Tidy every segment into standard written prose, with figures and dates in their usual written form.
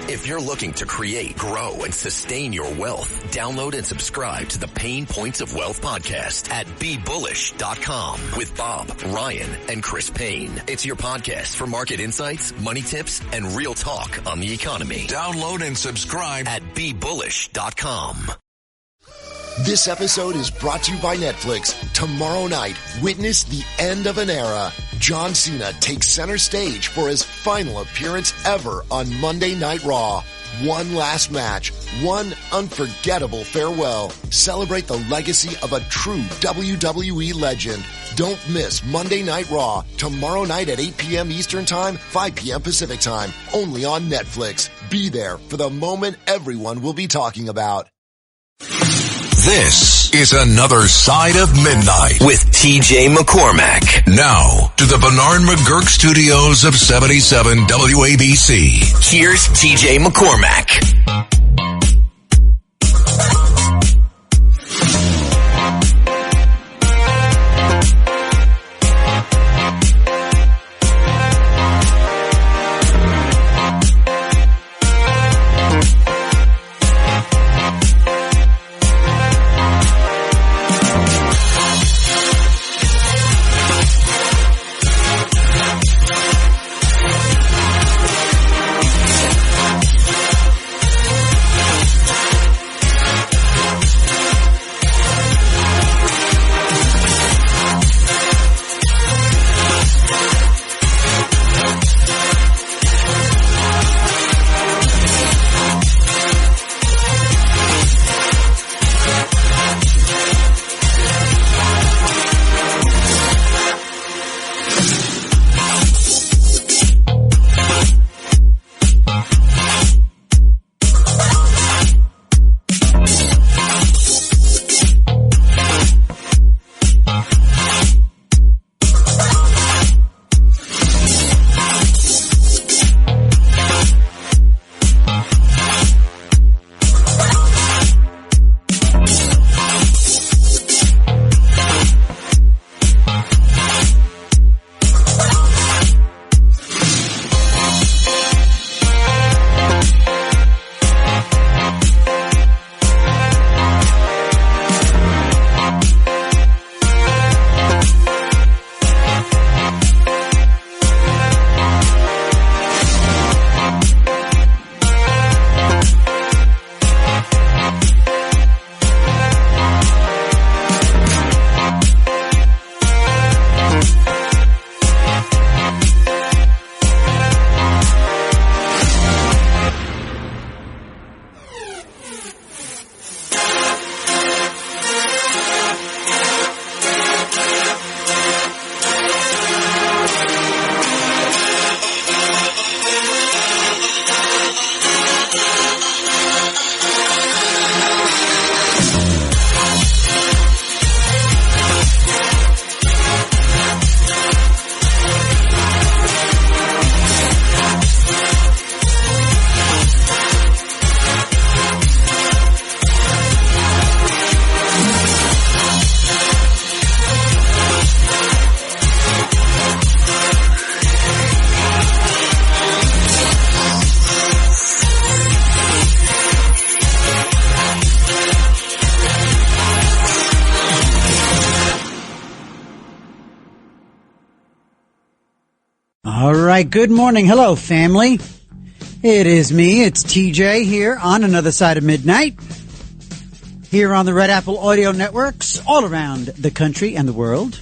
If you're looking to create, grow, and sustain your wealth, download and subscribe to the Pain Points of Wealth podcast at BeBullish.com with Bob, Ryan, and Chris Payne. It's your podcast for market insights, money tips, and real talk on the economy. Download and subscribe at BeBullish.com. This episode is brought to you by Netflix. Tomorrow night, witness the end of an era. John Cena takes center stage for his final appearance ever on Monday Night Raw. One last match, one unforgettable farewell. Celebrate the legacy of a true WWE legend. Don't miss Monday Night Raw, tomorrow night at 8 p.m. Eastern Time, 5 p.m. Pacific Time, only on Netflix. Be there for the moment everyone will be talking about. This is Another Side of Midnight with TJ McCormack. Now to the Bernard McGurk studios of 77 WABC. Here's TJ McCormack. Good morning. Hello, family. It is me. It's TJ here on Another Side of Midnight. Here on the Red Apple Audio Networks all around the country and the world.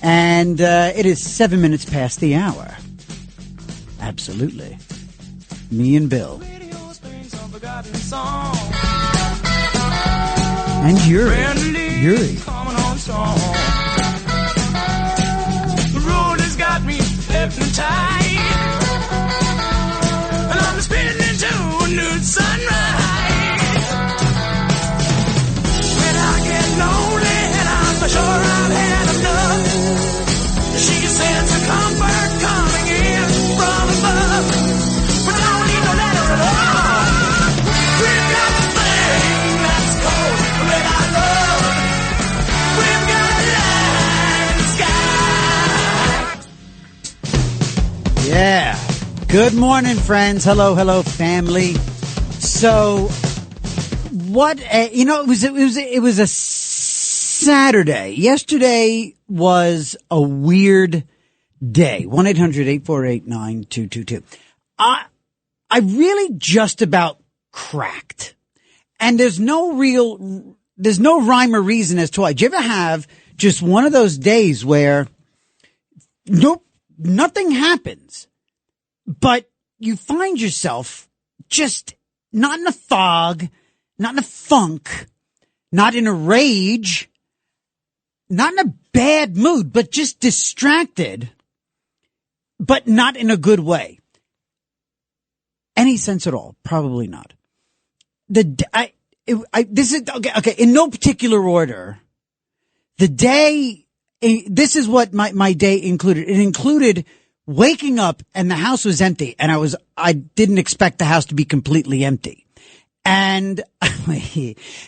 And it is 7 minutes past the hour. Absolutely. Me and Bill. And Yuri. The road has got me hypnotized, and I'm spinning to a new sunrise. When I get lonely and I'm sure I've had enough, she sends a comfort coming in from above, but I don't need no letter at all. We've got the thing that's called red-eye love. We've got Good morning, friends. Hello, family. So, it was a Saturday. Yesterday was a weird day. 1-800-848-9222. I really just about cracked. And there's no rhyme or reason as to why. Do you ever have just one of those days where nothing happens, but you find yourself just not in a fog, not in a funk, not in a rage, not in a bad mood, but just distracted, but not in a good way. Any sense at all? Probably not. This is okay. In no particular order, the day. This is what my day included. It included waking up and the house was empty, and I didn't expect the house to be completely empty, and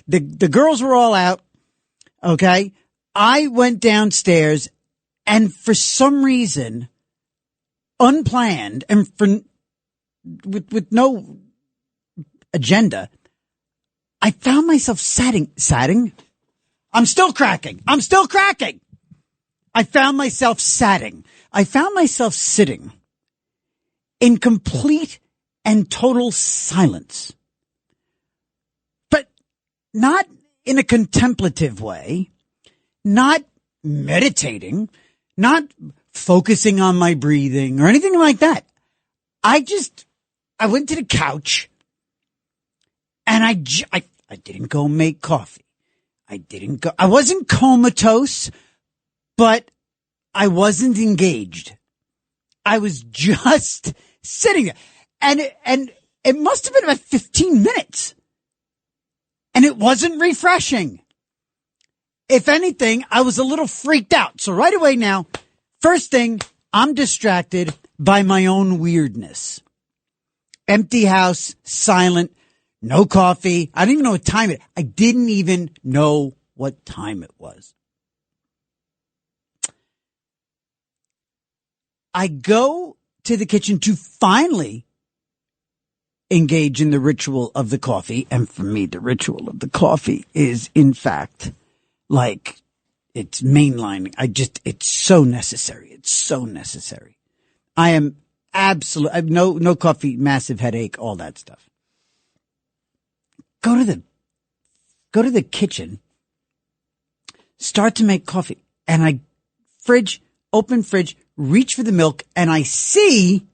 the girls were all out. Okay, I went downstairs, and for some reason, unplanned and with no agenda, I found myself satting. I'm still cracking. I found myself satting. I found myself sitting in complete and total silence, but not in a contemplative way, not meditating, not focusing on my breathing or anything like that. I went to the couch and I didn't go make coffee. I wasn't comatose, but I wasn't engaged. I was just sitting there. And it must have been about 15 minutes. And it wasn't refreshing. If anything, I was a little freaked out. So right away now, first thing, I'm distracted by my own weirdness. Empty house, silent, no coffee. I didn't even know what time it. I didn't even know what time it was. I go to the kitchen to finally engage in the ritual of the coffee. And for me, the ritual of the coffee is, in fact, like, it's mainlining. It's so necessary. It's so necessary. I have no coffee, massive headache, all that stuff. Go to the kitchen, start to make coffee, and open fridge, reach for the milk, and I see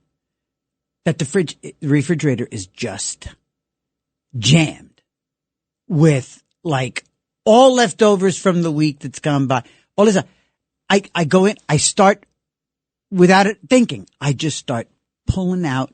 that the refrigerator is just jammed with like all leftovers from the week that's gone by. All this, I go in, I start without it thinking. I just start pulling out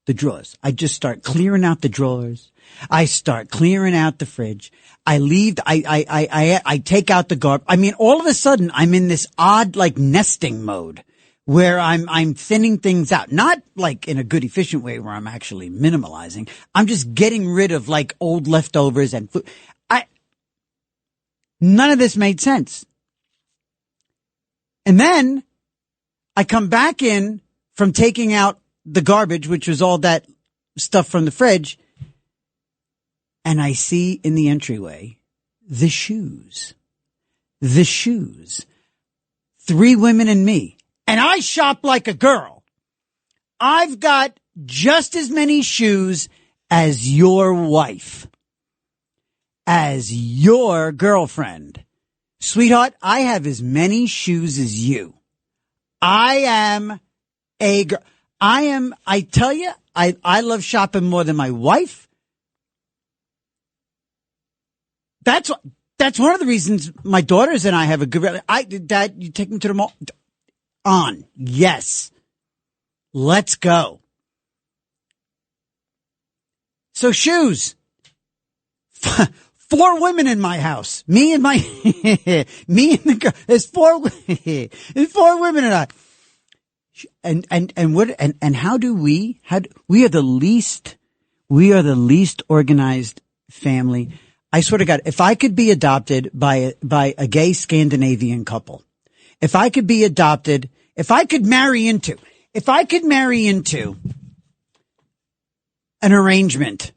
the drawers. I just start clearing out the drawers. I start clearing out the fridge. I leave. I take out the garbage. I mean, all of a sudden, I'm in this odd, like, nesting mode where I'm thinning things out. Not like in a good, efficient way where I'm actually minimalizing. I'm just getting rid of like old leftovers and food. None of this made sense. And then I come back in from taking out the garbage, which was all that stuff from the fridge. And I see in the entryway the shoes. 3 women and me. And I shop like a girl. I've got just as many shoes as your wife, as your girlfriend. Sweetheart, I have as many shoes as you. I am a girl. I tell you, I love shopping more than my wife. That's one of the reasons my daughters and I have a good. Dad, you take me to the mall. On. Yes. Let's go. So shoes. 4 women in my house. Me and the girl. There's 4 women in our. And how do we are the least organized family. I swear to God, if I could be adopted by a gay Scandinavian couple, if I could marry into an arrangement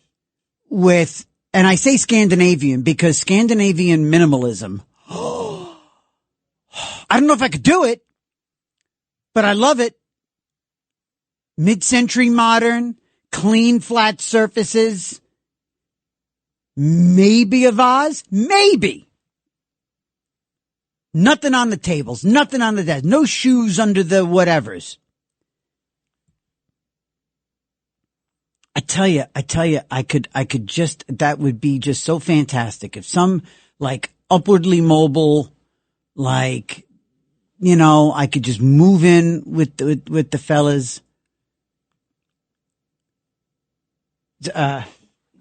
with, and I say Scandinavian because Scandinavian minimalism, I don't know if I could do it, but I love it. Mid-century modern, clean flat surfaces, maybe a vase, maybe. Nothing on the tables, nothing on the desk, no shoes under the whatevers. I tell you, I could just, that would be just so fantastic if some like upwardly mobile, like, you know, I could just move in with the fellas.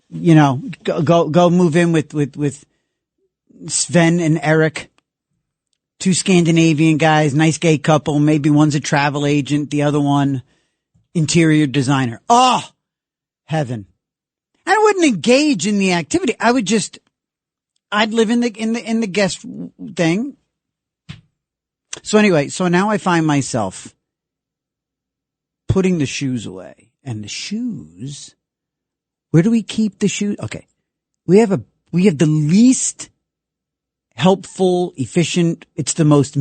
You know, go move in with Sven and Eric, two Scandinavian guys, nice gay couple. Maybe one's a travel agent, the other one interior designer. Oh, heaven! I wouldn't engage in the activity. I'd live in the guest thing. So anyway, so now I find myself putting the shoes away, and the shoes. Where do we keep the shoes? Okay. We have the least helpful, efficient, it's the most,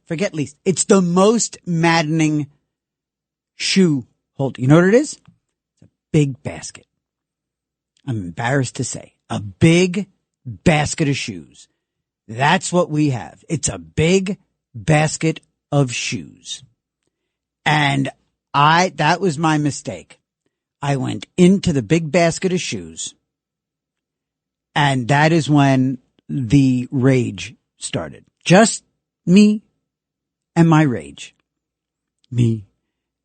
forget least. It's the most maddening shoe holder. You know what it is? It's a big basket. I'm embarrassed to say. A big basket of shoes. That's what we have. It's a big basket of shoes. And that was my mistake. I went into the big basket of shoes, and that is when the rage started. Just me and my rage. Me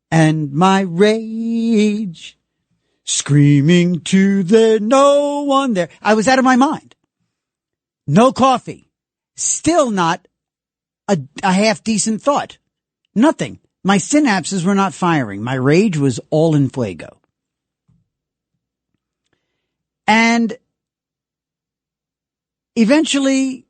and my rage. Screaming to the no one there. I was out of my mind. No coffee. Still not a half decent thought. Nothing. My synapses were not firing. My rage was all in fuego. And eventually,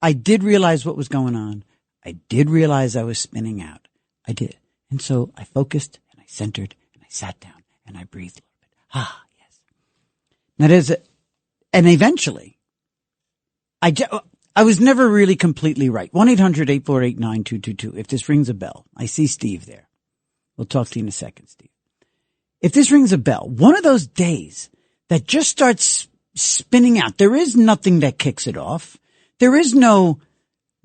I did realize what was going on. I did realize I was spinning out. I did. And so I focused and I centered and I sat down and I breathed a little bit. Ah, yes. And eventually, I was never really completely right. 1-800-848-9222. If this rings a bell, I see Steve there. We'll talk to you in a second, Steve. If this rings a bell, one of those days that just starts spinning out. There is nothing that kicks it off. There is no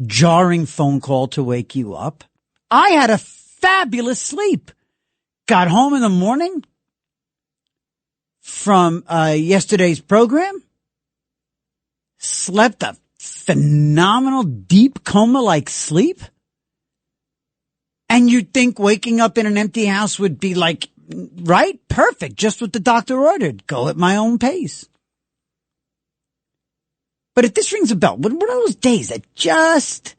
jarring phone call to wake you up. I had a fabulous sleep. Got home in the morning from yesterday's program. Slept a phenomenal deep coma-like sleep. And you'd think waking up in an empty house would be like, right? Perfect. Just what the doctor ordered. Go at my own pace. But if this rings a bell, one of those days that just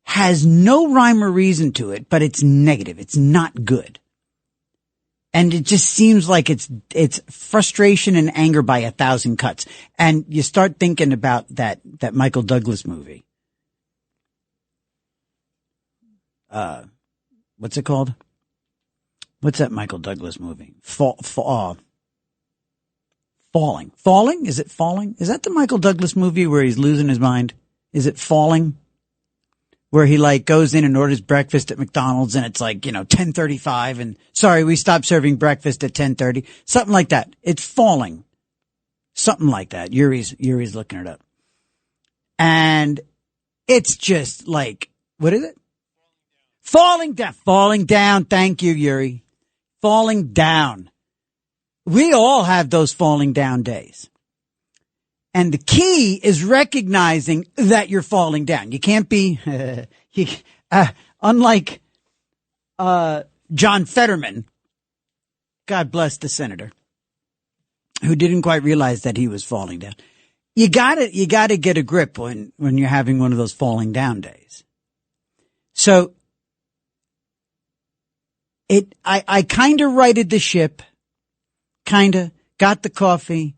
has no rhyme or reason to it, but it's negative. It's not good. And it just seems like it's frustration and anger by 1,000 cuts. And you start thinking about that Michael Douglas movie. What's it called? What's that Michael Douglas movie? Falling. Falling? Is it Falling? Is that the Michael Douglas movie where he's losing his mind? Is it Falling? Where he like goes in and orders breakfast at McDonald's and it's like, 10:35 and sorry, we stopped serving breakfast at 10:30. Something like that. It's Falling. Something like that. Yuri's looking it up. And it's just like, what is it? Falling down. Falling down. Thank you, Yuri. Falling down. We all have those falling down days. And the key is recognizing that you're falling down. You can't be, unlike John Fetterman, God bless the senator, who didn't quite realize that he was falling down. You gotta get a grip when you're having one of those falling down days. So, I kinda righted the ship, got the coffee.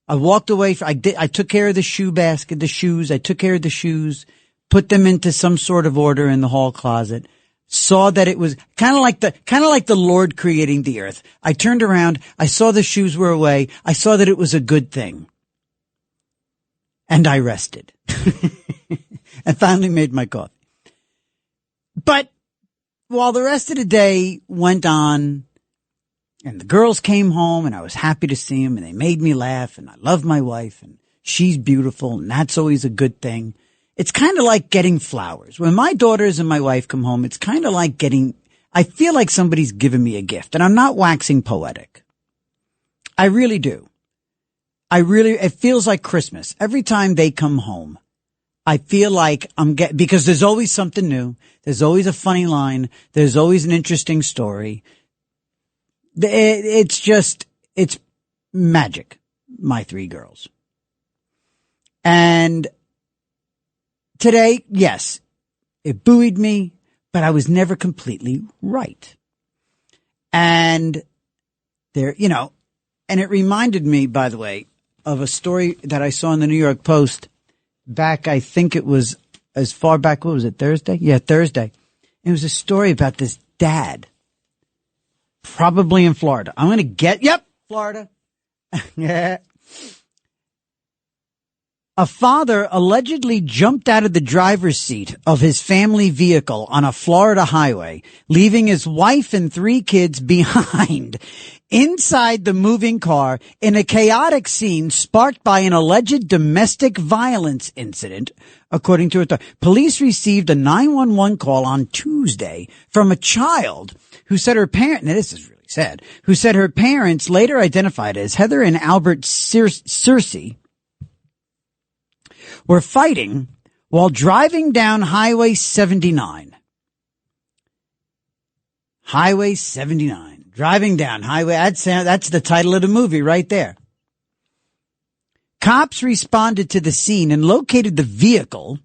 I walked away. I took care of the shoe basket, the shoes. I took care of the shoes, put them into some sort of order in the hall closet. saw that it was kind of like the Lord creating the earth. I turned around, I saw the shoes were away, I saw that it was a good thing. And I rested. And finally made my coffee. But while the rest of the day went on, and the girls came home, and I was happy to see them, and they made me laugh, and I love my wife, and she's beautiful, and that's always a good thing. It's kind of like getting flowers. When my daughters and my wife come home, it's kind of like I feel like somebody's given me a gift, and I'm not waxing poetic. I really do. It feels like Christmas. Every time they come home, I feel like because there's always something new. There's always a funny line. There's always an interesting story. It's magic, my three girls. And today, yes, it buoyed me, but I was never completely right. And and it reminded me, by the way, of a story that I saw in the New York Post back, I think it was as far back, what was it, Thursday? Yeah, Thursday. It was a story about this dad, probably in Florida. I'm going to Florida. Yeah. A father allegedly jumped out of the driver's seat of his family vehicle on a Florida highway, leaving his wife and 3 kids behind inside the moving car in a chaotic scene sparked by an alleged domestic violence incident, according to authorities. Police received a 911 call on Tuesday from a child who said her parent, now this is really sad, who said her parents, later identified as Heather and Albert Searcy, were fighting while driving down Highway 79. Highway 79. Driving down Highway, that's the title of the movie right there. Cops responded to the scene and located the vehicle,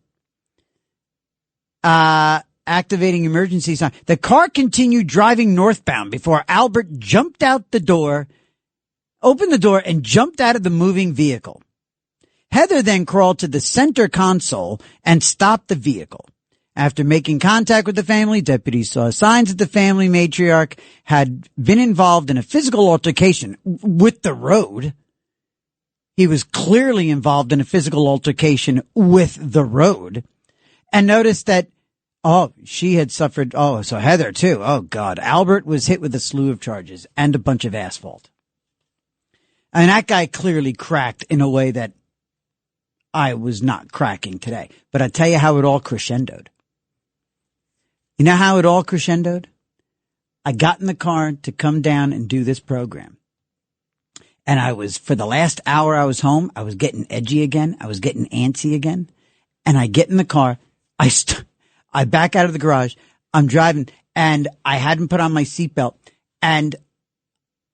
activating emergency sign. The car continued driving northbound before Albert opened the door and jumped out of the moving vehicle. Heather then crawled to the center console and stopped the vehicle. After making contact with the family, deputies saw signs that the family matriarch had been involved in a physical altercation with the road. He was clearly involved in a physical altercation with the road, and noticed that, she had suffered, so Heather too. Oh God. Albert was hit with a slew of charges and a bunch of asphalt. And that guy clearly cracked in a way that I was not cracking today. But I tell you how it all crescendoed. You know how it all crescendoed? I got in the car to come down and do this program. And for the last hour I was home, I was getting edgy again. I was getting antsy again. And I get in the car. I back out of the garage. I'm driving and I hadn't put on my seatbelt. And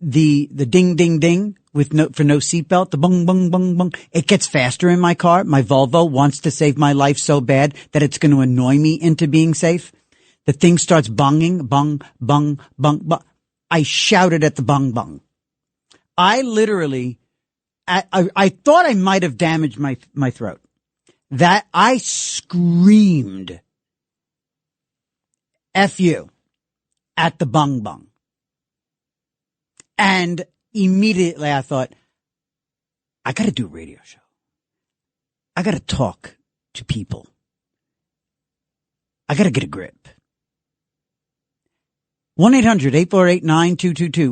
the ding, ding, ding for no seatbelt, the bung, bung, bung, bung. It gets faster in my car. My Volvo wants to save my life so bad that it's going to annoy me into being safe. The thing starts bunging, bung, bung, bung, bung. I shouted at the bung, bung. I literally, I thought I might have damaged my throat. That I screamed, F you, at the bung, bung. And immediately I thought, I got to do a radio show. I got to talk to people. I got to get a grip. 1-800-848-9222.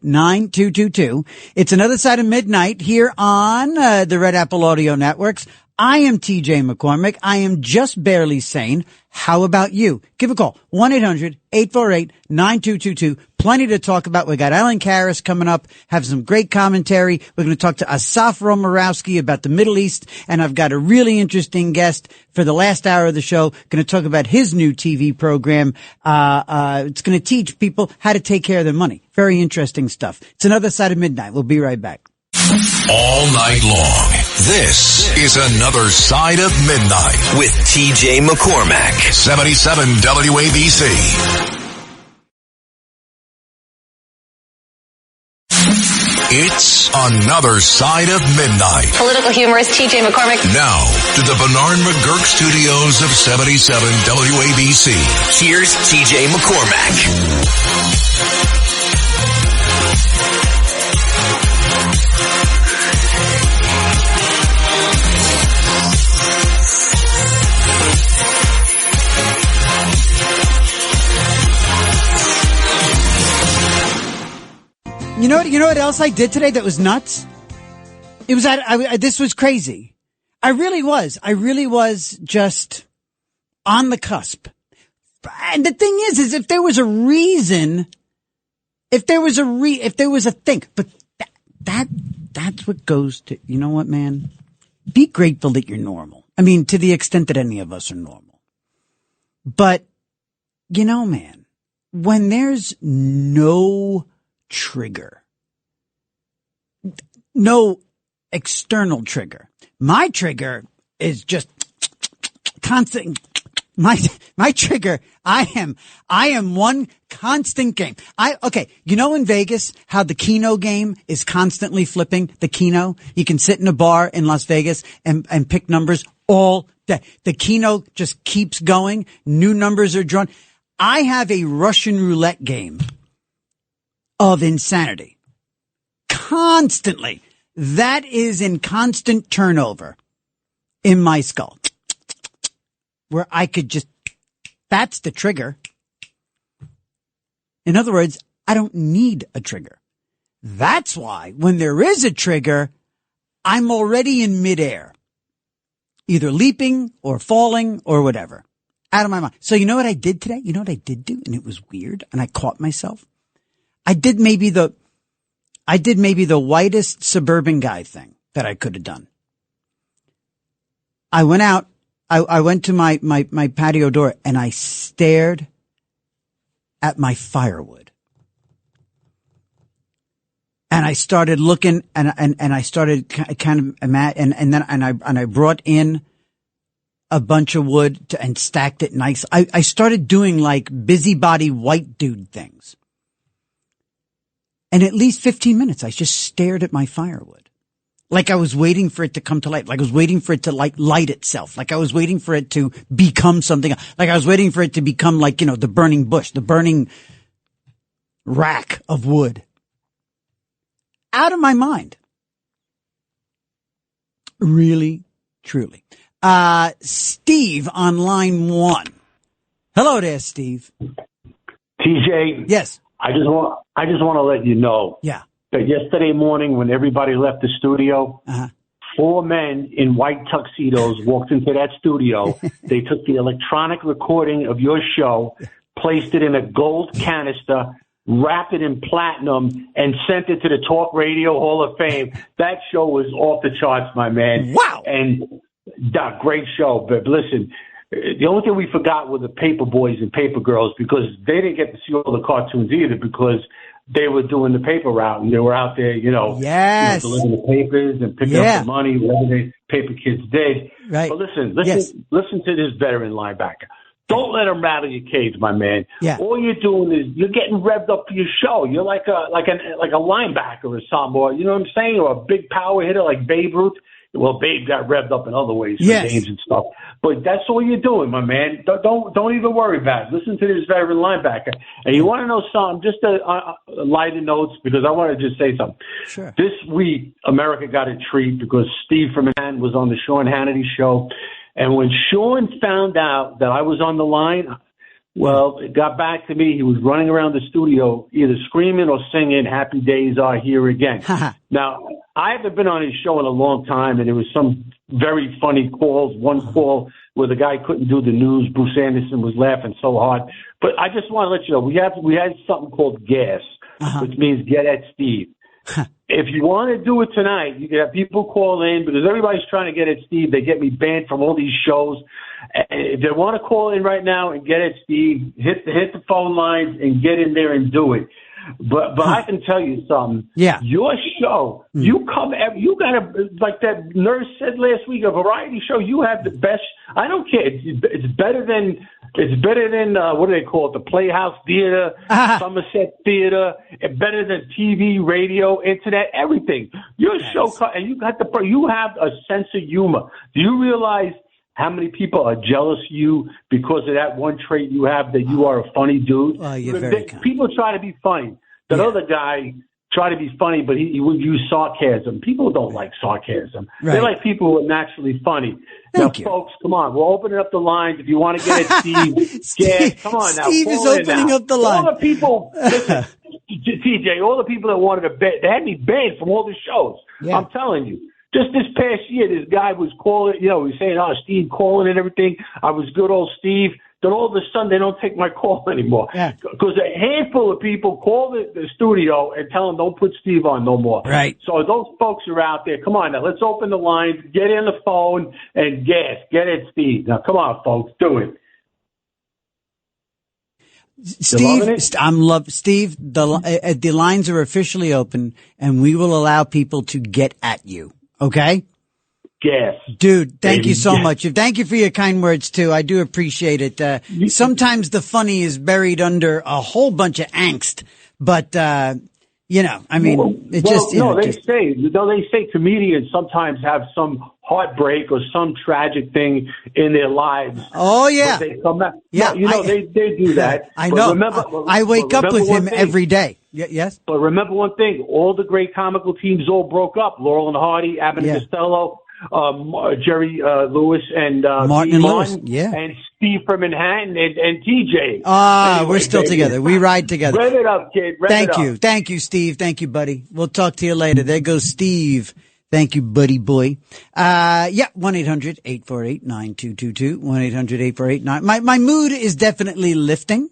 1-800-848-9222. It's another side of midnight here on the Red Apple Audio Networks. I am TJ McCormick. I am just barely sane. How about you? Give a call. 1-800-848-9222. Plenty to talk about. We got Alan Karras coming up. Have some great commentary. We're going to talk to Asaf Romarowski about the Middle East. And I've got a really interesting guest for the last hour of the show. Going to talk about his new TV program. It's going to teach people how to take care of their money. Very interesting stuff. It's another side of midnight. We'll be right back. All night long. This is Another Side of Midnight with TJ McCormack. 77 WABC. It's Another Side of Midnight. Political humorist TJ McCormick. Now, to the Bernard McGurk studios of 77 WABC. Here's TJ McCormack. You know what else I did today that was nuts? It was this was crazy. I really was just on the cusp. And the thing is if there was a reason, if there was a thing, but that's what goes to, you know what, man? Be grateful that you're normal. I mean, to the extent that any of us are normal. But, you know, man, when there's no trigger, no external trigger. My trigger is just constant. My trigger, I am one constant game. You know in Vegas how the Keno game is constantly flipping? The Keno, you can sit in a bar in Las Vegas and pick numbers all day. The Keno just keeps going. New numbers are drawn. I have a Russian roulette game of insanity. Constantly. That is in constant turnover in my skull. Where I could just, that's the trigger. In other words, I don't need a trigger. That's why when there is a trigger, I'm already in midair. Either leaping or falling or whatever. Out of my mind. So you know what I did today? You know what I did do? And it was weird. And I caught myself. I did maybe the whitest suburban guy thing that I could have done. I went out. I went to my patio door and I stared at my firewood. And I started looking and I started kind of and I brought in a bunch of wood and stacked it nice. I started doing like busybody white dude things. And at least 15 minutes, I just stared at my firewood. Like I was waiting for it to come to light. Like I was waiting for it to light itself. Like I was waiting for it to become something. Like I was waiting for it to become like, you know, the burning bush, the burning rack of wood. Out of my mind. Really, truly. Steve on line 1. Hello there, Steve. TJ. Yes. I just want to let you know that yesterday morning when everybody left the studio, 4 men in white tuxedos walked into that studio. They took the electronic recording of your show, placed it in a gold canister, wrapped it in platinum, and sent it to the Talk Radio Hall of Fame. That show was off the charts, my man. Wow. And great show. But listen, the only thing we forgot were the paper boys and paper girls because they didn't get to see all the cartoons either because they were doing the paper route and they were out there, yes, delivering the papers and picking up the money, whatever the paper kids did. Right. But listen to this veteran linebacker. Don't let him rattle your cage, my man. Yeah. All you're doing is you're getting revved up for your show. You're like a linebacker or something, or you know what I'm saying, or a big power hitter like Babe Ruth. Well, Babe got revved up in other ways for games and stuff. But that's all you're doing, my man. Don't even worry about it. Listen to this veteran linebacker. And you want to know something, just a lighter notes, because I want to just say something. Sure. This week, America got a treat because Steve from Manhattan was on the Sean Hannity show. And when Sean found out that I was on the line, well, it got back to me. He was running around the studio either screaming or singing, "Happy Days Are Here Again." Now, I haven't been on his show in a long time, and there was some very funny calls. One call where the guy couldn't do the news. Bruce Anderson was laughing so hard. But I just want to let you know, we had something called GAS, which means Get at Steve. If you want to do it tonight, you can have people call in because everybody's trying to get at Steve. They get me banned from all these shows. If they want to call in right now and get at Steve, hit the phone lines and get in there and do it. But I can tell you something. Yeah. Your show, you got like that nurse said last week, a variety show. You have the best. I don't care. It's better than It's better than, what do they call it, the Playhouse Theater, Somerset Theater. It's better than TV, radio, internet, everything. Your show, and you have a sense of humor. Do you realize how many people are jealous of you because of that one trait you have, that you are a funny dude? You're very kind. People try to be funny. That other guy tried to be funny, but he would use sarcasm. People don't like sarcasm. Right. They like people who are naturally funny. Thank you. Folks, come on. We're opening up the lines. If you want to get at Steve, come on now. Steve is opening up the line. All the people, listen, TJ, all the people that wanted to bet, they had me banned from all the shows. Yeah. I'm telling you. Just this past year, this guy was calling, he was saying, Steve calling and everything. I was good old Steve. Then all of a sudden, they don't take my call anymore. Because a handful of people call the studio and tell them, don't put Steve on no more. Right. So those folks are out there. Come on now, let's open the lines, get in the phone, and gas. Get it, Steve. Now, come on, folks, do it. Steve, Steve, the lines are officially open, and we will allow people to get at you. Okay? Yes. Dude, thank you so much. Thank you for your kind words, too. I do appreciate it. Sometimes the funny is buried under a whole bunch of angst, but, they say comedians sometimes have some heartbreak or some tragic thing in their lives. Oh, yeah. They come back. Yeah. They do that. I know. I wake up with him every day. Yes. But remember one thing, all the great comical teams all broke up. Laurel and Hardy, Abbott and Costello, Jerry Lewis and Martin and Lewis, and Steve from Manhattan and TJ. Anyway, we're still together. We ride together. Rev it up, kid. Thank you, Steve. Thank you, buddy. We'll talk to you later. There goes Steve. Thank you, buddy boy. 1-800-848-9222. 1-800-848-9. My mood is definitely lifting.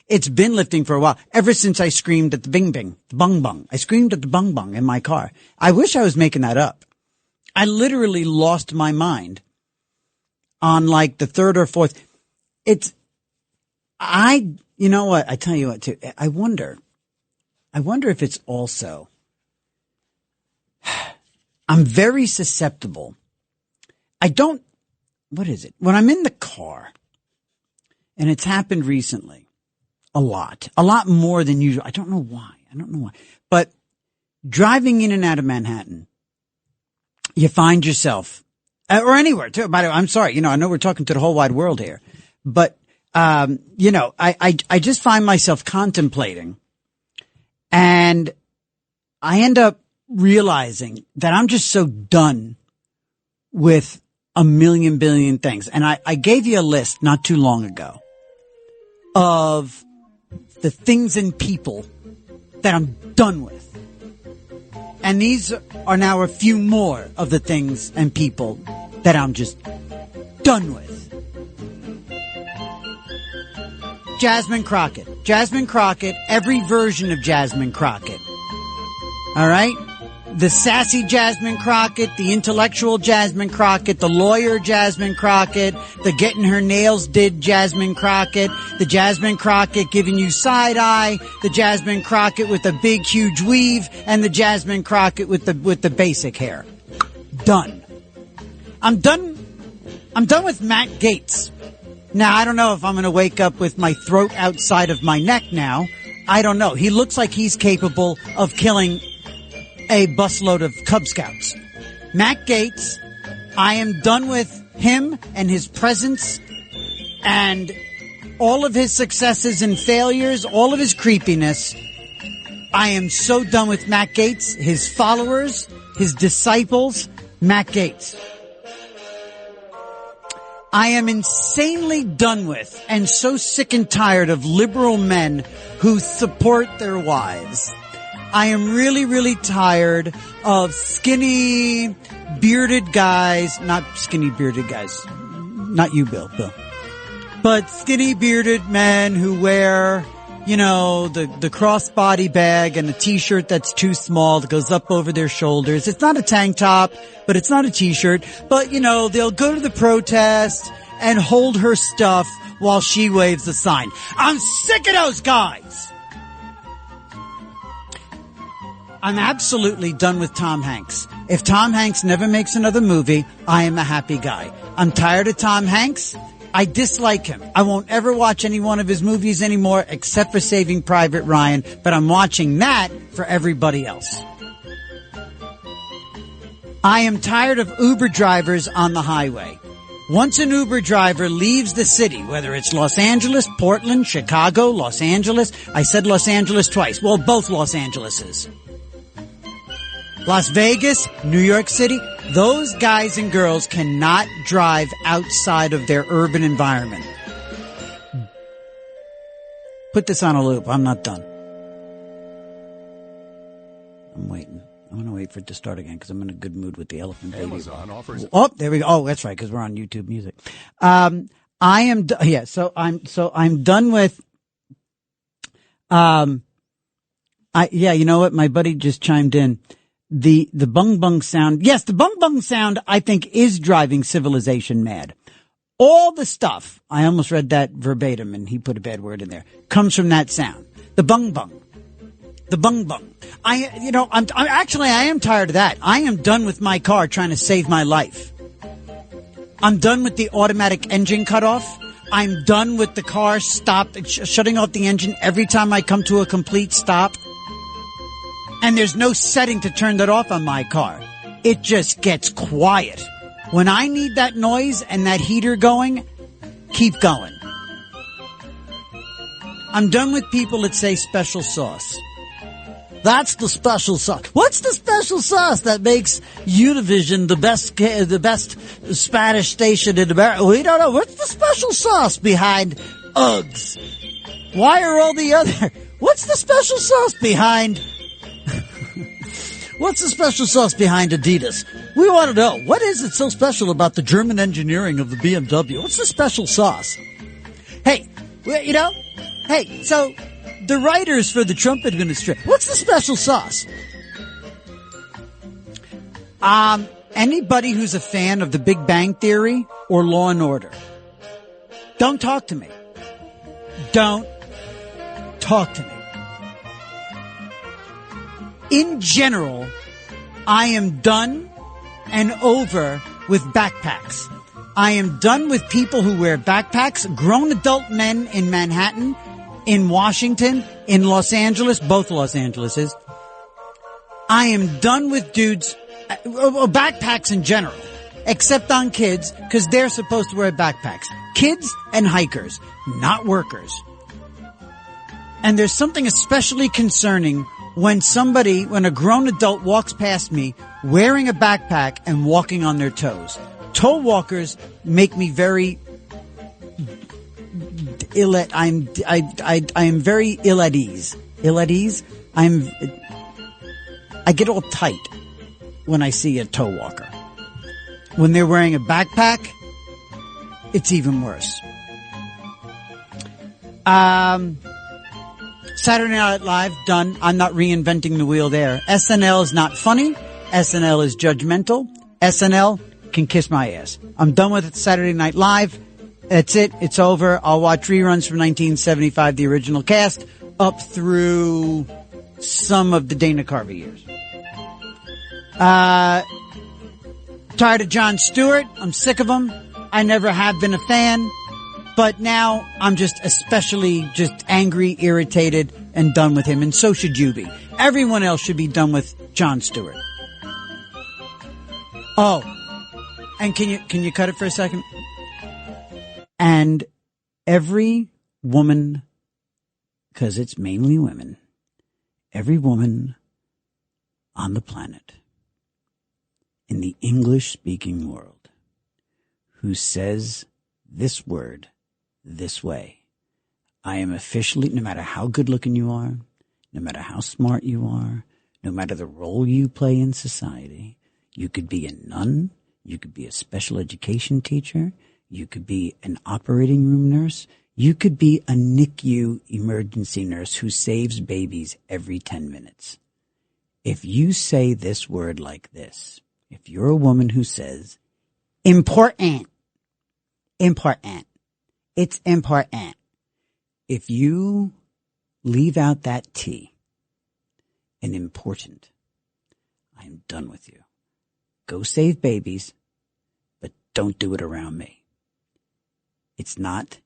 It's been lifting for a while. Ever since I screamed at the bing bing, the bung bung. I screamed at the bung bung in my car. I wish I was making that up. I literally lost my mind on like the third or fourth. You know what? I tell you what too. I wonder if it's also, I'm very susceptible. What is it? When I'm in the car, and it's happened recently, a lot more than usual. I don't know why. But driving in and out of Manhattan, you find yourself, or anywhere too. By the way, I'm sorry. I know we're talking to the whole wide world here, but, I just find myself contemplating, and I end up realizing that I'm just so done with a million billion things. And I gave you a list not too long ago of the things and people that I'm done with. And these are now a few more of the things and people that I'm just done with. Jasmine Crockett, every version of Jasmine Crockett. All right? The sassy Jasmine Crockett, the intellectual Jasmine Crockett, the lawyer Jasmine Crockett, the getting her nails did Jasmine Crockett, the Jasmine Crockett giving you side eye, the Jasmine Crockett with the big huge weave, and the Jasmine Crockett with the basic hair. Done. I'm done with Matt Gaetz. Now, I don't know if I'm going to wake up with my throat outside of my neck now. I don't know. He looks like he's capable of killing a busload of Cub Scouts. Matt Gaetz, I am done with him and his presence and all of his successes and failures, all of his creepiness. I am so done with Matt Gaetz, his followers, his disciples, Matt Gaetz. I am insanely done with and so sick and tired of liberal men who support their wives. I am really, really tired of skinny, bearded guys, not skinny, bearded guys, not you, Bill, but skinny, bearded men who wear, the crossbody bag and a t-shirt that's too small that goes up over their shoulders. It's not a tank top, but it's not a t-shirt, but they'll go to the protest and hold her stuff while she waves a sign. I'm sick of those guys. I'm absolutely done with Tom Hanks. If Tom Hanks never makes another movie, I am a happy guy. I'm tired of Tom Hanks, I dislike him. I won't ever watch any one of his movies anymore except for Saving Private Ryan, but I'm watching that for everybody else. I am tired of Uber drivers on the highway. Once an Uber driver leaves the city, whether it's Los Angeles, Portland, Chicago, Los Angeles, I said Los Angeles twice. Well, both Los Angeleses. Las Vegas, New York City, those guys and girls cannot drive outside of their urban environment. Put this on a loop. I'm not done. I'm waiting. I'm going to wait for it to start again because I'm in a good mood with the Elephant Baby. Amazon offers. Oh, there we go. Oh, that's right, because we're on YouTube Music. So I'm done with. You know what? My buddy just chimed in. The bung bung sound. Yes, the bung bung sound, I think, is driving civilization mad. All the stuff, I almost read that verbatim and he put a bad word in there, comes from that sound. The bung bung. The bung bung. I am tired of that. I am done with my car trying to save my life. I'm done with the automatic engine cutoff. I'm done with the car shutting off the engine every time I come to a complete stop. And there's no setting to turn that off on my car. It just gets quiet. When I need that noise and that heater going, keep going. I'm done with people that say special sauce. That's the special sauce. What's the special sauce that makes Univision the best Spanish station in America? We don't know. What's the special sauce behind Uggs? Why are all the other... What's the special sauce behind... What's the special sauce behind Adidas? We want to know. What is it so special about the German engineering of the BMW? What's the special sauce? Hey, so... The writers for the Trump administration. What's the special sauce? Anybody who's a fan of The Big Bang Theory or Law and Order, don't talk to me. Don't talk to me. In general, I am done and over with backpacks. I am done with people who wear backpacks, grown adult men in Manhattan, in Washington, in Los Angeles, both Los Angeleses. I am done with dudes, backpacks in general, except on kids, because they're supposed to wear backpacks. Kids and hikers, not workers. And there's something especially concerning when a grown adult walks past me wearing a backpack and walking on their toes. Toe walkers make me very I am very ill at ease. Ill at ease? I get all tight when I see a toe walker. When they're wearing a backpack, it's even worse. Saturday Night Live, done. I'm not reinventing the wheel there. SNL is not funny. SNL is judgmental. SNL can kiss my ass. I'm done with Saturday Night Live. That's it. It's over. I'll watch reruns from 1975, the original cast, up through some of the Dana Carvey years. Tired of Jon Stewart. I'm sick of him. I never have been a fan. But now I'm just especially just angry, irritated, and done with him. And so should you be. Everyone else should be done with Jon Stewart. Oh. And can you cut it for a second? And every woman, because it's mainly women, every woman on the planet in the English-speaking world who says this word this way, I am officially, no matter how good-looking you are, no matter how smart you are, no matter the role you play in society, you could be a nun, you could be a special education teacher, you could be an operating room nurse. You could be a NICU emergency nurse who saves babies every 10 minutes. If you say this word like this, if you're a woman who says, important, it's important. If you leave out that T in important, I'm done with you. Go save babies, but don't do it around me. It's not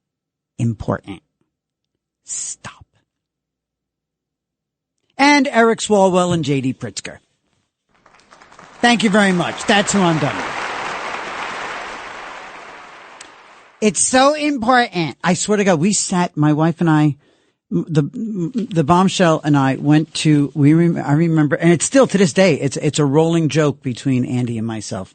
important. Stop. And Eric Swalwell and J.D. Pritzker. Thank you very much. That's who I'm done with. It's so important. I swear to God, we sat, my wife and I, the bombshell and I went to, I remember, and it's still to this day, it's a rolling joke between Andy and myself.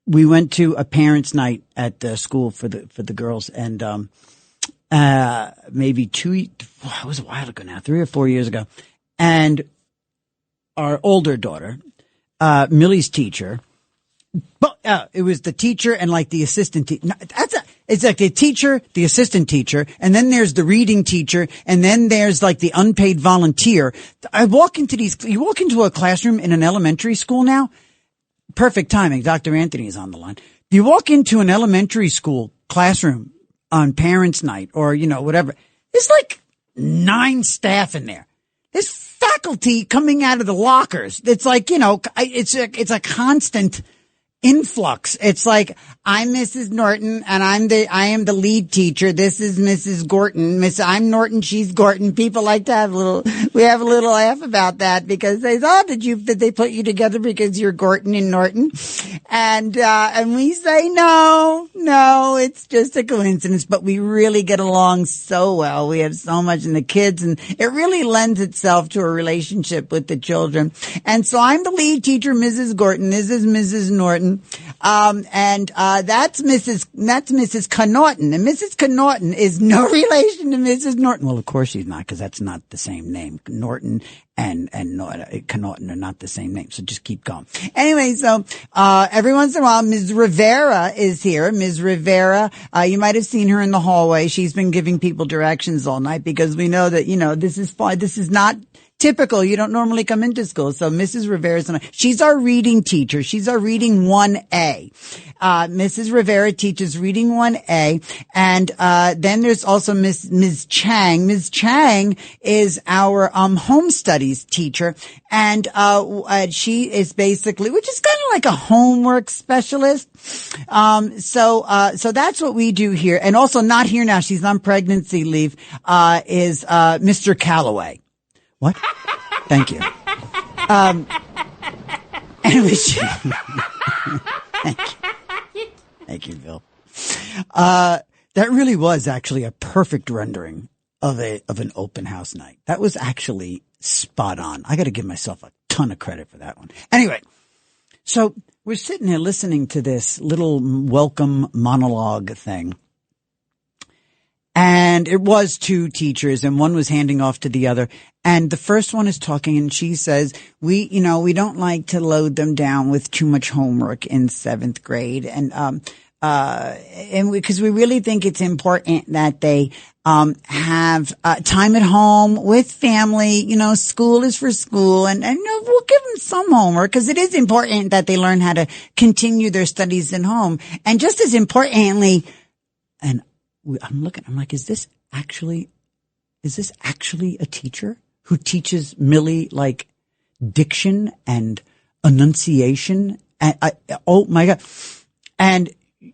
We went to a parents' night at the school for the girls, and maybe it was a while ago now, 3 or 4 years ago, and our older daughter, Millie's teacher. But it was the teacher and like the assistant teacher. It's like the teacher, the assistant teacher, and then there's the reading teacher, and then there's like the unpaid volunteer. You walk into a classroom in an elementary school now. Perfect timing. Dr. Anthony is on the line. You walk into an elementary school classroom on parents' night or, whatever. There's like 9 staff in there. There's faculty coming out of the lockers. It's like, it's a constant influx. It's like, I'm Mrs. Norton and I am the lead teacher. This is Mrs. Gorton. I'm Norton, she's Gorton. People like to have we have a little laugh about that because they thought did they put you together because you're Gorton and Norton? And we say, no, it's just a coincidence, but we really get along so well. We have so much in the kids and it really lends itself to a relationship with the children. And so I'm the lead teacher, Mrs. Gorton. This is Mrs. Norton. That's Mrs. Connaughton. And Mrs. Connaughton is no relation to Mrs. Norton. Well, of course she's not, because that's not the same name. Norton and Connaughton are not the same name. So just keep going. Anyway, so, every once in a while, Ms. Rivera is here. Ms. Rivera, you might have seen her in the hallway. She's been giving people directions all night because we know that, this is fine. This is not typical. You don't normally come into school. So Mrs. Rivera, she's our reading teacher. She's our reading 1A. Mrs. Rivera teaches reading 1A. And, then there's also Ms. Chang. Ms. Chang is our, home studies teacher. And, she is basically, which is kind of like a homework specialist. So that's what we do here. And also not here now. She's on pregnancy leave, is, Mr. Calloway. What? Thank you. Anyway, Thank you, Bill. That really was actually a perfect rendering of an open house night. That was actually spot on. I got to give myself a ton of credit for that one. Anyway, so we're sitting here listening to this little welcome monologue thing. And it was 2 teachers and one was handing off to the other. And the first one is talking and she says, we don't like to load them down with too much homework in 7th grade. And because we really think it's important that they, have, time at home with family. School is for school and we'll give them some homework because it is important that they learn how to continue their studies at home. And just as importantly, and I'm like, is this actually a teacher who teaches Millie like diction and enunciation? And oh my God. And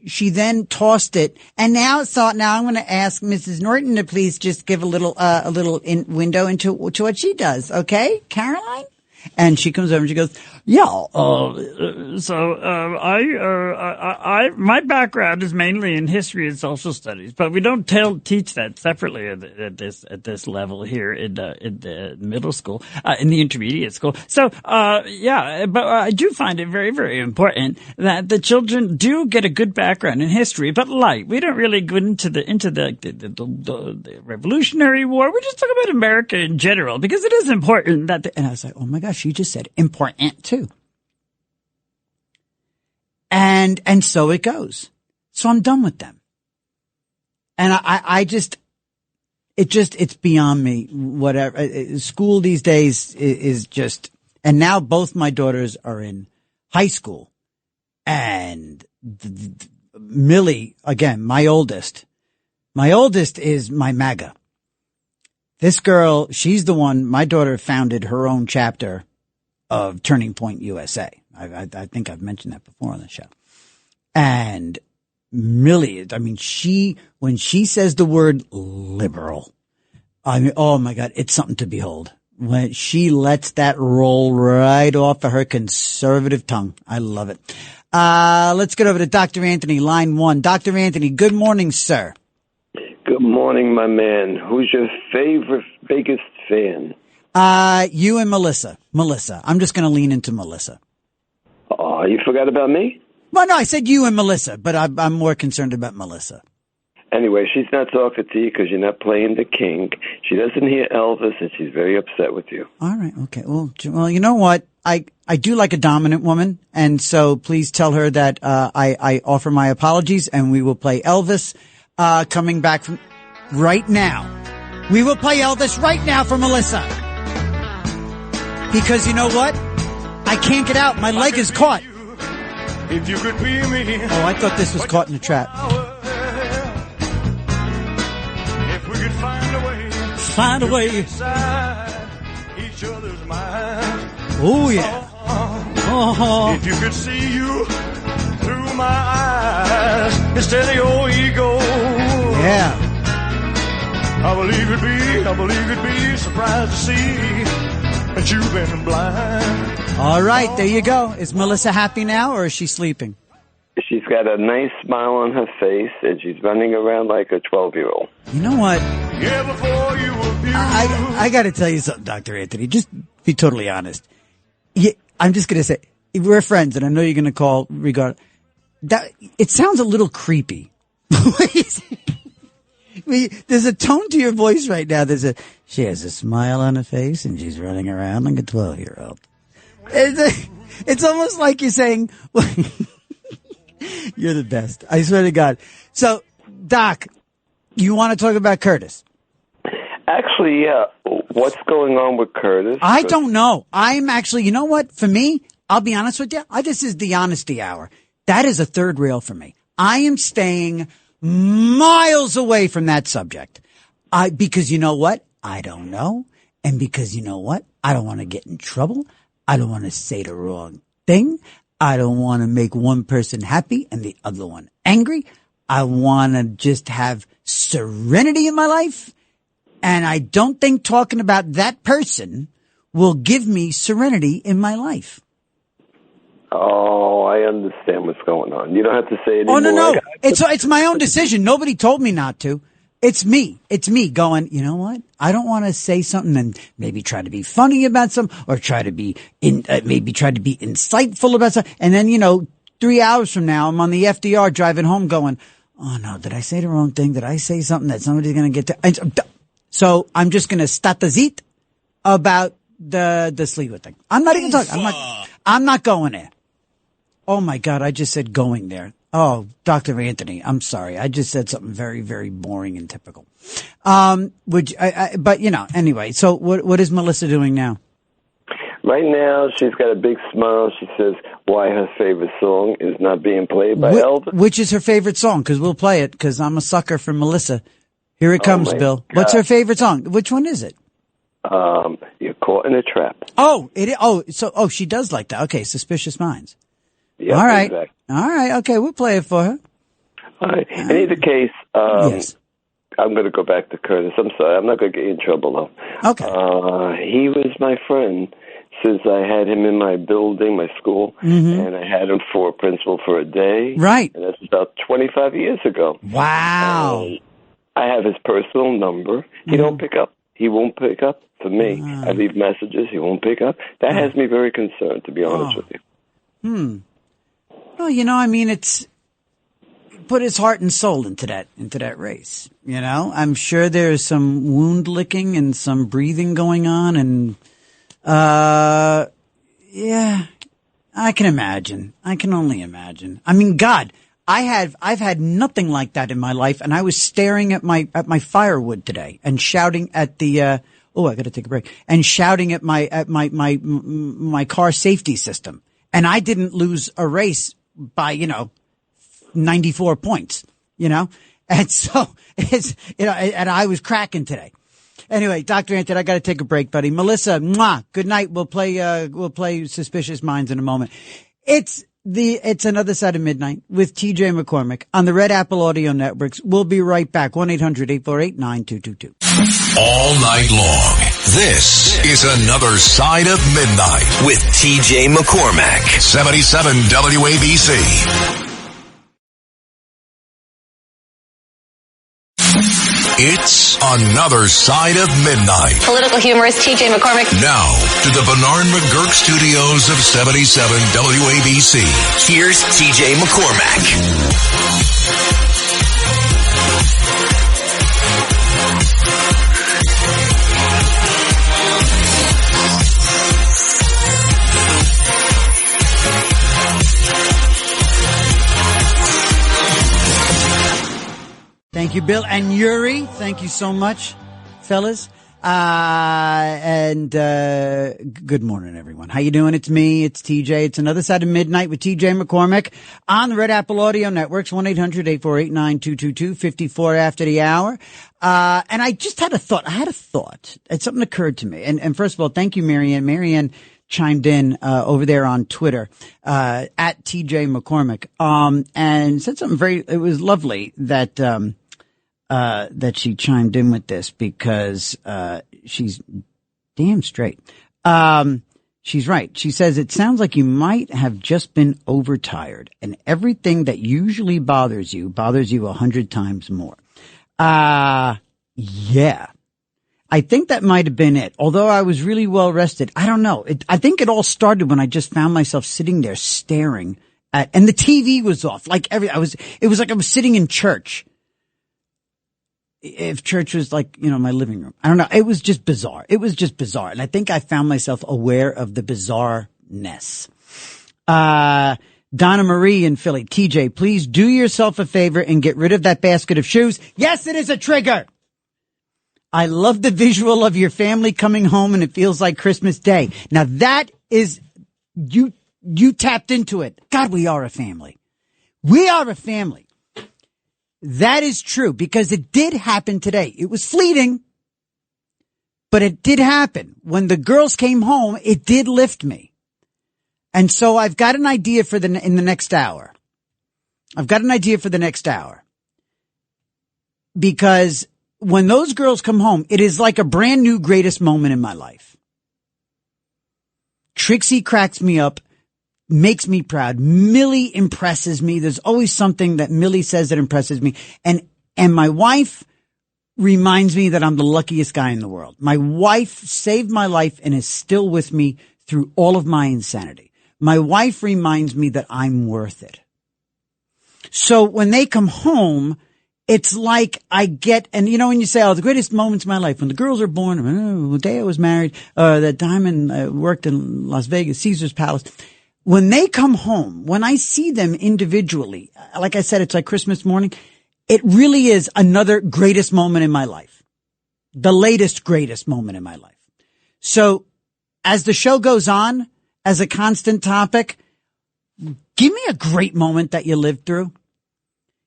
she then tossed it. And now I'm going to ask Mrs. Norton to please just give a little window into what she does. Okay, Caroline? And she comes over and she goes, my background is mainly in history and social studies, but we don't teach that separately at this level here in the middle school, in the intermediate school. So, but I do find it very, very important that the children do get a good background in history, but light. We don't really go into the Revolutionary War. We just talk about America in general because it is important that and I was like, oh my gosh, you just said important too. And so it goes. So I'm done with them. And it's beyond me. Whatever. School these days is just, and now both my daughters are in high school and Millie, again, my oldest is my MAGA. This girl, she's the one, my daughter founded her own chapter of Turning Point USA. I think I've mentioned that before on the show. And Millie, I mean, when she says the word liberal, I mean, oh my God, it's something to behold. When she lets that roll right off of her conservative tongue. I love it. Let's get over to Dr. Anthony, line 1. Dr. Anthony, good morning, sir. Good morning, my man. Who's your biggest fan? You and Melissa. Melissa. I'm just going to lean into Melissa. Oh, you forgot about me? Well, no, I said you and Melissa, but I'm more concerned about Melissa. Anyway, she's not talking to you because you're not playing the king. She doesn't hear Elvis, and she's very upset with you. All right, okay. Well, you know what? I do like a dominant woman, and so please tell her that I offer my apologies, and we will play Elvis coming back from right now. We will play Elvis right now for Melissa. Because you know what? I can't get out. My leg is caught. If you could be me. Oh, I thought this was caught in a trap. If we could find a way. Find a way. Inside each other's mind. Oh, yeah. Oh. If you could see you through my eyes instead of your ego. Yeah. I believe it'd be surprised to see that you've been blind. All right, there you go. Is Melissa happy now, or is she sleeping? She's got a nice smile on her face, and she's running around like a 12-year-old. You know what? Yeah, before you were beautiful. I got to tell you something, Dr. Anthony. Just be totally honest. Yeah, I'm just going to say, we're friends, and I know you're going to call regard. That it sounds a little creepy. There's a tone to your voice right now. She has a smile on her face, and she's running around like a 12-year-old. It's almost like you're saying, you're the best. I swear to God. So, Doc, you want to talk about Curtis? Actually, yeah. What's going on with Curtis? I don't know. I'm actually, you know what? For me, I'll be honest with you. This is the honesty hour. That is a third rail for me. I am staying miles away from that subject. Because you know what? I don't know. And because you know what? I don't want to get in trouble. I don't want to say the wrong thing. I don't want to make one person happy and the other one angry. I want to just have serenity in my life. And I don't think talking about that person will give me serenity in my life. Oh, I understand what's going on. You don't have to say it anymore. Oh, no. It's my own decision. Nobody told me not to. It's me. It's me going, you know what? I don't want to say something and maybe try to be funny about something or try to be maybe try to be insightful about something. And then, 3 hours from now, I'm on the FDR driving home going, oh no, did I say the wrong thing? Did I say something that somebody's going to get to? So I'm just going to statazit about the Sliwa thing. I'm not even talking. I'm not going there. Oh my God. I just said going there. Oh, Dr. Anthony, I'm sorry. I just said something very, very boring and typical. Anyway, so what is Melissa doing now? Right now, she's got a big smile. She says why her favorite song is not being played by Elvis. Which is her favorite song? Because we'll play it, because I'm a sucker for Melissa. Here it comes, Bill. God. What's her favorite song? Which one is it? You're Caught in a Trap. She does like that. Okay, Suspicious Minds. Yep, all right. Exactly. All right. Okay, we'll play it for her. All right. In either case, yes. I'm going to go back to Curtis. I'm sorry. I'm not going to get you in trouble, though. Okay. He was my friend since I had him in my building, my school, and I had him for principal for a day. Right. And that's about 25 years ago. Wow. I have his personal number. He don't pick up. He won't pick up for me. I leave messages. He won't pick up. That has me very concerned, to be honest with you. Well, it's put his heart and soul into that race. I'm sure there's some wound licking and some breathing going on, and yeah, I can imagine. I can only imagine. I mean, God, I've had nothing like that in my life, and I was staring at my firewood today and shouting at the I got to take a break, and shouting at my car safety system. And I didn't lose a race by, 94 points, and so and I was cracking today. Anyway, Dr. Anthony, I got to take a break, buddy. Melissa, good night. We'll play Suspicious Minds in a moment. It's Another Side of Midnight with TJ McCormick on the Red Apple Audio Networks. We'll be right back. 1-800-848-9222. All night long. This is Another Side of Midnight with TJ McCormack. 77 WABC. It's Another Side of Midnight. Political humorist TJ McCormick. Now, to the Bernard McGurk studios of 77 WABC. Here's TJ McCormack. Thank you, Bill. And Yuri, thank you so much, fellas. Good morning, everyone. How you doing? It's me. It's TJ. It's Another Side of Midnight with TJ McCormick on the Red Apple Audio Networks, 1-800-848-9222, 54 after the hour. And I just had a thought. And something occurred to me. And first of all, thank you, Marianne. Marianne chimed in, over there on Twitter, at TJ McCormick, and said something it was lovely that she chimed in with this because, she's damn straight. She's right. She says, it sounds like you might have just been overtired and everything that usually bothers you 100 times more. Yeah. I think that might have been it. Although I was really well rested. I don't know. I think it all started when I just found myself sitting there staring at, and the TV was off. It was like I was sitting in church. If church was like, my living room. I don't know. It was just bizarre. And I think I found myself aware of the bizarreness. Donna Marie in Philly. TJ, please do yourself a favor and get rid of that basket of shoes. Yes, it is a trigger. I love the visual of your family coming home and it feels like Christmas Day. Now that is, you tapped into it. God, we are a family. We are a family. That is true because it did happen today. It was fleeting, but it did happen. When the girls came home, it did lift me. And so I've got an idea in the next hour. Because when those girls come home, it is like a brand new greatest moment in my life. Trixie cracks me up, makes me proud. Millie impresses me. There's always something that Millie says that impresses me. And my wife reminds me that I'm the luckiest guy in the world. My wife saved my life and is still with me through all of my insanity. My wife reminds me that I'm worth it. So when they come home, it's like I get, and when you say, the greatest moments of my life, when the girls are born, the day I was married, the time I worked in Las Vegas, Caesar's Palace. When they come home, when I see them individually, like I said, it's like Christmas morning. It really is another greatest moment in my life. The latest greatest moment in my life. So as the show goes on, as a constant topic, give me a great moment that you lived through.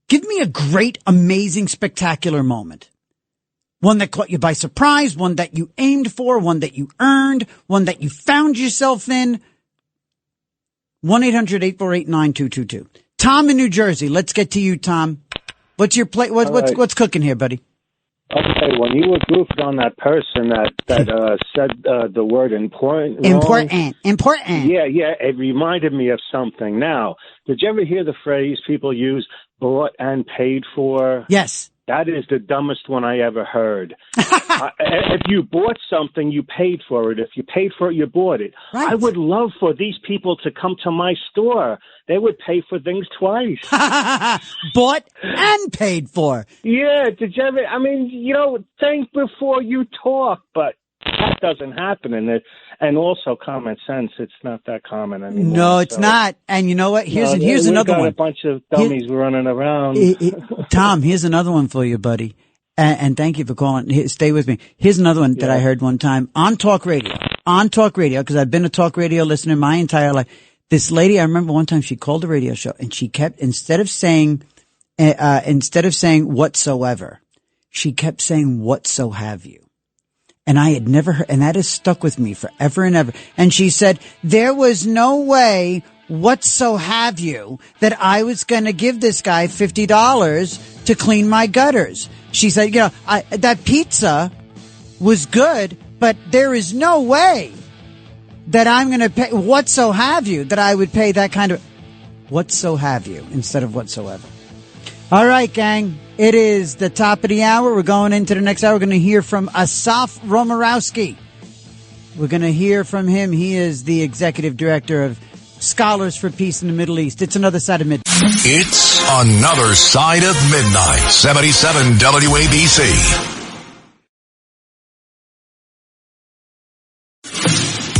Give me a great, amazing, spectacular moment. One that caught you by surprise, one that you aimed for, one that you earned, one that you found yourself in. 1-800-848-9222. Tom in New Jersey. Let's get to you, Tom. What's your what's cooking here, buddy? Okay, when you were goofing on that person that said the word important. Important. Yeah, it reminded me of something. Now, did you ever hear the phrase people use, bought and paid for? Yes. That is the dumbest one I ever heard. If you bought something, you paid for it. If you paid for it, you bought it. Right. I would love for these people to come to my store. They would pay for things twice. Bought and paid for. Yeah, did you ever? I mean, think before you talk, but that doesn't happen. And also common sense, it's not that common anymore. No, it's not. And you know what? Here's another one. A bunch of dummies running around. Tom, here's another one for you, buddy. And thank you for calling. Stay with me. Here's another one that I heard one time on talk radio, because I've been a talk radio listener my entire life. This lady, I remember one time she called a radio show and she kept, instead of saying whatsoever, she kept saying, what so have you? And I had never heard, and that has stuck with me forever and ever. And she said, there was no way what so have you that I was going to give this guy $50 to clean my gutters. She said, that pizza was good, but there is no way that I'm going to pay what so have you that I would pay that kind of what so have you instead of whatsoever. All right, gang. It is the top of the hour. We're going into the next hour. We're going to hear from Asaf Romarowski. We're going to hear from him. He is the executive director of Scholars for Peace in the Middle East. It's Another Side of Midnight. It's Another Side of Midnight. 77 WABC.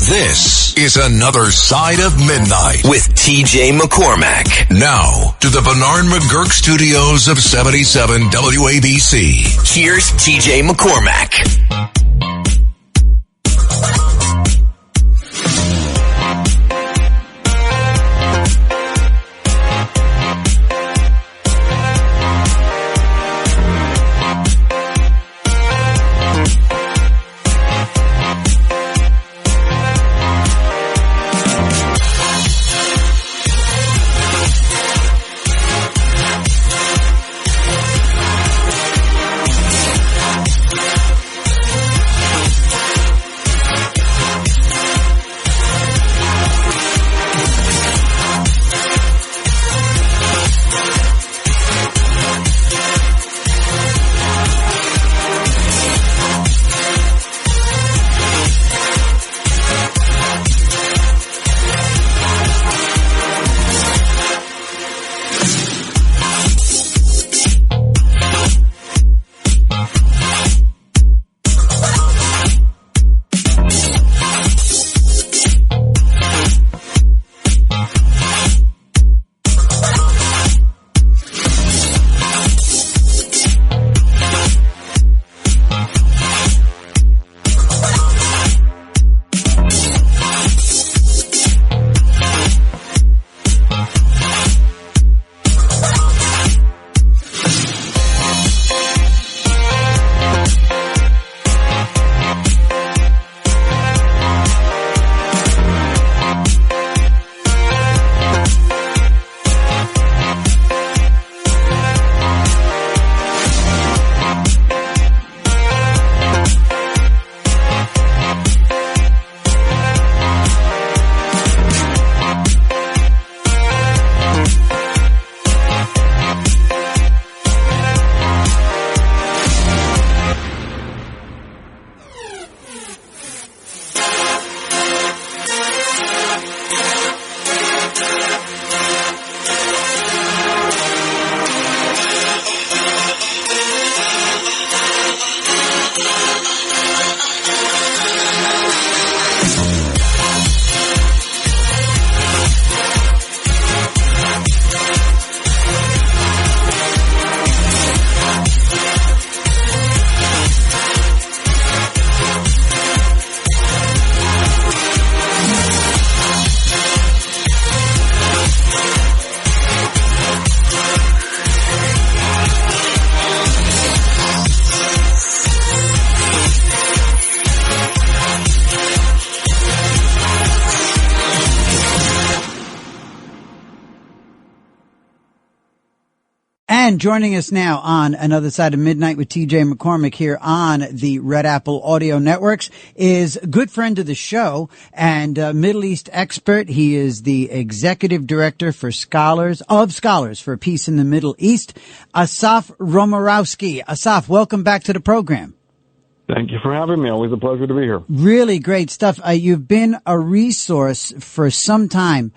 This is Another Side of Midnight with TJ McCormack. Now to the Bernard McGurk studios of 77 WABC. Here's TJ McCormack. And joining us now on Another Side of Midnight with TJ McCormack here on the Red Apple Audio Networks is a good friend of the show and Middle East expert. He is the executive director for Scholars for Peace in the Middle East, Asaf Romarowski. Asaf, welcome back to the program. Thank you for having me. Always a pleasure to be here. Really great stuff. You've been a resource for some time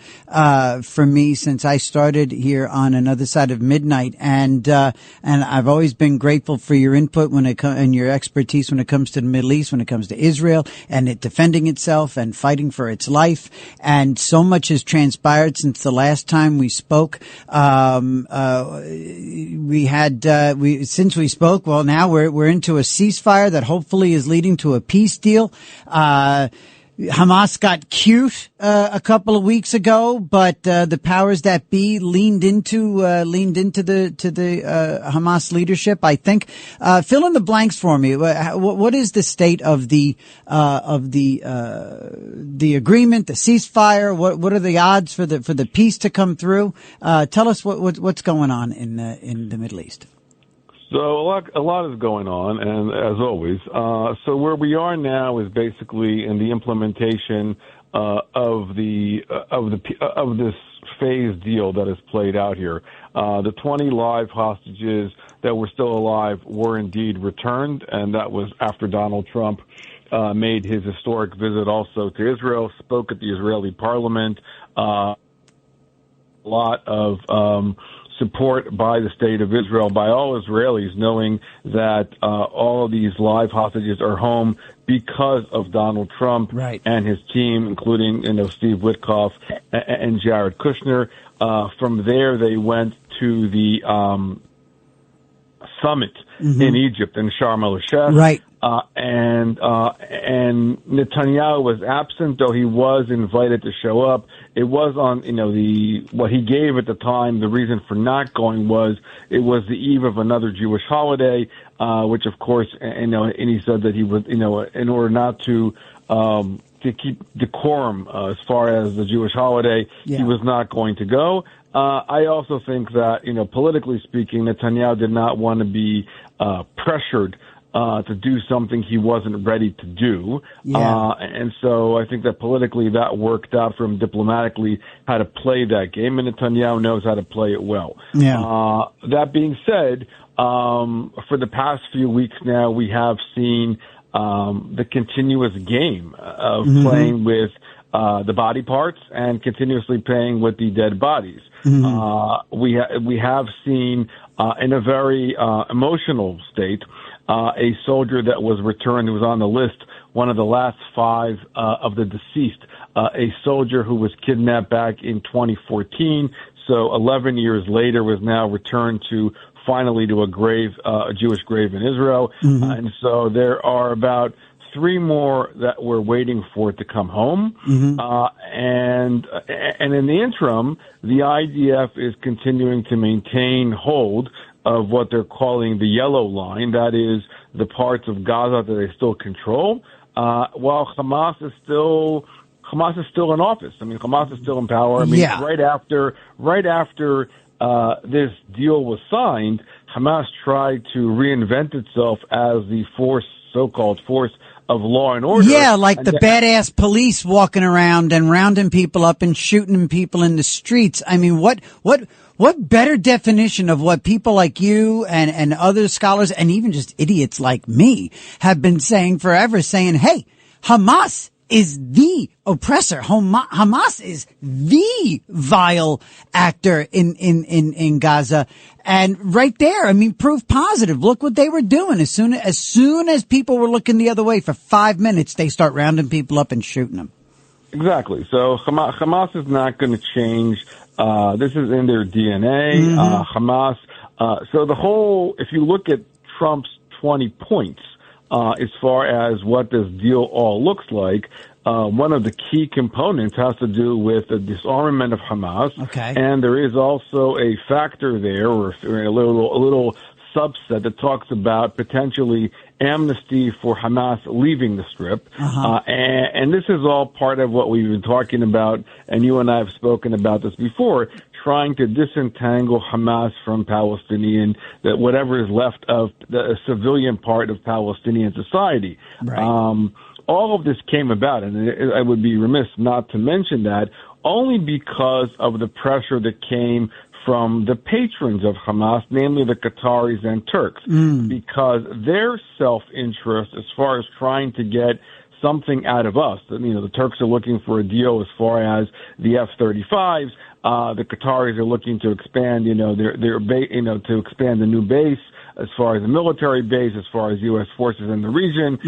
for me since I started here on Another Side of Midnight, and I've always been grateful for your input and your expertise when it comes to the Middle East, when it comes to Israel and it defending itself and fighting for its life. And so much has transpired since the last time we spoke. Since we spoke, well, now we're into a ceasefire that hopefully is leading to a peace deal. Hamas got cute a couple of weeks ago, but the powers that be leaned into the Hamas leadership, I think. Fill in the blanks for me. What is the state of the agreement, the ceasefire? What are the odds for the peace to come through? Tell us what's going on in the Middle East. So a lot is going on, and as always, so where we are now is basically in the implementation of this phase deal that is played out here. The 20 live hostages that were still alive were indeed returned, and that was after Donald Trump made his historic visit also to Israel, spoke at the Israeli parliament. A lot of support by the state of Israel, by all Israelis, knowing that all of these live hostages are home because of Donald Trump and his team, including Steve Witkoff and Jared Kushner. From there, they went to the summit in Egypt in Sharm el-Sheikh. Right. And Netanyahu was absent, though he was invited to show up. It was on, what he gave at the time, the reason for not going was it was the eve of another Jewish holiday, which of course, and he said that he would, in order not to keep decorum as far as the Jewish holiday, he was not going to go. I also think that, politically speaking, Netanyahu did not want to be pressured to do something he wasn't ready to do. And so I think that politically that worked out for him diplomatically how to play that game, and Netanyahu knows how to play it well. That being said, for the past few weeks now, we have seen the continuous game of playing with the body parts and continuously playing with the dead bodies. We have seen in a very emotional state a soldier that was returned who was on the list, one of the last 5 of the deceased, a soldier who was kidnapped back in 2014. So 11 years later was now returned finally to a grave, a Jewish grave in Israel. And so there are about 3 more that we're waiting for it to come home. And in the interim, the IDF is continuing to maintain hold of what they're calling the yellow line, that is the parts of Gaza that they still control, while Hamas is still in office. I mean, Hamas is still in power. I mean, right after this deal was signed, Hamas tried to reinvent itself as the so-called force of law and order. Yeah, like the badass police walking around and rounding people up and shooting people in the streets. I mean, what better definition of what people like you and other scholars and even just idiots like me have been saying forever, saying, hey, Hamas is the oppressor. Hamas is the vile actor in Gaza. And right there, I mean, proof positive. Look what they were doing. As soon as people were looking the other way for 5 minutes, they start rounding people up and shooting them. Exactly. So Hamas is not going to change. This is in their DNA. Hamas. So if you look at Trump's 20 points, as far as what this deal all looks like, one of the key components has to do with the disarmament of Hamas. And there is also a factor there, or a little subset that talks about potentially amnesty for Hamas leaving the Strip. And this is all part of what we've been talking about, and you and I have spoken about this before, trying to disentangle Hamas from Palestinian, that whatever is left of the civilian part of Palestinian society. All of this came about, and I would be remiss not to mention that, only because of the pressure that came from the patrons of Hamas, namely the Qataris and Turks, because their self-interest as far as trying to get something out of us, the Turks are looking for a deal as far as the F-35s, the Qataris are looking to expand, to expand the new base as far as the military base, as far as U.S. forces in the region.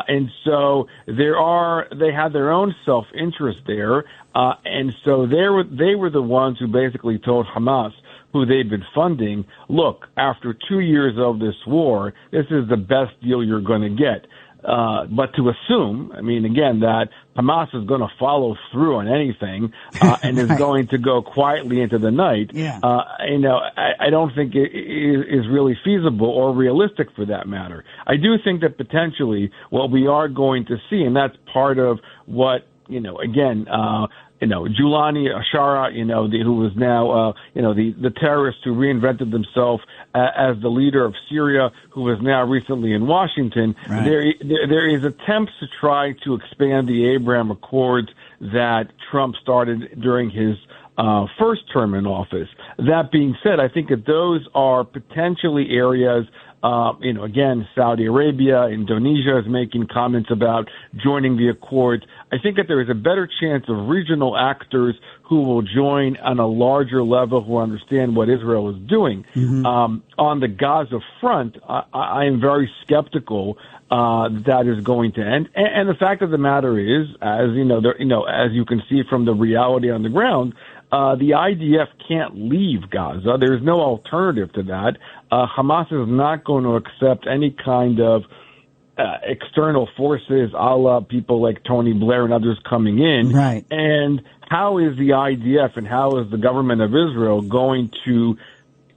And so they had their own self-interest there. And so they were the ones who basically told Hamas, who they've been funding, look, after 2 years of this war, this is the best deal you're going to get. But to assume, I mean, again, that Hamas is going to follow through on anything and is going to go quietly into the night, I don't think it is really feasible or realistic for that matter. I do think that potentially what we are going to see, and that's part of what, Julani Ashara, who was now, the terrorist who reinvented himself as the leader of Syria, who is now recently in Washington. Right. There is attempts to try to expand the Abraham Accords that Trump started during his first term in office. That being said, I think that those are potentially areas. Again, Saudi Arabia, Indonesia is making comments about joining the Accords. I think that there is a better chance of regional actors who will join on a larger level, who understand what Israel is doing. Mm-hmm. On the Gaza front, I am very skeptical that is going to end. And the fact of the matter is, as you can see from the reality on the ground, the IDF can't leave Gaza. There's no alternative to that. Hamas is not going to accept any kind of external forces, a la people like Tony Blair and others coming in. Right. And how is the IDF and how is the government of Israel going to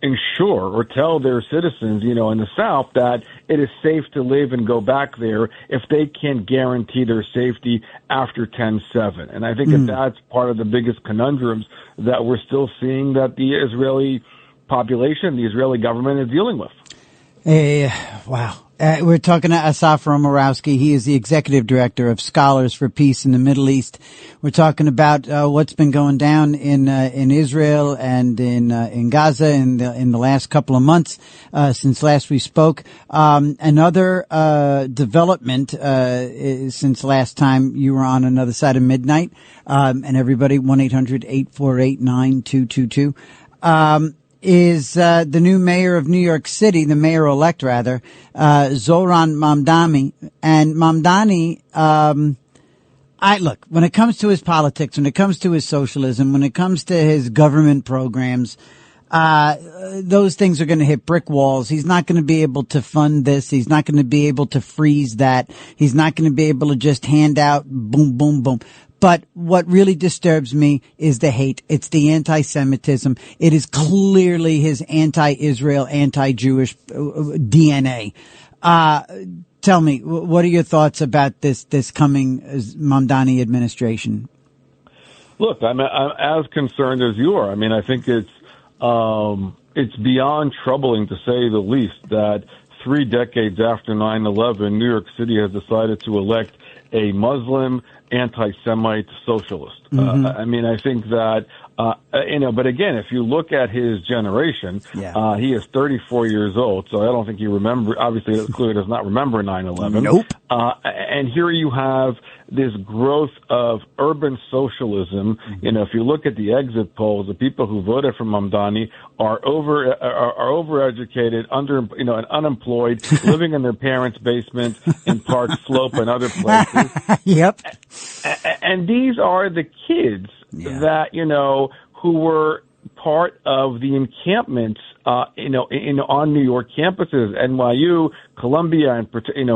ensure or tell their citizens, in the South that it is safe to live and go back there if they can't guarantee their safety after 10/7? And I think that that's part of the biggest conundrums that we're still seeing that the Israeli population, the Israeli government is dealing with. Wow. We're talking to Asaf Romorowski. He is the executive director of Scholars for Peace in the Middle East. We're talking about what's been going down in Israel and in Gaza in the last couple of months since last we spoke. Another development since last time you were on Another Side of Midnight, and everybody 1-800-848-9222. Is the new mayor of New York City, the mayor-elect rather, Zohran Mamdani. And Mamdani, look, when it comes to his politics, when it comes to his socialism, when it comes to his government programs, those things are going to hit brick walls. He's not going to be able to fund this. He's not going to be able to freeze that. He's not going to be able to just hand out boom, boom, boom. But what really disturbs me is the hate. It's the anti-Semitism. It is clearly his anti-Israel, anti-Jewish DNA. Tell me, what are your thoughts about this coming Mamdani administration? Look, I'm as concerned as you are. I mean, I think it's beyond troubling, to say the least, that 3 decades after 9/11, New York City has decided to elect a Muslim anti-Semite socialist. Mm-hmm. I mean, I think that, but again, if you look at his generation, he is 34 years old, so I don't think he obviously clearly does not remember 9/11. Nope. And here you have this growth of urban socialism. Mm-hmm. If you look at the exit polls, the people who voted for Mamdani are overeducated, and unemployed, living in their parents' basements in Park Slope and other places. Yep. And these are the kids that, who were part of the encampments, on New York campuses, NYU, Columbia, in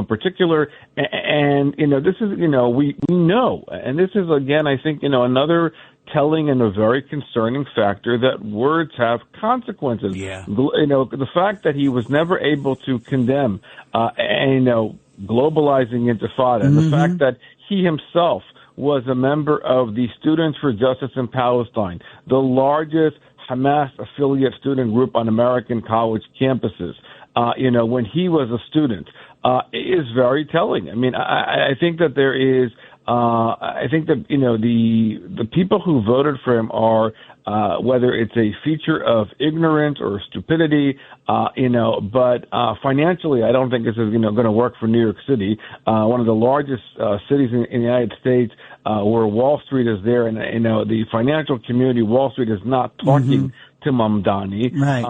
particular. And, this is, we know, and this is, again, I think, another telling and a very concerning factor that words have consequences. Yeah. The fact that he was never able to condemn, globalizing intifada, and the fact that he himself was a member of the Students for Justice in Palestine, the largest Hamas affiliate student group on American college campuses, when he was a student, is very telling. I mean, I think that there is, the people who voted for him are, whether it's a feature of ignorance or stupidity, but financially, I don't think this is, going to work for New York City, one of the largest cities in the United States, where Wall Street is there, and the financial community, Wall Street is not talking to Mamdani. Right.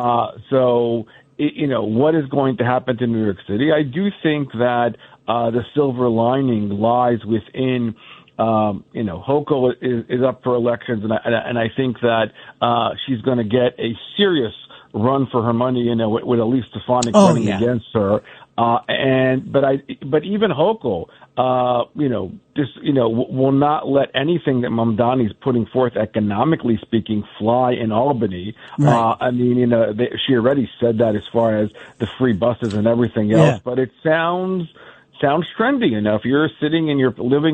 So, what is going to happen to New York City? I do think that the silver lining lies within. Hochul is up for elections, and I think that she's going to get a serious run for her money, with Elise Stefanik running against her. But even Hochul, will not let anything that Mamdani's putting forth, economically speaking, fly in Albany. Right. She already said that as far as the free buses and everything else. But it sounds trendy enough. You're living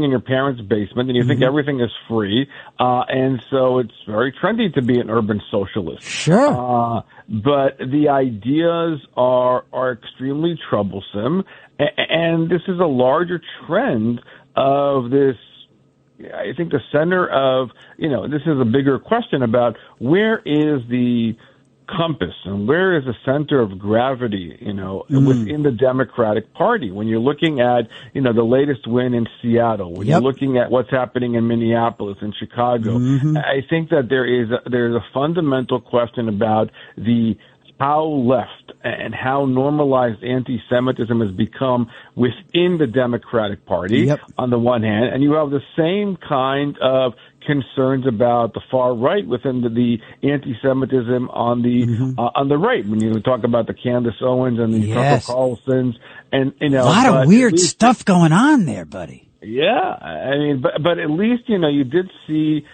in your parents' basement and you think everything is free. And so it's very trendy to be an urban socialist. Sure. But the ideas are extremely troublesome. And this is a larger trend of this. I think the center of, this is a bigger question about where is the compass and where is the center of gravity, within the Democratic Party. When you're looking at, the latest win in Seattle, when you're looking at what's happening in Minneapolis and Chicago, I think that there's a fundamental question about how left and how normalized anti-Semitism has become within the Democratic Party on the one hand, and you have the same kind of concerns about the far right within the anti-Semitism on the right. When you talk about the Candace Owens and the Tucker Carlsons, and a lot of weird stuff going on there, buddy. Yeah, I mean, but at least you did see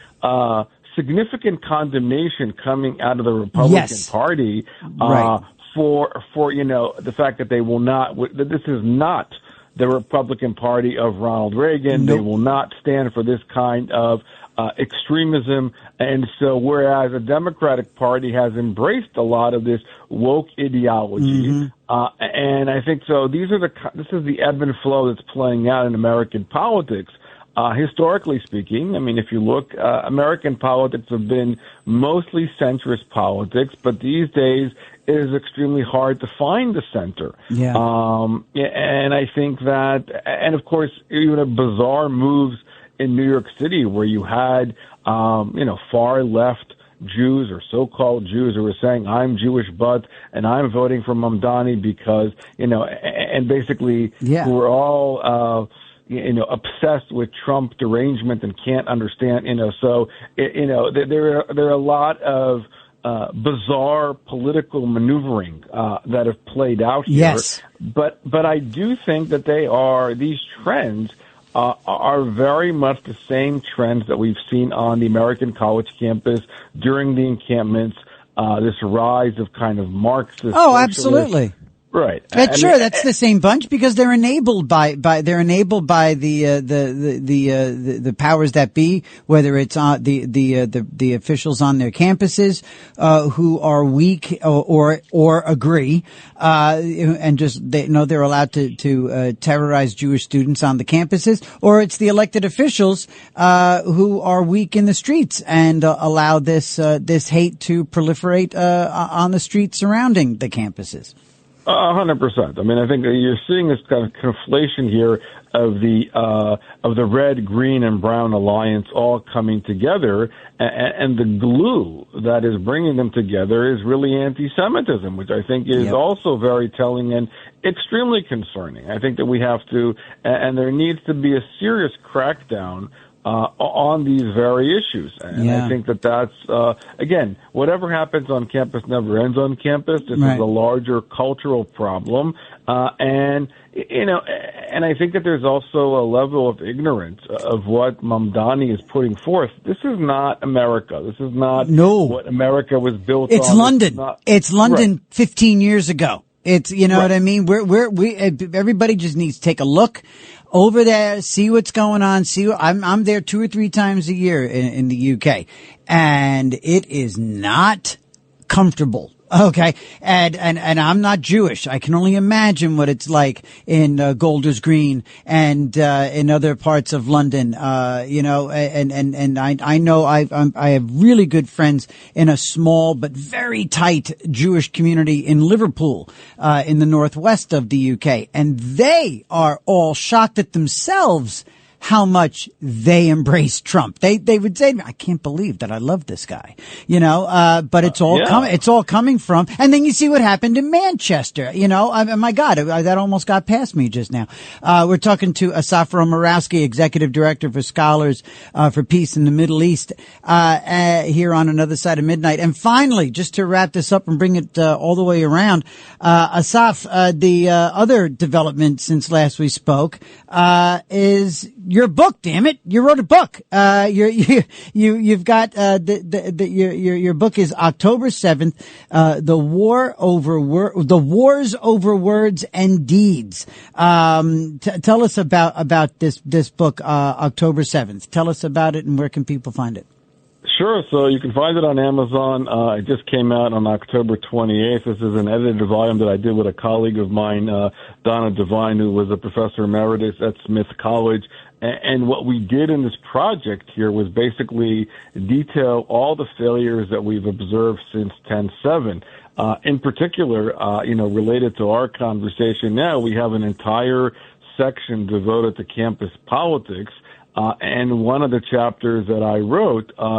significant condemnation coming out of the Republican Party for the fact that they will not. That this is not the Republican Party of Ronald Reagan. Nope. They will not stand for this kind of extremism. And so whereas the Democratic Party has embraced a lot of this woke ideology, and I think so this is the ebb and flow that's playing out in American politics. Historically speaking, I mean, if you look, American politics have been mostly centrist politics, but these days it is extremely hard to find the center. Yeah. And I think that, and of course, even a bizarre moves in New York City where you had, far left Jews or so-called Jews who were saying, I'm Jewish, and I'm voting for Mamdani because, and basically who were all, obsessed with Trump derangement and can't understand, so, there are a lot of bizarre political maneuvering that have played out here. Yes. But I do think that these trends are very much the same trends that we've seen on the American college campus during the encampments, this rise of kind of Marxist. Oh, absolutely. Right. Sure, that's the same bunch because they're enabled by the powers that be, whether it's the officials on their campuses who are weak or agree and just they're allowed to terrorize Jewish students on the campuses, or it's the elected officials who are weak in the streets and allow this hate to proliferate on the streets surrounding the campuses. 100%. I mean, I think that you're seeing this kind of conflation here of the red, green, and brown alliance all coming together, and the glue that is bringing them together is really anti-Semitism, which I think is also very telling and extremely concerning. I think that we have to, and there needs to be a serious crackdown on these very issues. And I think that's, again, whatever happens on campus never ends on campus. This is a larger cultural problem. And I think that there's also a level of ignorance of what Mamdani is putting forth. This is not America. This is not what America was built on. It's London. It's London 15 years ago. It's, what I mean? Everybody just needs to take a look over there, see what's going on. I'm there 2 or 3 times a year in the UK, and it is not comfortable. Okay. And I'm not Jewish. I can only imagine what it's like in Golders Green and in other parts of London. And I know I have really good friends in a small but very tight Jewish community in Liverpool, in the northwest of the UK. And they are all shocked at themselves how much they embrace Trump. They would say to me, I can't believe that I love this guy, but it's all it's all coming from, and then you see what happened in Manchester, my God, that almost got past me just now. We're talking to Asaf Romarowski, Executive Director for Scholars for Peace in the Middle East, here on Another Side of Midnight. And finally, just to wrap this up and bring it all the way around, Asaf, the other development since last we spoke is your book. Damn it, you wrote a book. You've got your book is October 7th, the wars over words and deeds. Tell us about this book, October 7th. Tell us about it and where can people find it? Sure. So you can find it on Amazon. It just came out on October 28th. This is an edited volume that I did with a colleague of mine, Donna Devine, who was a professor emeritus at Smith College. And what we did in this project here was basically detail all the failures that we've observed since 10/7. In particular, related to our conversation now, we have an entire section devoted to campus politics. And one of the chapters that I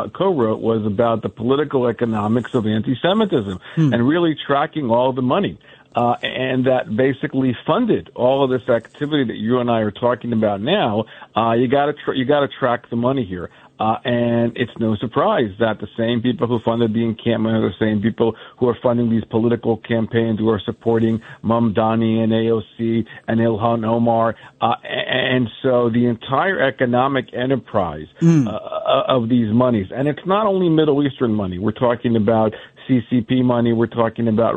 co-wrote, was about the political economics of anti-Semitism and really tracking all the money. And that basically funded all of this activity that you and I are talking about now. You gotta track the money here. And it's no surprise that the same people who funded the encampment are the same people who are funding these political campaigns, who are supporting Mamdani and AOC and Ilhan Omar. And so the entire economic enterprise of these monies, and it's not only Middle Eastern money. We're talking about CCP money. We're talking about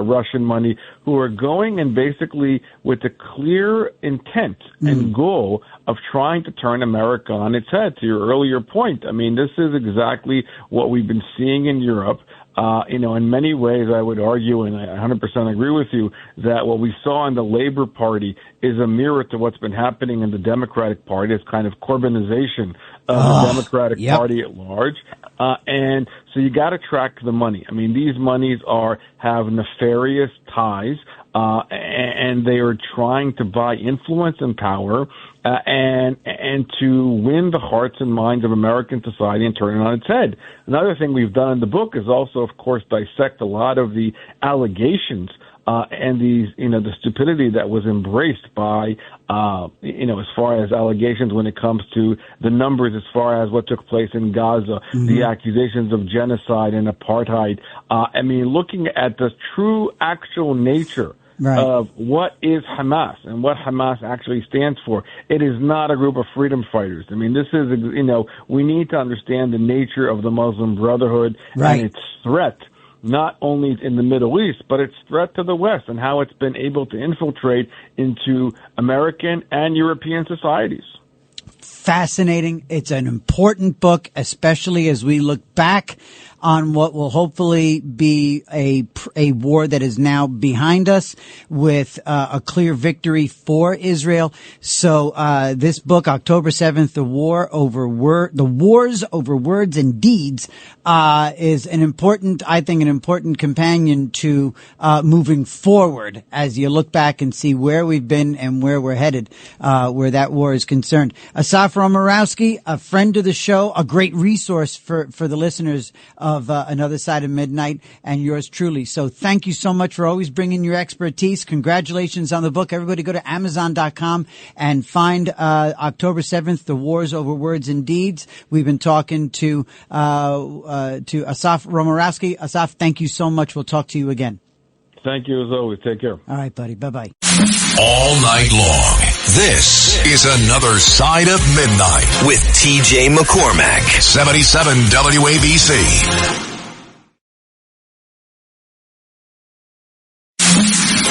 Russian money, who are going and basically with a clear intent and goal of trying to turn America on its head. To your earlier point, I mean, this is exactly what we've been seeing in Europe. In many ways, I would argue, and I 100% agree with you, that what we saw in the Labor Party is a mirror to what's been happening in the Democratic Party. It's kind of Corbynization of the Democratic Party at large. And so you got to track the money. I mean, these monies have nefarious ties, and they are trying to buy influence and power, and to win the hearts and minds of American society and turn it on its head. Another thing we've done in the book is also, of course, dissect a lot of the allegations and these, the stupidity that was embraced by, as far as allegations when it comes to the numbers, as far as what took place in Gaza, the accusations of genocide and apartheid. Looking at the true actual nature of what is Hamas and what Hamas actually stands for. It is not a group of freedom fighters. I mean, this is, we need to understand the nature of the Muslim Brotherhood and its threat, not only in the Middle East, but its threat to the West and how it's been able to infiltrate into American and European societies. Fascinating. It's an important book, especially as we look back on what will hopefully be a war that is now behind us with a clear victory for Israel. So this book, October 7th, the wars over words and deeds, is an important companion to moving forward as you look back and see where we've been and where we're headed, where that war is concerned. Asaf Romarowski, a friend of the show, a great resource for the listeners of Another Side of Midnight, and yours truly. So thank you so much for always bringing your expertise. Congratulations on the book. Everybody go to Amazon.com and find October 7th, The Wars Over Words and Deeds. We've been talking to Asaf Romarowski. Asaf, thank you so much. We'll talk to you again. Thank you as always. Take care. All right, buddy. Bye-bye. All night long. This is Another Side of Midnight with TJ McCormack. 77 WABC.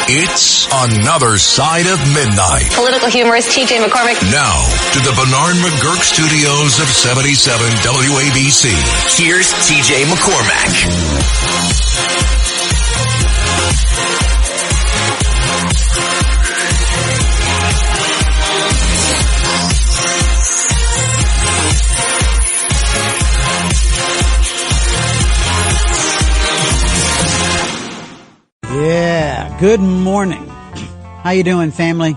It's Another Side of Midnight. Political humorist TJ McCormack. Now to the Bernard McGurk studios of 77 WABC. Here's TJ McCormack. Yeah, good morning. How you doing, family?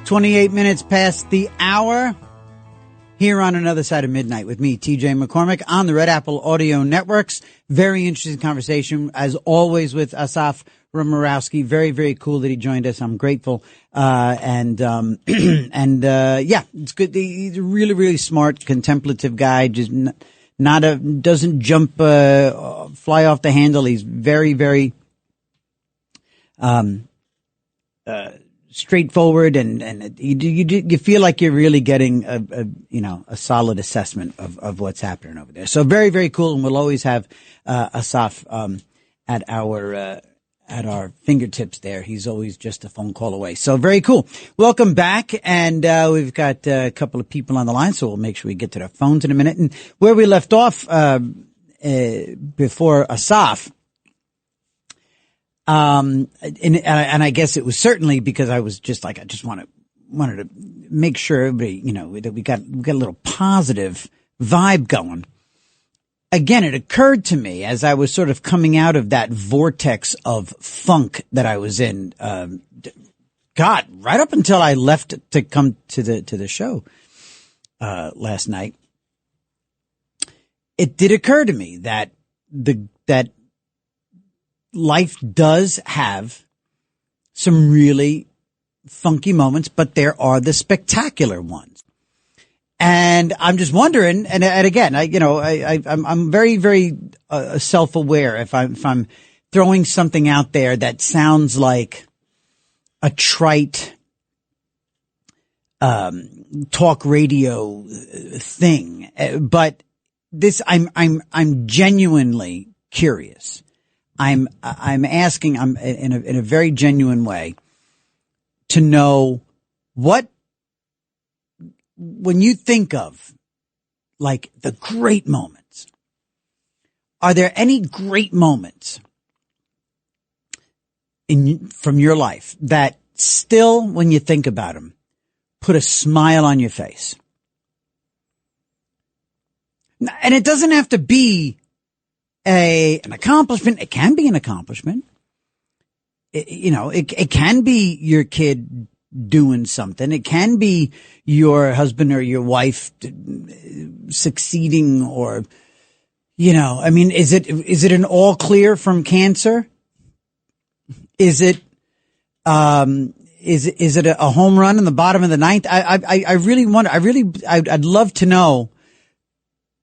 28 minutes past the hour. Here on Another Side of Midnight with me, TJ McCormick, on the Red Apple Audio Networks. Very interesting conversation, as always, with Asaf Romarowski. Very, very cool that he joined us. I'm grateful. Yeah, it's good. He's a really, really smart, contemplative guy. Just doesn't jump, fly off the handle. He's very, very, straightforward, and you feel like you're really getting a solid assessment of what's happening over there. So very, very cool, and we'll always have Asaf at our fingertips there. He's always just a phone call away. So very cool. Welcome back, and we've got a couple of people on the line, so we'll make sure we get to their phones in a minute. And where we left off before Asaf. And I guess it was certainly because I was just like, I just wanted to make sure everybody, that we got a little positive vibe going. Again, it occurred to me as I was sort of coming out of that vortex of funk that I was in, right up until I left to come to the show, last night. It did occur to me that life does have some really funky moments, but there are the spectacular ones. And I'm just wondering, and again, I'm very, very self-aware if I'm throwing something out there that sounds like a trite talk radio thing, but this I'm genuinely curious. I'm asking, in a very genuine way, to know what, when you think of like the great moments, are there any great moments from your life that still, when you think about them, put a smile on your face? And it doesn't have to be an accomplishment. It can be an accomplishment. It can be your kid doing something. It can be your husband or your wife succeeding, or, is it an all clear from cancer? Is it a home run in the bottom of the ninth? I really wonder. I'd love to know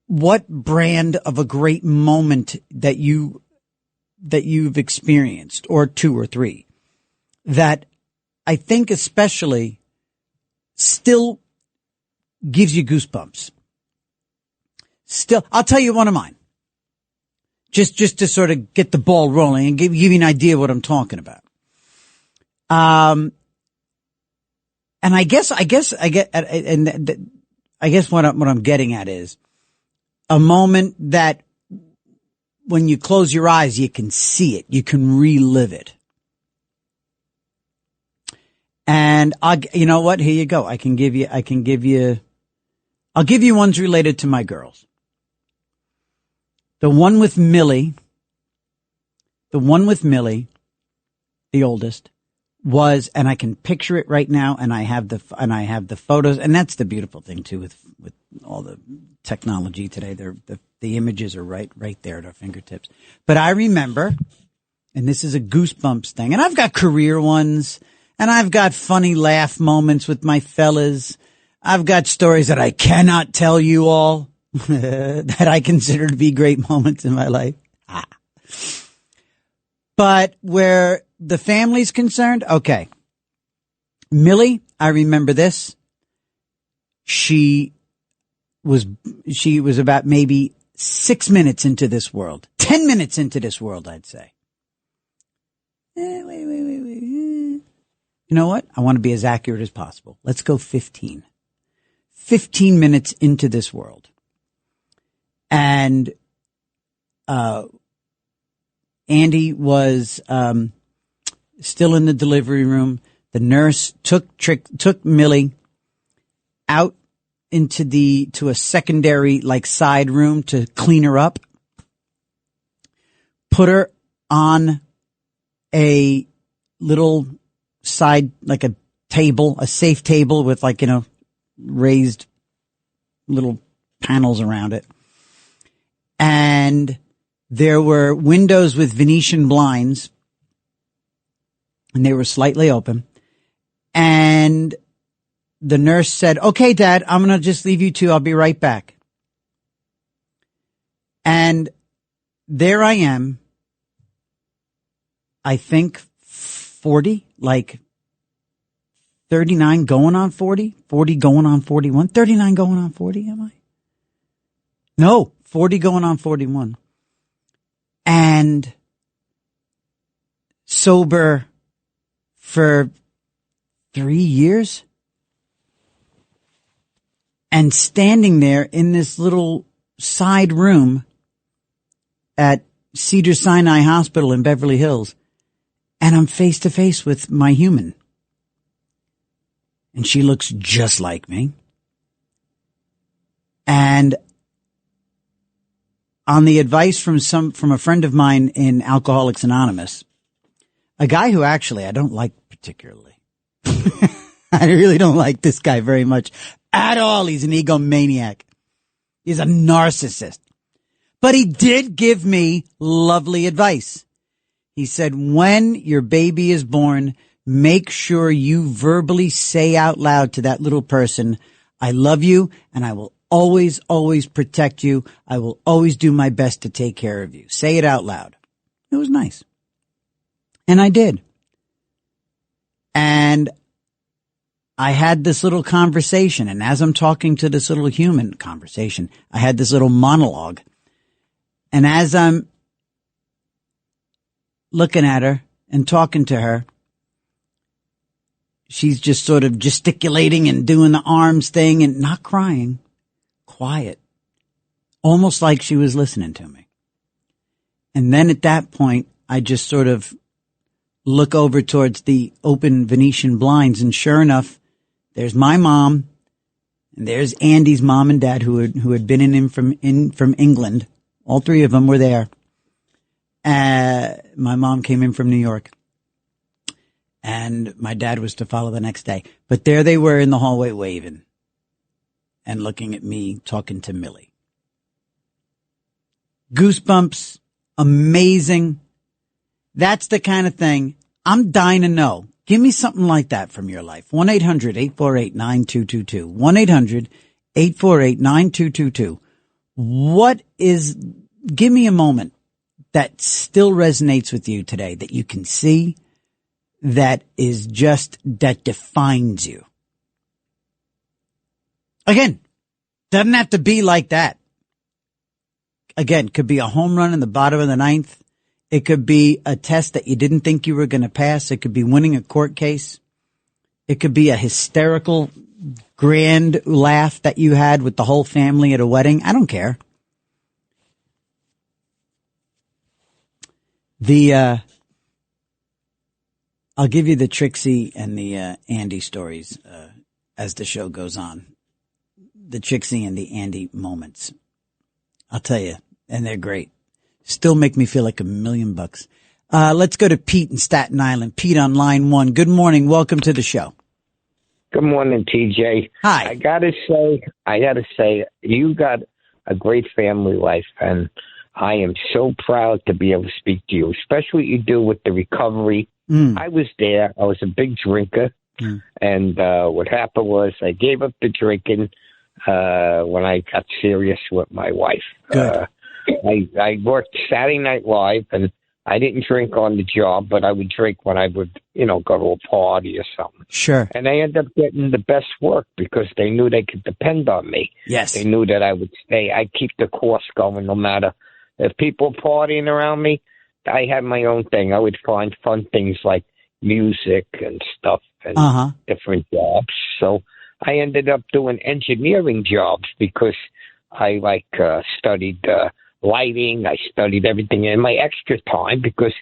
what brand of a great moment that you've experienced, or two or three, that I think especially still gives you goosebumps. Still, I'll tell you one of mine, just to sort of get the ball rolling and give you an idea of what I'm talking about. And I guess what I'm getting at is a moment that when you close your eyes, you can see it. You can relive it. And you know what? Here you go. I'll give you ones related to my girls. The one with Millie, the oldest, was, and I can picture it right now, and I have the photos, and that's the beautiful thing too with all the technology today. The images are right there at our fingertips. But I remember, and this is a goosebumps thing, and I've got career ones, and I've got funny laugh moments with my fellas. I've got stories that I cannot tell you all that I consider to be great moments in my life. But where the family's concerned, okay. Millie, I remember this. She was about maybe 6 minutes into this world. 10 minutes into this world, I'd say. Wait. You know what? I want to be as accurate as possible. Let's go 15. 15 minutes into this world. And Andy was still in the delivery room. The nurse took Millie out to a secondary, like, side room to clean her up. Put her on a little side, like a table, a safe table with like, raised little panels around it. And there were windows with Venetian blinds, and they were slightly open. And the nurse said, "Okay, Dad, I'm going to just leave you two. I'll be right back." And there I am, I think 40, like 39 going on 40, 40 going on 41, 39 going on 40, am I? No, 40 going on 41. And sober for 3 years. And standing there in this little side room at Cedars-Sinai Hospital in Beverly Hills. And I'm face to face with my human. And she looks just like me. And on the advice from a friend of mine in Alcoholics Anonymous, a guy who actually I don't like particularly. I really don't like this guy very much at all. He's an egomaniac. He's a narcissist. But he did give me lovely advice. He said, when your baby is born, make sure you verbally say out loud to that little person, "I love you and I will always, always protect you. I will always do my best to take care of you." Say it out loud. It was nice. And I did. And I had this little conversation. And as I'm talking to this little human conversation, I had this little monologue. And as I'm looking at her and talking to her, she's just sort of gesticulating and doing the arms thing and not crying, quiet, almost like she was listening to me. And then at that point, I just sort of look over towards the open Venetian blinds, and sure enough, there's my mom, and there's Andy's mom and dad who had been in from England. All three of them were there. My mom came in from New York, and my dad was to follow the next day. But there they were in the hallway waving and looking at me, talking to Millie. Goosebumps, amazing. That's the kind of thing I'm dying to know. Give me something like that from your life. 1-800-848-9222. 1-800-848-9222. Give me a moment that still resonates with you today, that you can see, that defines you. Again, doesn't have to be like that. Again, could be a home run in the bottom of the ninth. It could be a test that you didn't think you were going to pass. It could be winning a court case. It could be a hysterical, grand laugh that you had with the whole family at a wedding. I don't care. I'll give you the Trixie and the Andy stories as the show goes on. The Trixie and the Andy moments. I'll tell you, and they're great. Still make me feel like $1 million. Let's go to Pete in Staten Island. Pete on line 1. Good morning. Welcome to the show. Good morning, TJ. Hi. I gotta say, you got a great family life, and I am so proud to be able to speak to you, especially what you do with the recovery. I was there. I was a big drinker, and what happened was I gave up the drinking when I got serious with my wife. Good. I worked Saturday Night Live, and I didn't drink on the job, but I would drink when I would, go to a party or something. Sure. And I ended up getting the best work because they knew they could depend on me. Yes. They knew that I would stay. I'd keep the course going no matter if people partying around me. I had my own thing. I would find fun things like music and stuff and different jobs. So I ended up doing engineering jobs because I studied lighting. I studied everything in my extra time because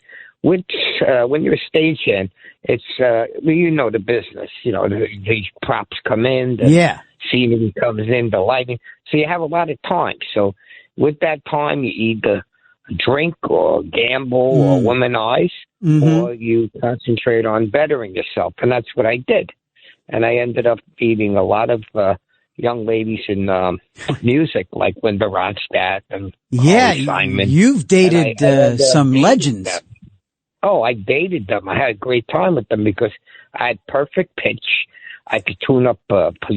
when you're a stagehand, it's the business. The props come in, the scenery comes in, the lighting. So you have a lot of time. So with that time, you either drink or gamble or womanize, or you concentrate on bettering yourself, and that's what I did. and I ended up meeting a lot of young ladies in music, like Linda Ronstadt and Paul Simon. You've dated some legends. Them. Oh, I dated them. I had a great time with them because I had perfect pitch. I could tune up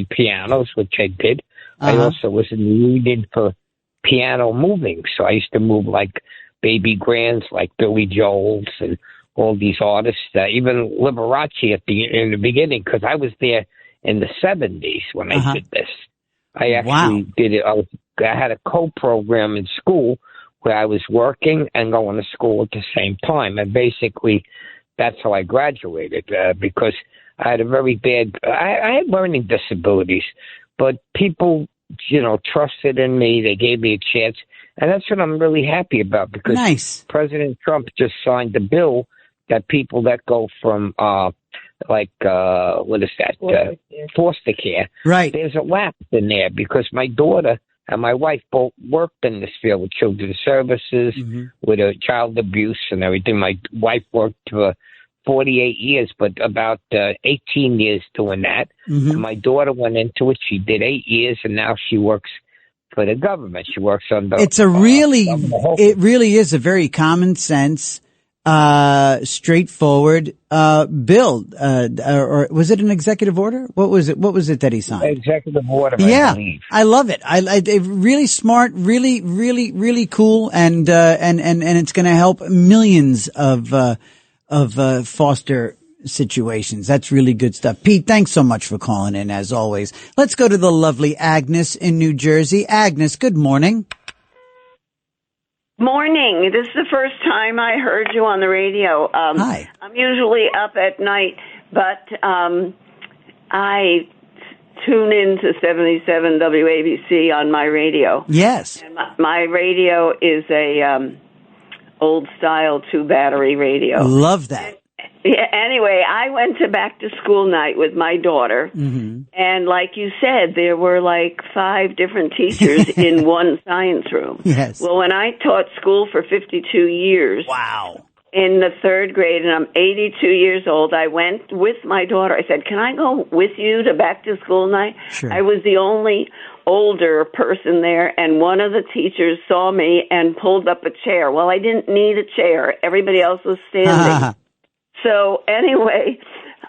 pianos, which I did. I also was in the union for piano moving, so I used to move like baby grands, like Billy Joel's and all these artists, even Liberace in the beginning, because I was there in the 70s when I did this. I actually did it. I had a co-program in school where I was working and going to school at the same time. And basically, that's how I graduated, because I had a very bad, I had learning disabilities, but people, trusted in me. They gave me a chance. And that's what I'm really happy about, because President Trump just signed a bill that people that go from, what is that? Foster care. Right. There's a lapse in there because my daughter and my wife both worked in this field with children's services, with child abuse and everything. My wife worked for 48 years, but about 18 years doing that. And my daughter went into it. She did 8 years, and now she works for the government. She works under. It's it really is a very common sense, straightforward bill. Or was it an executive order? What was it? What was it that he signed? Executive order. Yeah, I love it. I really smart, really, really, really cool, and it's going to help millions of foster situations. That's really good stuff. Pete, thanks so much for calling in, as always. Let's go to the lovely Agnes in New Jersey. Agnes, good morning. Morning. This is the first time I heard you on the radio. Hi. I'm usually up at night, but I tune in to 77 WABC on my radio. Yes. And my radio is a old-style two-battery radio. Love that. Yeah, anyway, I went to back-to-school night with my daughter, and like you said, there were like 5 different teachers in one science room. Yes. Well, when I taught school for 52 years, wow, in the 3rd grade, and I'm 82 years old, I went with my daughter. I said, can I go with you to back-to-school night? Sure. I was the only older person there, and one of the teachers saw me and pulled up a chair. Well, I didn't need a chair. Everybody else was standing. So anyway,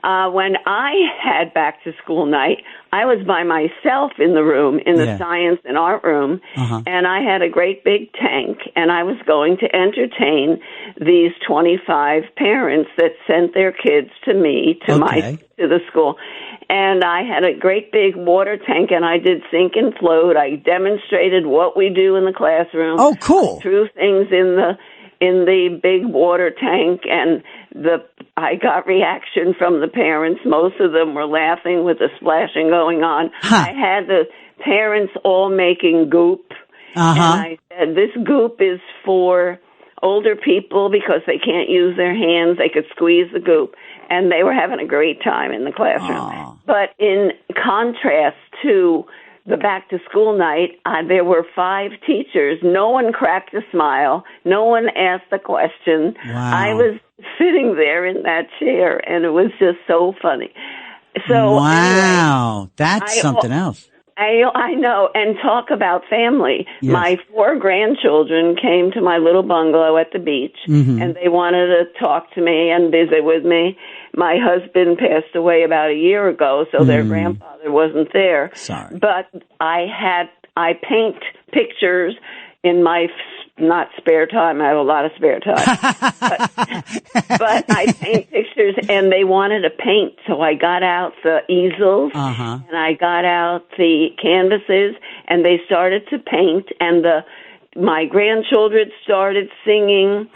when I had back-to-school night, I was by myself in the room, in the science and art room, and I had a great big tank, and I was going to entertain these 25 parents that sent their kids to me, to the school. And I had a great big water tank, and I did sink and float. I demonstrated what we do in the classroom. Oh, cool. I threw things in the big water tank, and I got reaction from the parents. Most of them were laughing with the splashing going on. I had the parents all making goop, and I said, this goop is for older people because they can't use their hands. They could squeeze the goop, and they were having a great time in the classroom. But in contrast to the back-to-school night, there were 5 teachers. No one cracked a smile. No one asked a question. Wow. I was sitting there in that chair, and it was just so funny. So wow, anyway, that's something else. I know, and talk about family. Yes. My 4 grandchildren came to my little bungalow at the beach, and they wanted to talk to me and visit with me. My husband passed away about a year ago, so their grandfather wasn't there. Sorry. But I paint pictures in my not spare time. I have a lot of spare time. but I paint pictures, and they wanted to paint, so I got out the easels, and I got out the canvases, and they started to paint, and my grandchildren started singing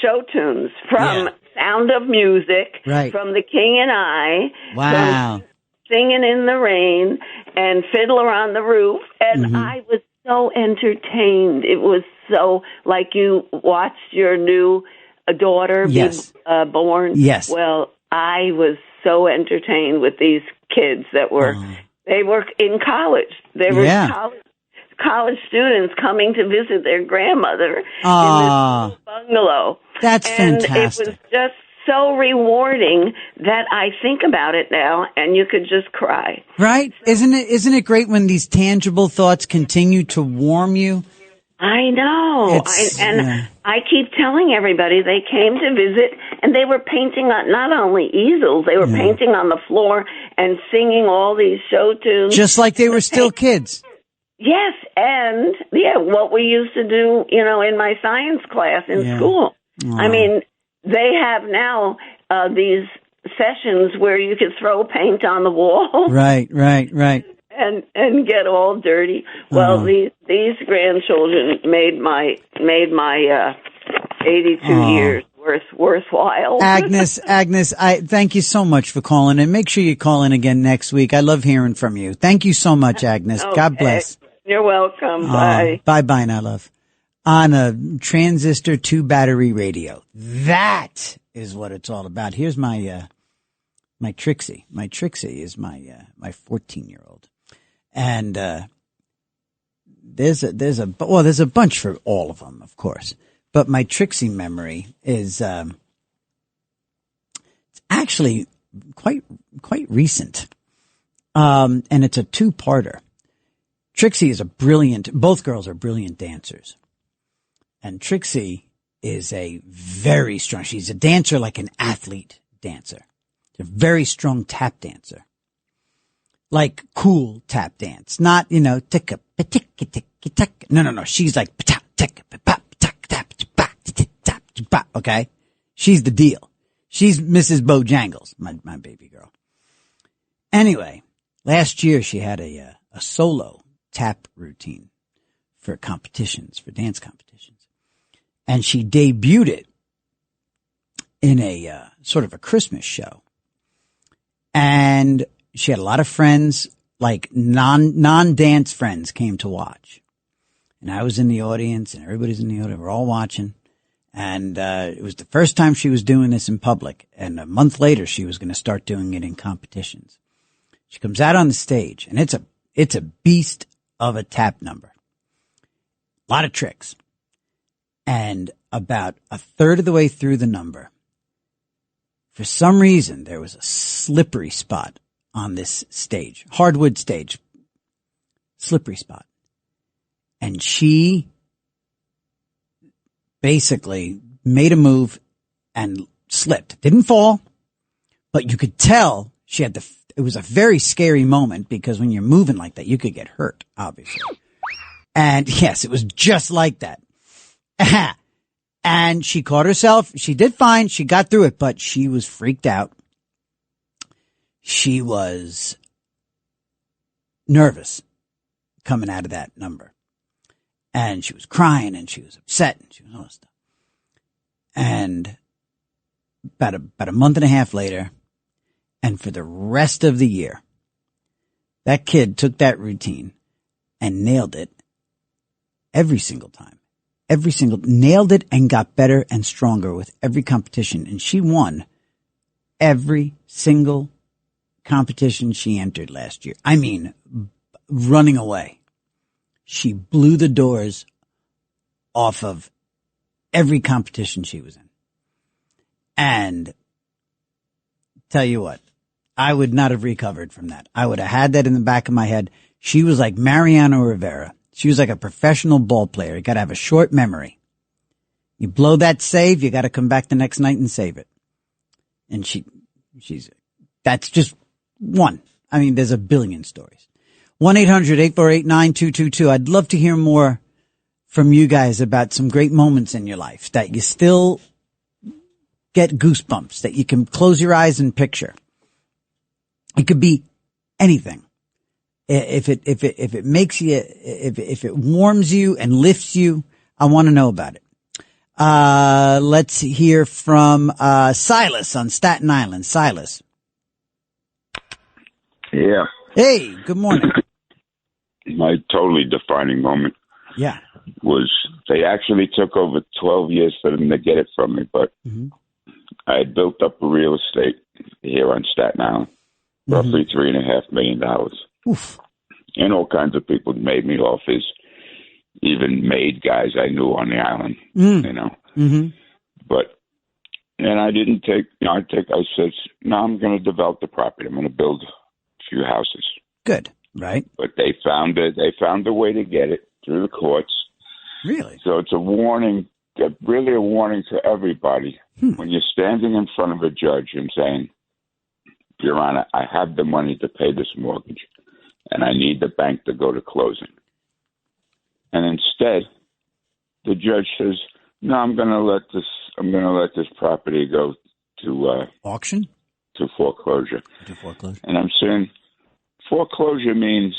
show tunes from Sound of Music, from The King and I, from Singing in the Rain, and Fiddler on the Roof, and I was so entertained. It was so like you watched your new daughter be born. Yes. Well, I was so entertained with these kids that were they were in college. They were college students coming to visit their grandmother in this bungalow. That's and fantastic. It was just so rewarding that I think about it now and you could just cry. Right? Isn't it great when these tangible thoughts continue to warm you? I know. I keep telling everybody they came to visit and they were painting on not only easels, they were painting on the floor and singing all these show tunes. Just like they were still kids. Yes, and what we used to do, in my science class in school. Aww. I mean, they have now these sessions where you could throw paint on the wall. Right. And get all dirty. Well, these grandchildren made my 82 years worthwhile. Agnes, I thank you so much for calling, and make sure you call in again next week. I love hearing from you. Thank you so much, Agnes. Okay. God bless. You're welcome. Bye. Bye now, love. On a transistor 2 battery radio. That is what it's all about. Here's my Trixie. My Trixie is my 14-year-old. And there's a bunch for all of them, of course. But my Trixie memory is it's actually quite recent. And it's a 2-parter. Trixie is both girls are brilliant dancers. And Trixie is a very strong, she's a dancer like an athlete dancer. She's a very strong tap dancer. Like cool tap dance, not, ticka, ticka, ticka, ticka. No. She's like, okay? She's the deal. She's Mrs. Bojangles, my baby girl. Anyway, last year she had a solo tap routine for competitions, for dance competitions. And she debuted it in a sort of a Christmas show. And she had a lot of friends, like non-dance friends came to watch. And I was in the audience and everybody's in the audience. We're all watching. And it was the first time she was doing this in public. And a month later, she was going to start doing it in competitions. She comes out on the stage and it's a beast of a tap number. A lot of tricks. And about a third of the way through the number, for some reason, there was a slippery spot on this stage, hardwood stage, slippery spot. And she basically made a move and slipped. Didn't fall, but you could tell she had it was a very scary moment because when you're moving like that, you could get hurt, obviously. And yes, it was just like that. And she caught herself. She did fine. She got through it, but she was freaked out. She was nervous coming out of that number. And she was crying and she was upset and she was all this stuff. And about a month and a half later, and for the rest of the year, that kid took that routine and nailed it every single time. Nailed it and got better and stronger with every competition. And she won every single competition she entered last year. I mean, running away. She blew the doors off of every competition she was in. And tell you what, I would not have recovered from that. I would have had that in the back of my head. She was like Mariano Rivera. She was like a professional ball player. You got to have a short memory. You blow that save, you got to come back the next night and save it. And that's just one. I mean, there's a billion stories. 1-800-848-9222. I'd love to hear more from you guys about some great moments in your life that you still get goosebumps, that you can close your eyes and picture. It could be anything. If it makes you, if it warms you and lifts you, I want to know about it. Let's hear from Silas on Staten Island. Silas. Yeah. Hey, good morning. My totally defining moment. Yeah. Was they actually took over 12 years for them to get it from me, but I had built up a real estate here on Staten Island, roughly $3.5 million. Oof. And all kinds of people made me offers, even made guys I knew on the island, you know. But And I didn't take, I said, no, I'm going to develop the property. I'm going to build a few houses. Good, right? But they found a way to get it through the courts. Really? So it's a warning, really a warning to everybody. When you're standing in front of a judge and saying, Your Honor, I have the money to pay this mortgage, and I need the bank to go to closing. And instead, the judge says, no, I'm going to let this property go to auction, to foreclosure. To foreclosure. And I'm saying foreclosure means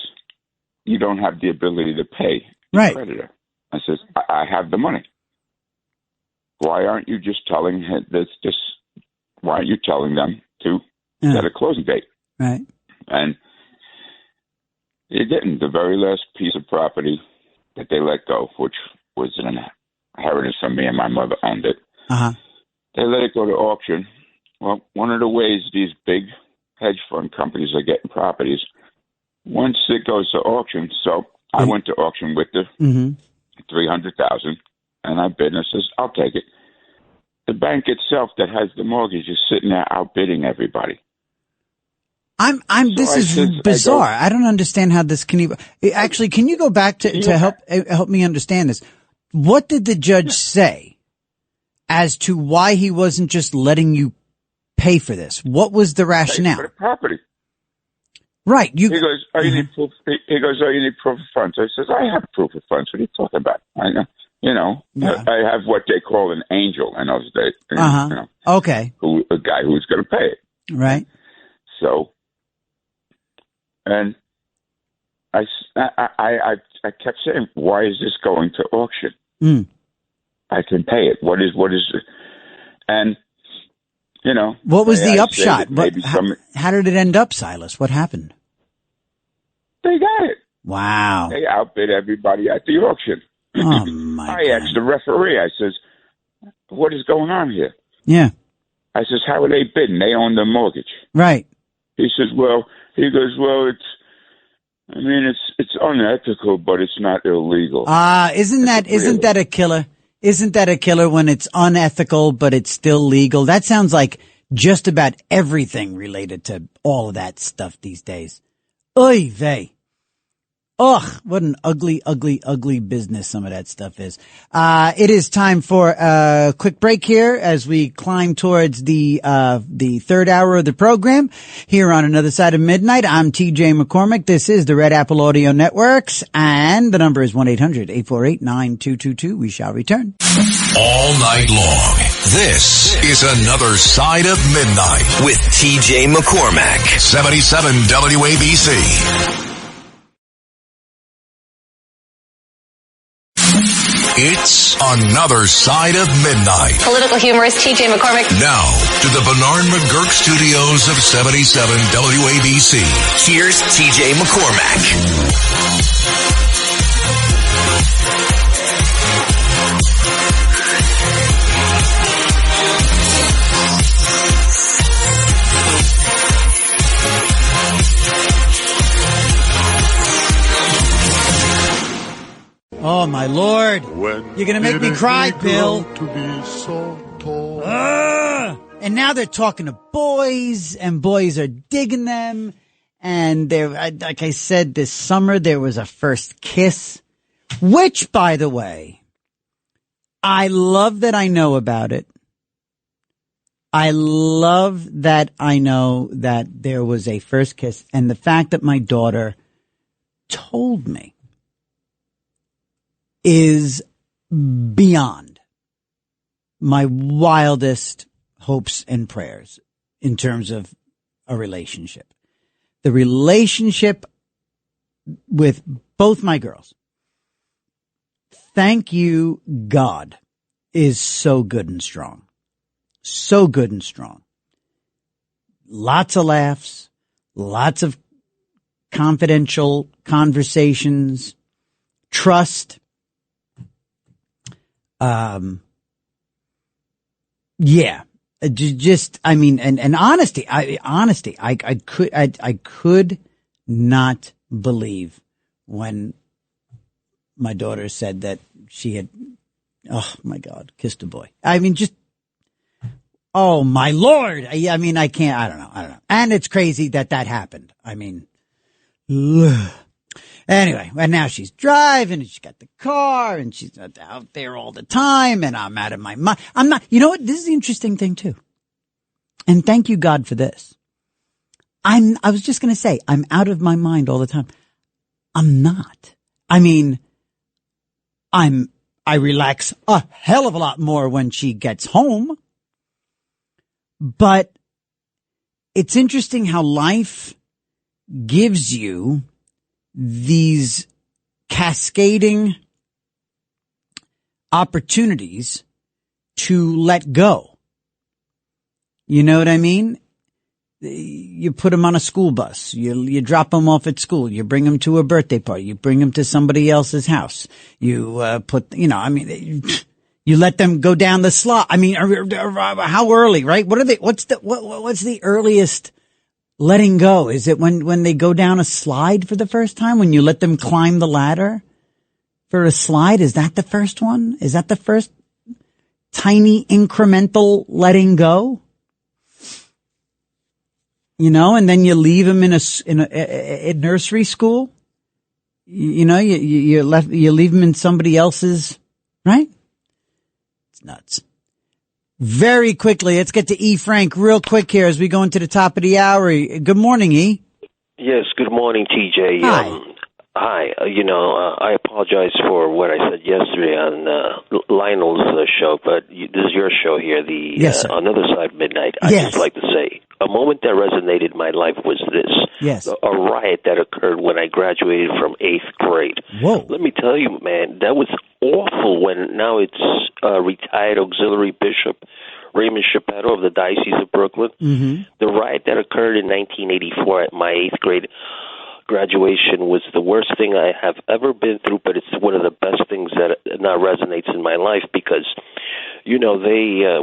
you don't have the ability to pay the creditor. I says, I have the money. Why aren't you just telling why aren't you telling them to set a closing date? Right. And they didn't. The very last piece of property that they let go, which was an inheritance from me and my mother owned it, they let it go to auction. Well, one of the ways these big hedge fund companies are getting properties, once it goes to auction, so I went to auction with the $300,000, and I bid, and I says, I'll take it. The bank itself that has the mortgage is sitting there outbidding everybody. This is bizarre. I don't understand how this can even. Actually, can you go back to help me understand this? What did the judge say as to why he wasn't just letting you pay for this? What was the rationale? Pay for the property. Right. He goes, oh, you need proof. He goes, oh, you need proof of funds. I says, I have proof of funds. What are you talking about? I have what they call an angel in those days. Okay. A guy who's going to pay it. Right. So, and I kept saying, why is this going to auction? I can pay it. What is it? And, what was the upshot? How did it end up, Silas? What happened? They got it. Wow. They outbid everybody at the auction. Oh, my God. I asked the referee, I says, what is going on here? Yeah. I says, how are they bidding? They own the mortgage. Right. He says, it's unethical, but it's not illegal. Isn't that a killer? Isn't that a killer when it's unethical, but it's still legal? That sounds like just about everything related to all of that stuff these days. Oy vey. Ugh, what an ugly, ugly, ugly business some of that stuff is. It is time for a quick break here as we climb towards the third hour of the program here on Another Side of Midnight. I'm TJ McCormick. This is the Red Apple Audio Networks, and the number is 1-800-848-9222. We shall return. All night long. This is Another Side of Midnight with TJ McCormack. 77 WABC. It's Another Side of Midnight. Political humorist TJ McCormick. Now, to the Bernard McGurk studios of 77 WABC. Here's TJ McCormack. Oh, my Lord. You're going to make me cry, Bill. And now they're talking to boys, and boys are digging them. And like I said, this summer there was a first kiss, which, by the way, I love that I know about it. I love that I know that there was a first kiss, and the fact that my daughter told me is beyond my wildest hopes and prayers in terms of a relationship. The relationship with both my girls, thank you, God, is so good and strong. So good and strong. Lots of laughs, lots of confidential conversations, trust. And honesty. I could not believe when my daughter said that she had, oh my God, kissed a boy. I mean, just, Oh my Lord. I mean, I don't know. And it's crazy that happened. I mean, ugh. Anyway, and now she's driving and she's got the car and she's out there all the time and I'm out of my mind. I'm not, you know what? This is the interesting thing too. And thank you God for this. I was just going to say, I'm out of my mind all the time. I'm not. I mean, I relax a hell of a lot more when she gets home. But it's interesting how life gives you these cascading opportunities to let go. You know what I mean? You put them on a school bus. You drop them off at school. You bring them to a birthday party. You bring them to somebody else's house. You you let them go down the slide. I mean, how early, right? What's the earliest letting go? Is it when they go down a slide for the first time? When you let them climb the ladder for a slide? Is that the first one? Is that the first tiny incremental letting go? You know, and then you leave them in a nursery school. You know, you leave them in somebody else's, right? It's nuts. Very quickly, let's get to E. Frank real quick here as we go into the top of the hour. Good morning, E. Yes, good morning, TJ. Hi. Hi. I apologize for what I said yesterday on Lionel's show, but this is your show here, Another Side of Midnight. I'd just like to say, a moment that resonated in my life was this. Yes. A riot that occurred when I graduated from 8th grade. Whoa. Let me tell you, man, that was awful when now it's retired auxiliary bishop Raymond Shepetto of the Diocese of Brooklyn. Mm-hmm. The riot that occurred in 1984 at my 8th grade graduation was the worst thing I have ever been through, but it's one of the best things that now resonates in my life because,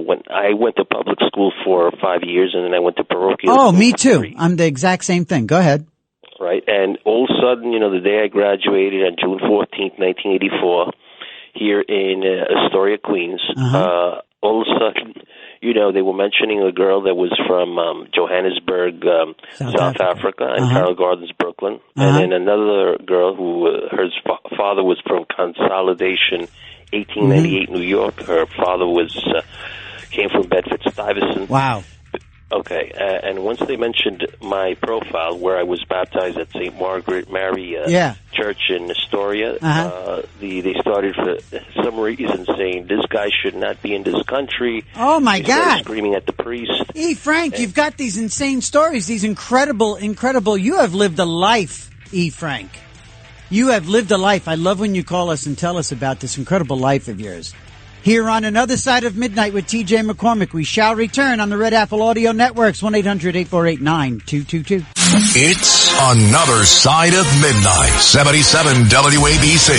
when I went to public school for 5 years and then I went to parochial school. Oh, me too. I'm the exact same thing. Go ahead. Right. And all of a sudden, the day I graduated on June 14th, 1984, here in Astoria, Queens, all of a sudden, they were mentioning a girl that was from Johannesburg, South Africa, and Carroll Gardens, Brooklyn. And then another girl who her father was from Consolidation, 1898, New York. Her father came from Bedford-Stuyvesant. Wow. Okay, and once they mentioned my profile, where I was baptized at St. Margaret Mary Church in Astoria, they started for some reason saying this guy should not be in this country. Oh my God! Screaming at the priest. E. Frank, you've got these insane stories, these incredible. You have lived a life, E. Frank. You have lived a life. I love when you call us and tell us about this incredible life of yours. Here on Another Side of Midnight with TJ McCormick, we shall return on the Red Apple Audio Networks, 1-800-848-9222. It's Another Side of Midnight, 77 WABC.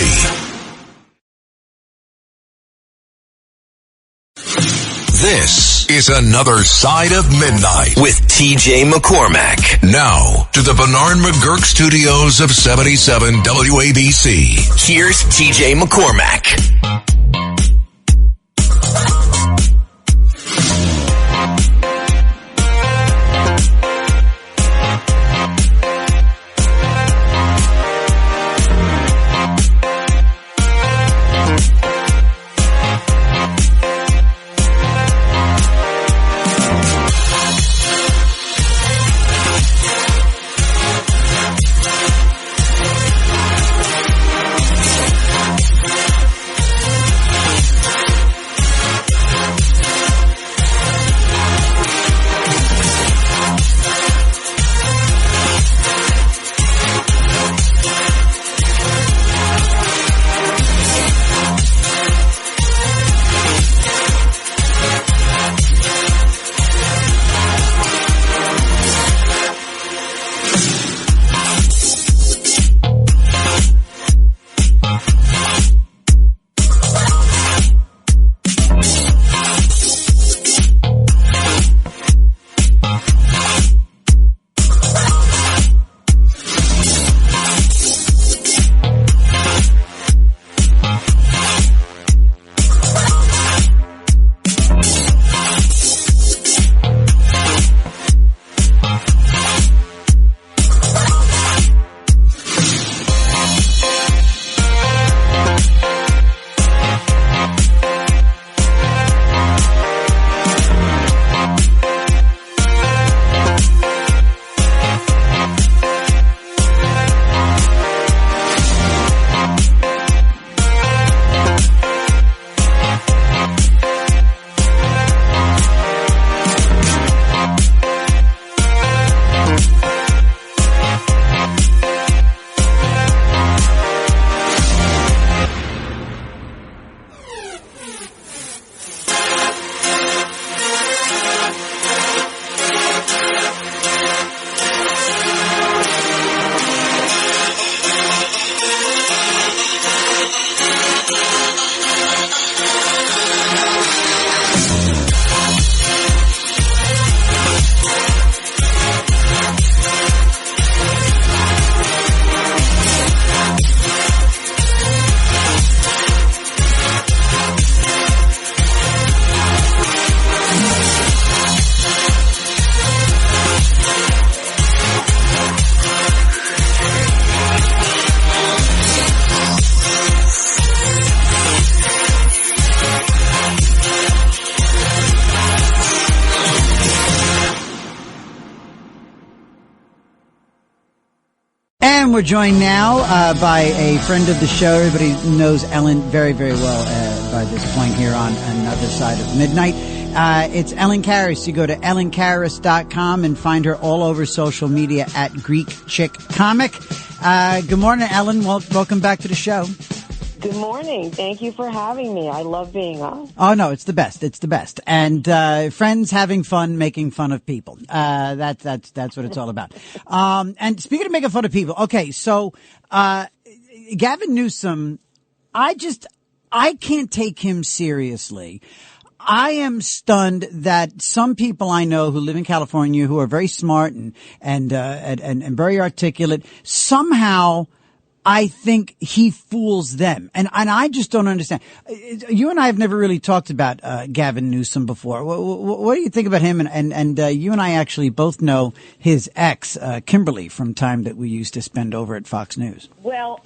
This is Another Side of Midnight with TJ McCormack. Now, to the Bernard McGurk studios of 77 WABC. Here's TJ McCormack. And we're joined now by a friend of the show. Everybody knows Ellen very, very well by this point here on Another Side of Midnight. It's Ellen Karas. You go to ellenkaras.com and find her all over social media at Greek Chick Comic. Good morning, Ellen. Welcome back to the show. Good morning. Thank you for having me. I love being on. Oh, no, it's the best. It's the best. And friends having fun, making fun of people. That's what it's all about. And speaking of making fun of people, okay, so Gavin Newsom, I can't take him seriously. I am stunned that some people I know who live in California who are very smart and very articulate somehow I think he fools them. And I just don't understand. You and I have never really talked about Gavin Newsom before. What do you think about him? And you and I actually both know his ex, Kimberly, from time that we used to spend over at Fox News. Well,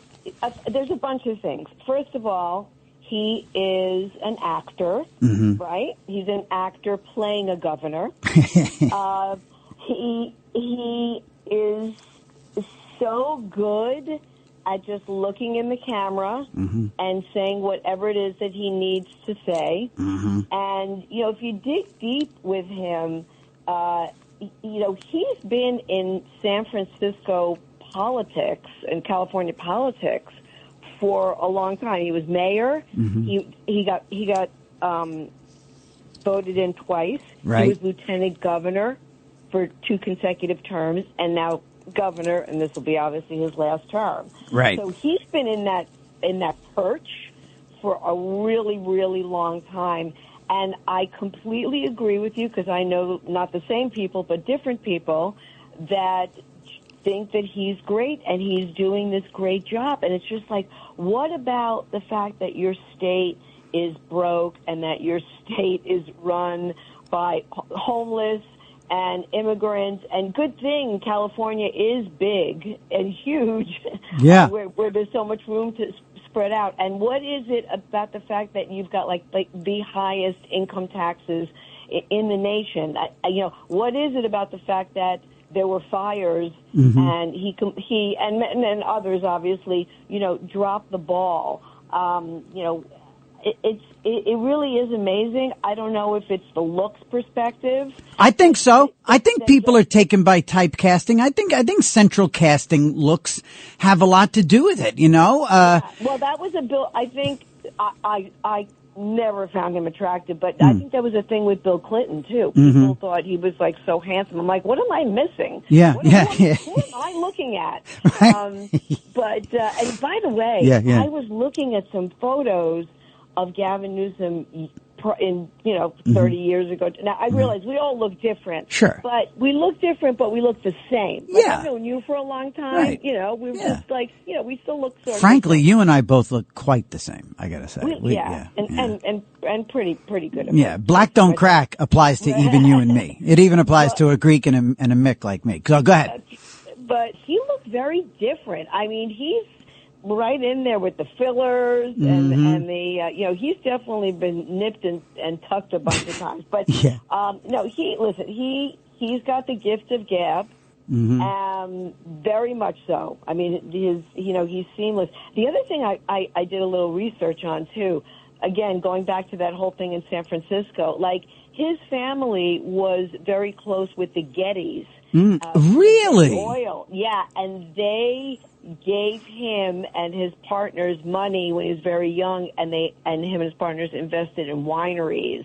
there's a bunch of things. First of all, he is an actor, right? He's an actor playing a governor. He is so good at just looking in the camera and saying whatever it is that he needs to say. And, you know, if you dig deep with him, you know, he's been in San Francisco politics and California politics for a long time. He was mayor. He got voted in twice. Right. He was lieutenant governor for 2 consecutive terms, and now governor, and this will be obviously his last term. Right. So he's been in that perch for a really, really long time. And I completely agree with you, because I know not the same people, but different people that think that he's great and he's doing this great job. And it's just like, what about the fact that your state is broke and that your state is run by homeless and immigrants? And good thing California is big and huge, yeah, where there's so much room to spread out. And what is it about the fact that you've got like the highest income taxes in the nation? You know, what is it about the fact that there were fires and he and others obviously, you know, dropped the ball? You know, it really is amazing. I don't know if it's the looks perspective. I think so. I think people are taken by typecasting. I think central casting looks have a lot to do with it, you know? Well, that was a bill. I think I never found him attractive, but I think that was a thing with Bill Clinton too. People thought he was like so handsome. I'm like, what am I missing? Yeah, Who am I looking at? Right. But and by the way, I was looking at some photos of Gavin Newsom in 30 years ago. Now I realize we all look different. Sure. But we look different, but we look the same. Like, I've known you for a long time. Right. You know, we're just like, you know, we still look sort of. Frankly, you and I both look quite the same, I gotta say. And pretty good. Yeah, black don't crack applies to even you and me. It even applies to a Greek and a Mick like me. So go ahead. But he looked very different. I mean, he's right in there with the fillers and the, you know, he's definitely been nipped and tucked a bunch of times. But, no, he's got the gift of gab. Very much so. I mean, he's seamless. The other thing I did a little research on too, again, going back to that whole thing in San Francisco, like his family was very close with the Gettys. Really? Oil. Yeah. And they gave him and his partners money when he was very young, and him and his partners invested in wineries.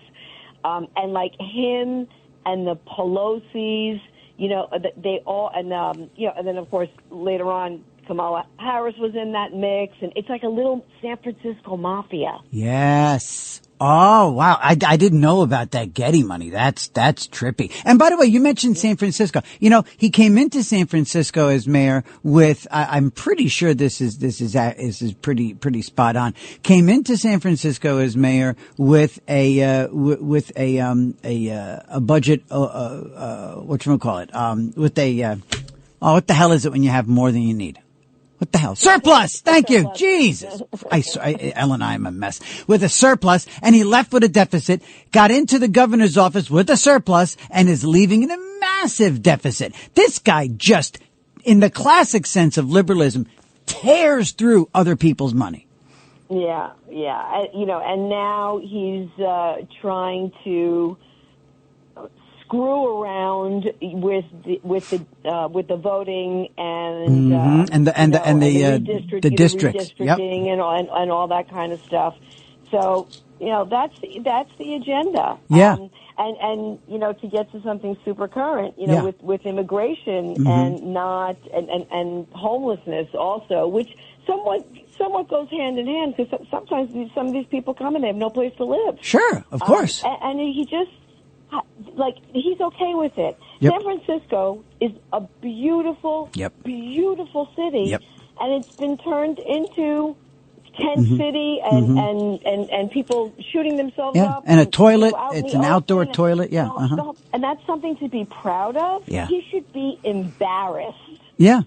And like him and the Pelosi's, you know, they all, and, you know, and then of course later on Kamala Harris was in that mix, and it's like a little San Francisco mafia. Yes. Oh, wow. I didn't know about that Getty money. That's trippy. And by the way, you mentioned San Francisco. You know, he came into San Francisco as mayor with, I'm pretty sure this is pretty spot on. Came into San Francisco as mayor with a budget, what the hell is it when you have more than you need? What the hell? Surplus! Thank you! Jesus! Ellen and I am a mess. With a surplus, and he left with a deficit, got into the governor's office with a surplus, and is leaving in a massive deficit. This guy just, in the classic sense of liberalism, tears through other people's money. Yeah. And now he's trying to screw around with the voting and the districts, redistricting and all that kind of stuff. So that's the agenda. Yeah. And to get to something super current, with immigration and homelessness also, which somewhat goes hand in hand, because sometimes some of these people come and they have no place to live. Sure, of course. And he just. He's okay with it. Yep. San Francisco is a beautiful, beautiful city, and it's been turned into tent city and people shooting themselves up. And a toilet. It's an outdoor toilet. Yeah. And that's something to be proud of. Yeah. He should be embarrassed. Yeah.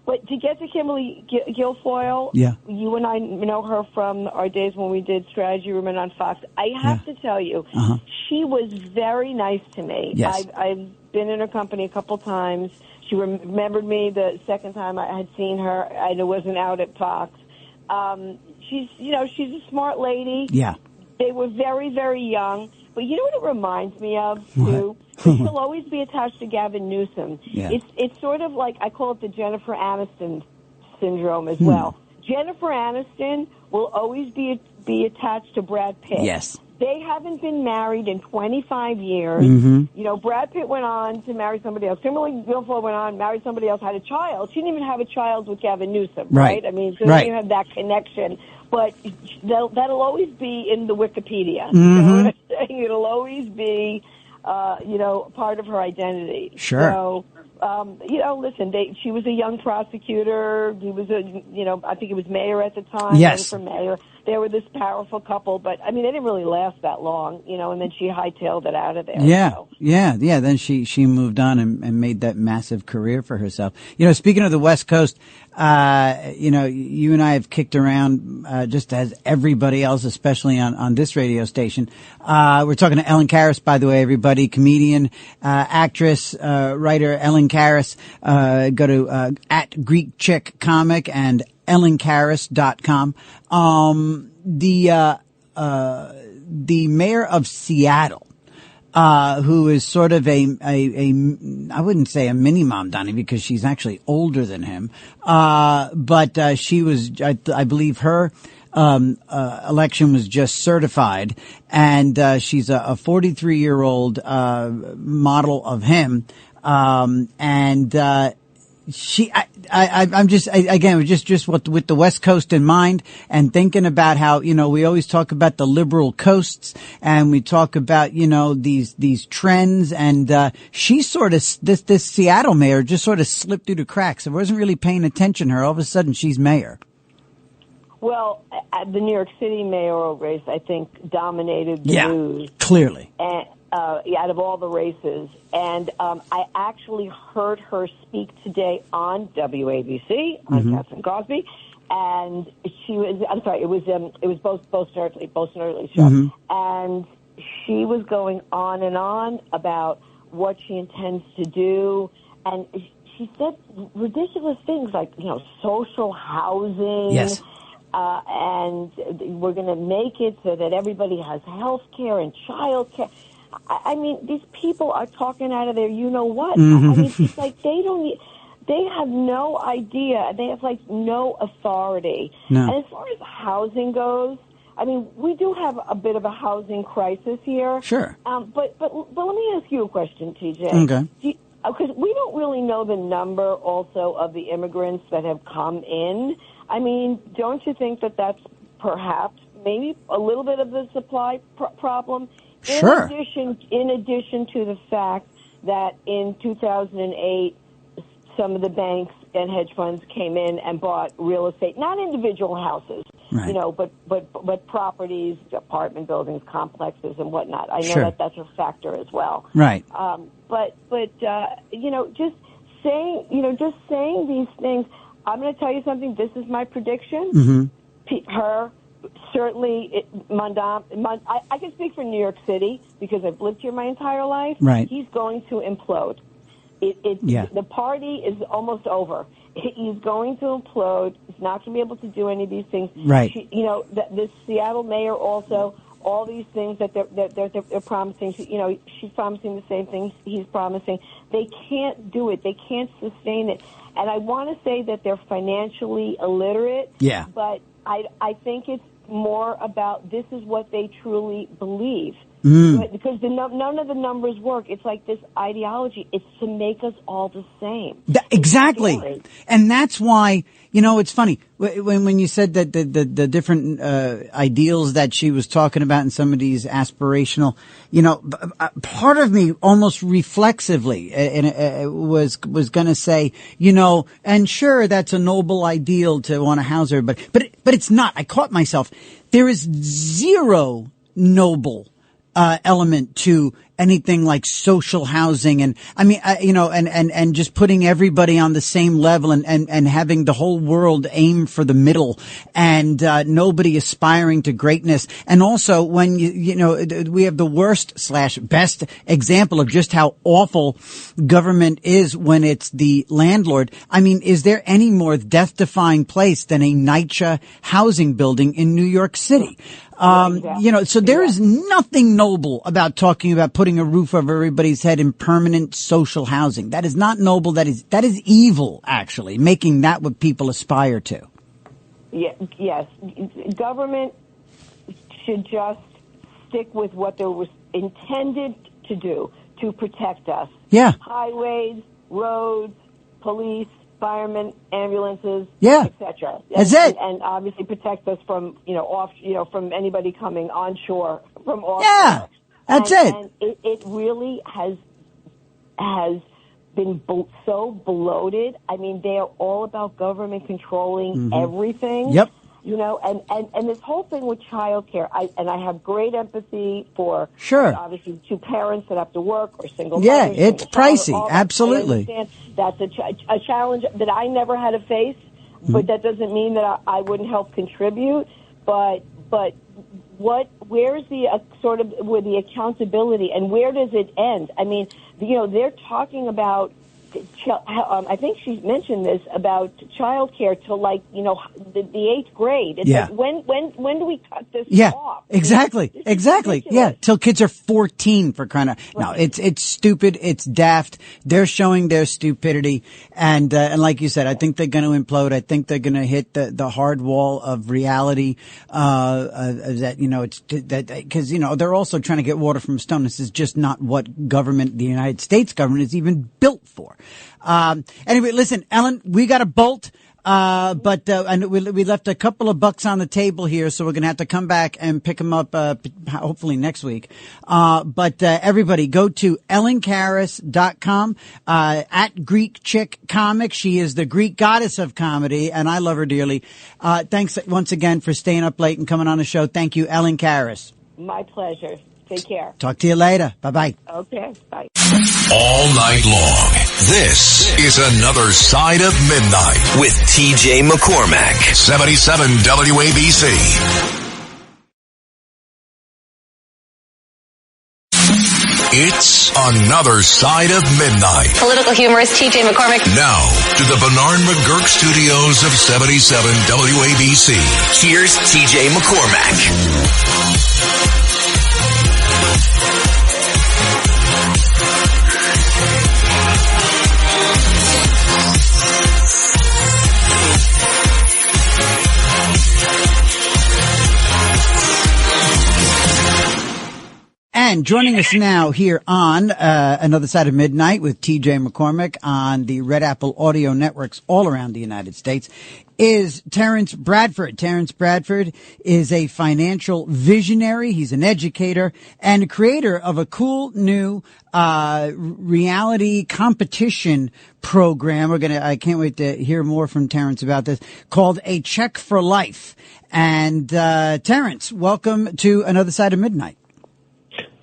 But to get to Kimberly Guilfoyle, you and I know her from our days when we did Strategy Women on Fox. I have to tell you, she was very nice to me. Yes. I've been in her company a couple times. She remembered me the second time I had seen her. I wasn't out at Fox. She's a smart lady. Yeah. They were very, very young. But you know what it reminds me of, too? She'll always be attached to Gavin Newsom. Yeah. It's sort of like, I call it the Jennifer Aniston syndrome as well. Jennifer Aniston will always be attached to Brad Pitt. Yes. They haven't been married in 25 years. Brad Pitt went on to marry somebody else. Kimberly Guilfoyle went on, married somebody else, had a child. She didn't even have a child with Gavin Newsom, right? I mean, so they didn't have that connection. But that'll always be in the Wikipedia. You know what I'm saying? It'll always be, part of her identity. Sure. So, listen, she was a young prosecutor. He was I think he was mayor at the time. Yes. For mayor. They were this powerful couple, but I mean, they didn't really last that long, and then she hightailed it out of there. Yeah. So. Yeah. Then she moved on and made that massive career for herself. Speaking of the West Coast, you and I have kicked around, just as everybody else, especially on this radio station. We're talking to Ellen Karas, by the way, everybody, comedian, actress, writer, Ellen Karas. Go to, at Greek Chick Comic and EllenKaras.com. The mayor of Seattle, who is sort of I wouldn't say a mini mom, Donnie, because she's actually older than him. But she was, I believe her, election was just certified, and she's a 43-year-old, model of him. I'm just with the West Coast in mind, and thinking about how, we always talk about the liberal coasts, and we talk about, these trends, and, she sort of, this Seattle mayor just sort of slipped through the cracks. I wasn't really paying attention to her. All of a sudden she's mayor. Well, the New York City mayoral race, I think, dominated the news. Clearly. And, out of all the races. And I actually heard her speak today on WABC, on Catherine Cosby, and she was, I'm sorry, it was Bo Snerdley's show. And she was going on and on about what she intends to do. And she said ridiculous things like, social housing. Yes. And we're going to make it so that everybody has health care and child care. I mean, these people are talking out of their you-know-what. I mean, it's like they have no idea. They have, no authority. No. And as far as housing goes, I mean, we do have a bit of a housing crisis here. Sure. But let me ask you a question, TJ. Okay. because we don't really know the number also of the immigrants that have come in. I mean, don't you think that that's perhaps maybe a little bit of the supply problem? Sure. In addition to the fact that in 2008, some of the banks and hedge funds came in and bought real estate, not individual houses, right. you know, but properties, apartment buildings, complexes, and whatnot. I know Sure. that that's a factor as well. Right. But you know, just saying these things. I'm going to tell you something. This is my prediction. Certainly, I can speak for New York City because I've lived here my entire life. Right. He's going to implode. The party is almost over. He's going to implode. He's not going to be able to do any of these things. Right. The Seattle mayor also, all these things that they're promising. You know, she's promising the same things he's promising. They can't do it. They can't sustain it. And I want to say that they're financially illiterate. Yeah. But I think it's more about this is what they truly believe. Because none of the numbers work. It's like this ideology. It's to make us all the same. Exactly. And that's why, you know, it's funny. When you said that the different ideals that she was talking about and some of these aspirational, you know, part of me almost reflexively was going to say, you know, and sure, that's a noble ideal to want to house everybody. But it's not. I caught myself. There is zero noble element to anything like social housing. And I mean, you know, and just putting everybody on the same level and having the whole world aim for the middle and, nobody aspiring to greatness. And also when you know, we have the worst/best example of just how awful government is when it's the landlord. I mean, is there any more death-defying place than a NYCHA housing building in New York City? You know, so there is nothing noble about talking about putting a roof over everybody's head in permanent social housing. That is not noble. That is evil, actually, making that what people aspire to. Yeah, yes. Government should just stick with what they were intended to do, to protect us. Yeah. Highways, roads, police, firemen, ambulances, yeah, etc. That's it. And obviously protect us from, from anybody coming onshore from offshore. Yeah, that's it. And it really has been so bloated. I mean, they are all about government controlling everything. Yep. You know, and this whole thing with childcare, I have great empathy for obviously two parents that have to work or single mothers. Yeah, it's pricey. Absolutely. I understand that's a challenge that I never had to face, but that doesn't mean that I wouldn't help contribute. But where's the where the accountability and where does it end? I mean, you know, they're talking about. I think she mentioned this about childcare till the 8th grade. It's like when do we cut this off? Exactly. Yeah, till kids are 14 for crying out. No, it's stupid. It's daft. They're showing their stupidity, and like you said, I think they're going to implode. I think they're going to hit the hard wall of reality. That it's that because they're also trying to get water from a stone. This is just not what government, the United States government, is even built for. Anyway, listen, Ellen, we got to bolt. But we left a couple of bucks on the table here, so we're going to have to come back and pick them up, hopefully next week. But everybody go to EllenKaras.com, at Greek Chick Comics. She is the Greek goddess of comedy, and I love her dearly. Thanks once again for staying up late and coming on the show. Thank you, Ellen Karas. My pleasure. Take care. Talk to you later. Bye-bye. Okay. Bye. All night long. This is Another Side of Midnight with TJ McCormack. 77 WABC. It's Another Side of Midnight. Political humorist TJ McCormack. Now to the Bernard McGurk studios of 77 WABC. Here's TJ McCormack. And joining us now here on Another Side of Midnight with TJ McCormick on the Red Apple Audio Networks all around the United States is Terrence Bradford. Terrence Bradford is a financial visionary. He's an educator and creator of a cool new reality competition program. I can't wait to hear more from Terrence about this, called A Check for Life. And Terrence, welcome to Another Side of Midnight.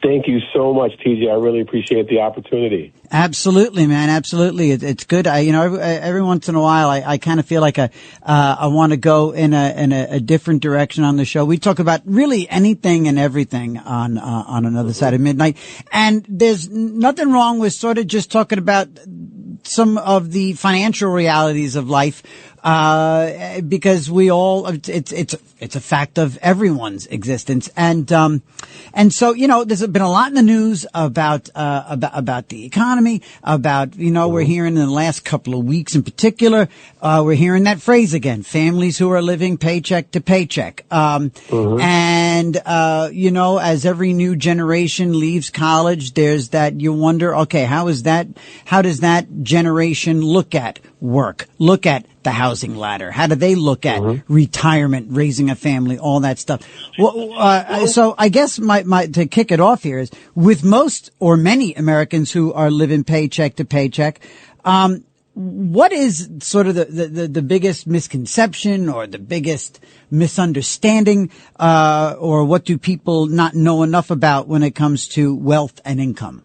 Thank you so much, TJ. I really appreciate the opportunity. Absolutely, man. Absolutely. It's good. Every once in a while, I kind of feel like I want to go in a different direction on the show. We talk about really anything and everything on Another Side of Midnight. And there's nothing wrong with sort of just talking about some of the financial realities of life. Because we all, it's a fact of everyone's existence. And so, there's been a lot in the news about the economy, we're hearing in the last couple of weeks in particular, we're hearing that phrase again, families who are living paycheck to paycheck. And, as every new generation leaves college, there's that you wonder, okay, how does that generation look at work, look at the housing ladder? How do they look at retirement, raising a family, all that stuff? Well, so I guess my to kick it off here is, with most or many Americans who are living paycheck to paycheck, what is sort of the biggest misconception or the biggest misunderstanding, or what do people not know enough about when it comes to wealth and income?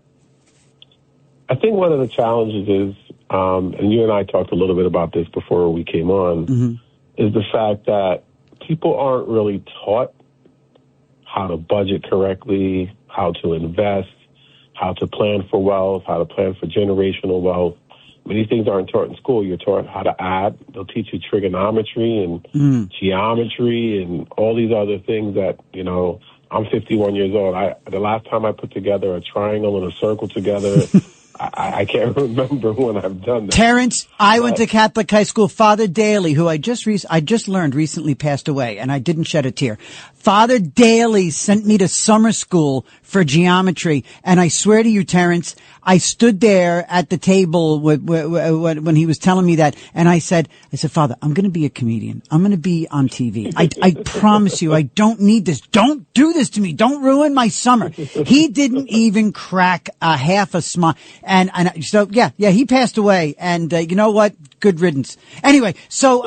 I think one of the challenges is, and you and I talked a little bit about this before we came on, is the fact that people aren't really taught how to budget correctly, how to invest, how to plan for wealth, how to plan for generational wealth. Many things aren't taught in school. You're taught how to add. They'll teach you trigonometry and geometry and all these other things that, I'm 51 years old. The last time I put together a triangle and a circle together, I can't remember when I've done that. Terrence, I went to Catholic high school. Father Daly, who I just learned recently passed away, and I didn't shed a tear. Father Daly sent me to summer school for geometry, and I swear to you, Terrence, I stood there at the table when he was telling me that, and I said, Father, I'm going to be a comedian. I'm going to be on TV. I promise you, I don't need this. Don't do this to me. Don't ruin my summer. He didn't even crack a half a smile. And so, he passed away. And, you know what? Good riddance. Anyway, so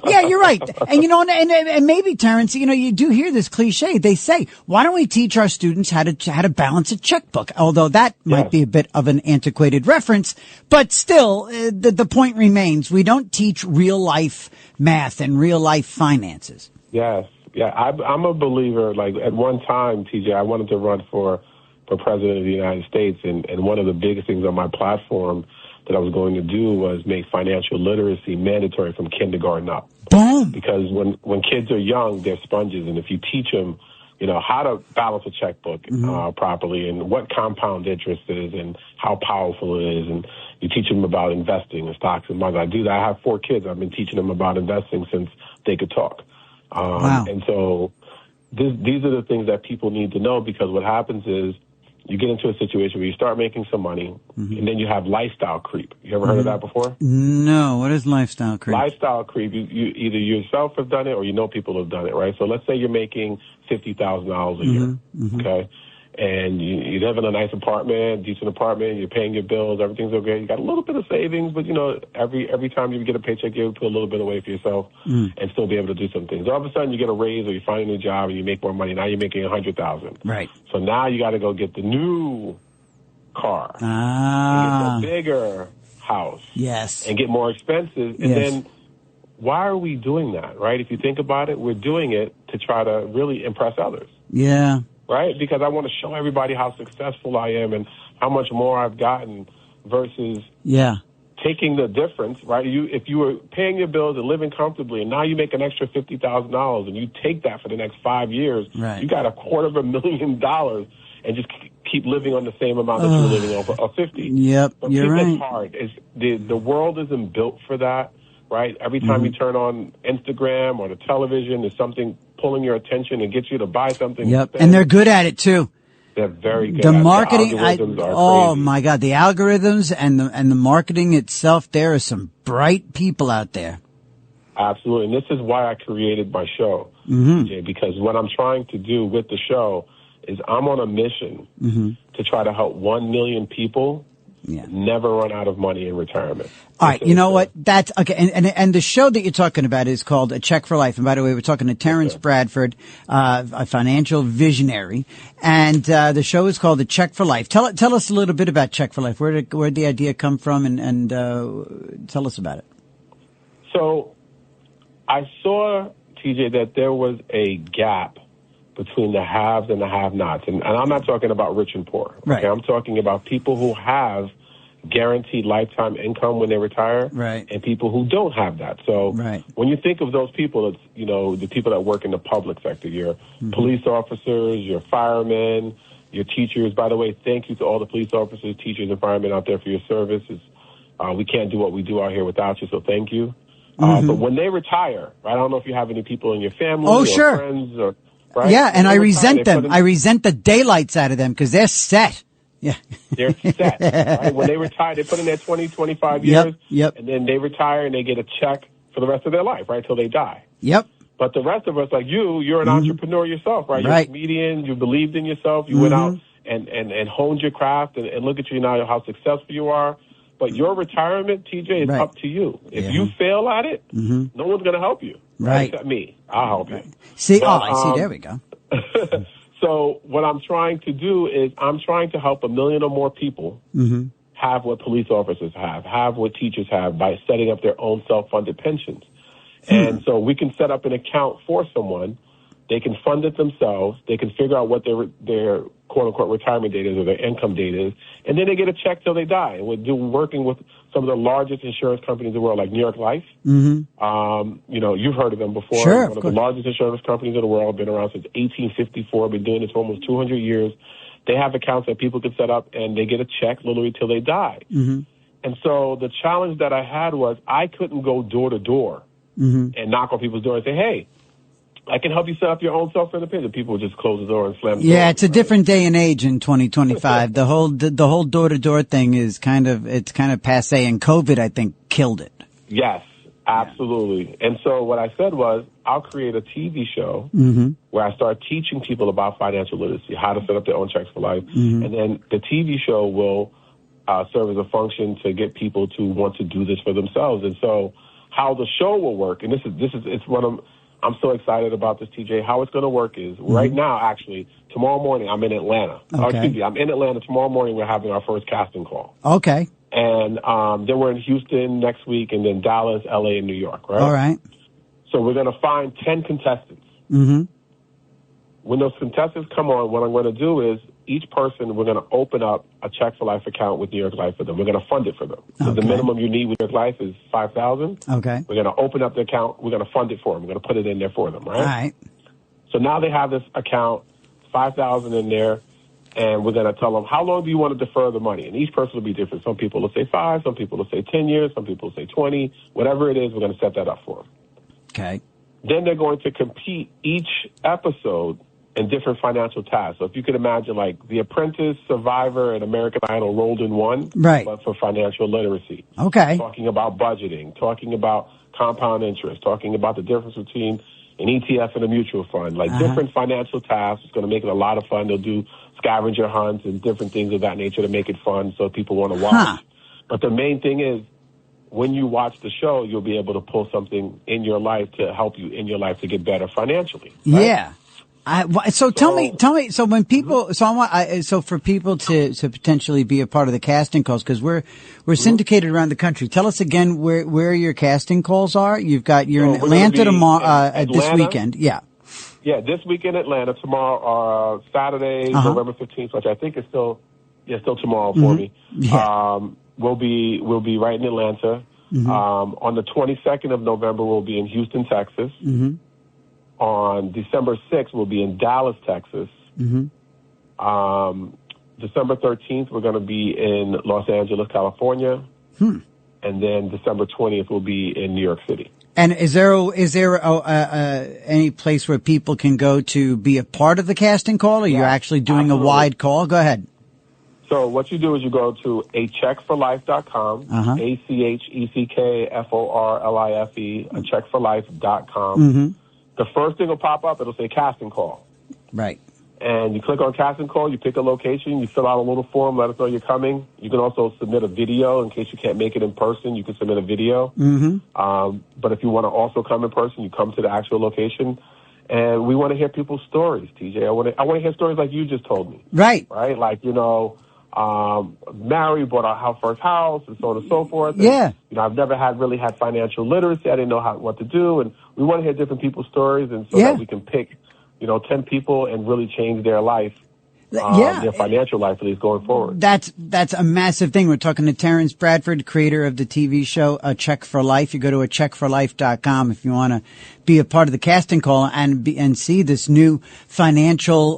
yeah, you're right. And, and maybe, Terrence, you do hear this cliche. They say, why don't we teach our students how to balance a checkbook? Although that might be a bit of an antiquated reference, but still, the point remains. We don't teach real life math and real life finances. Yes. Yeah. I'm a believer. Like, at one time, TJ, I wanted to run for president of the United States. And one of the biggest things on my platform that I was going to do was make financial literacy mandatory from kindergarten up. Boom. Because when kids are young, they're sponges. And if you teach them, how to balance a checkbook properly, and what compound interest is and how powerful it is, and you teach them about investing in stocks and bonds. I do that. I have 4 kids. I've been teaching them about investing since they could talk. Wow. And so these are the things that people need to know, because what happens is, you get into a situation where you start making some money, and then you have lifestyle creep. You ever heard of that before? No. What is lifestyle creep? Lifestyle creep, you either yourself have done it or people have done it, right? So let's say you're making $50,000 a year, okay? And you live in a nice apartment, decent apartment, you're paying your bills, everything's okay. You got a little bit of savings, but, every time you get a paycheck, you put a little bit away for yourself and still be able to do some things. All of a sudden, you get a raise or you find a new job and you make more money. Now you're making $100,000. Right. So now you got to go get the new car. And get the bigger house. Yes. And get more expenses. And then why are we doing that, right? If you think about it, we're doing it to try to really impress others. Yeah. Right? Because I want to show everybody how successful I am and how much more I've gotten versus taking the difference, right? If you were paying your bills and living comfortably, and now you make an extra $50,000 and you take that for the next 5 years, you got $250,000 and just keep living on the same amount that you were living on of 50. Yep, but you're right. It's hard. The world isn't built for that, right? Every time you turn on Instagram or the television, there's something pulling your attention and gets you to buy something. Yep, and they're good at it too. They're very good. The at it. marketing, The algorithms are oh crazy. my God, the algorithms and the marketing itself. There are some bright people out there. Absolutely, and this is why I created my show, Jay, because what I'm trying to do with the show is I'm on a mission to try to help 1 million people never run out of money in retirement. All right, you know what? That's okay. And the show that you're talking about is called A Check for Life. And by the way, we're talking to Terrence Bradford, a financial visionary, and the show is called A Check for Life. Tell us a little bit about Check for Life. Where'd the idea come from, and tell us about it. So, I saw, TJ, that there was a gap between the haves and the have-nots. And I'm not talking about rich and poor. Right. Okay? I'm talking about people who have guaranteed lifetime income when they retire and people who don't have that. So when you think of those people, it's, you know, the people that work in the public sector, your police officers, your firemen, your teachers. By the way, thank you to all the police officers, teachers, and firemen out there for your services. We can't do what we do out here without you, so thank you. But when they retire, right, I don't know if you have any people in your family or friends or right? Yeah, and I When they resent retire, them. I resent the daylights out of them because they're set. Yeah. They're set. Right? When they retire, they put in their 20, 25 years, and then they retire and they get a check for the rest of their life, right, till they die. Yep. But the rest of us, like you're an entrepreneur yourself, right? You're a comedian. You believed in yourself. You went out and honed your craft, and look at you now, how successful you are. But your retirement, TJ, is up to you. If you fail at it, no one's going to help you. Right. Except me. I'll help you. See, But, I see. There we go. So what I'm trying to do is I'm trying to help 1 million or more people have what police officers have what teachers have by setting up their own self-funded pensions. And so we can set up an account for someone. They can fund it themselves. They can figure out what their quote-unquote retirement date is or their income date is, and then they get a check till they die. And we're working with some of the largest insurance companies in the world, like New York Life. You know, you've heard of them before. Sure, One of the largest insurance companies in the world, been around since 1854, been doing this for almost 200 years. They have accounts that people can set up, and they get a check literally till they die. And so the challenge that I had was I couldn't go door to door and knock on people's door and say, hey, I can help you set up your own self-funded pension. People would just close the door and slam the door. Yeah, it's a different day and age in 2025. the whole door-to-door thing is kind of passé, and COVID, I think, killed it. Yes, absolutely. And so what I said was, I'll create a TV show where I start teaching people about financial literacy, how to set up their own checks for life. And then the TV show will serve as a function to get people to want to do this for themselves. And so how the show will work, and it's one of, I'm so excited about this, TJ. How it's going to work is right now, actually, tomorrow morning, I'm in Atlanta. I'm in Atlanta. Tomorrow morning, we're having our first casting call. Okay. And then we're in Houston next week, and then Dallas, LA, and New York, right? All right. So we're going to find 10 contestants. When those contestants come on, what I'm going to do is each person, we're going to open up a Check for Life account with New York Life for them. We're going to fund it for them. So the minimum you need with New York Life is $5,000. Okay. We're going to open up the account. We're going to fund it for them. We're going to put it in there for them, right? All right. So now they have this account, $5,000 in there, and we're going to tell them, how long do you want to defer the money? And each person will be different. Some people will say 5, some people will say 10 years, some people will say 20. Whatever it is, we're going to set that up for them. Okay. Then they're going to compete each episode in different financial tasks. So if you could imagine, like The Apprentice, Survivor, and American Idol rolled in one, right? But for financial literacy. Okay. Talking about budgeting, talking about compound interest, talking about the difference between an ETF and a mutual fund, like different financial tasks. It's going to make it a lot of fun. They'll do scavenger hunts and different things of that nature to make it fun so people want to watch. But the main thing is, when you watch the show, you'll be able to pull something in your life to help you in your life to get better financially. Right? Yeah. So tell me, so when people, so for people to potentially be a part of the casting calls, because we're syndicated around the country. Tell us again where your casting calls are. You're in Atlanta tomorrow, this weekend. Yeah. Yeah, this weekend Atlanta, tomorrow, Saturday, November 15th, which I think is still tomorrow for me. Yeah. We'll be right in Atlanta. On the 22nd of November, we'll be in Houston, Texas. On December 6th, we'll be in Dallas, Texas. December 13th, we're going to be in Los Angeles, California. And then December 20th, we'll be in New York City. And is there any place where people can go to be a part of the casting call, or you're actually doing a wide call? Go ahead. So what you do is you go to acheckforlife.com, ACHECKFORLIFE, acheckforlife.com. Mm-hmm. The first thing will pop up. It'll say casting call. Right. And you click on casting call, you pick a location, you fill out a little form, let us know you're coming. You can also submit a video in case you can't make it in person. You can submit a video. Mm-hmm. But if you want to also come in person, you come to the actual location. And we want to hear people's stories, TJ. I want to hear stories like you just told me. Right. Right? Like, married, bought our first house, and so on and so forth. And, yeah. I've never really had financial literacy. I didn't know what to do. And we want to hear different people's stories, and so that we can pick 10 people and really change their life, their financial life, at least going forward. That's a massive thing. We're talking to Terrence Bradford, creator of the TV show A Check for Life. You go to acheckforlife.com if you want to be a part of the casting call and see this new financial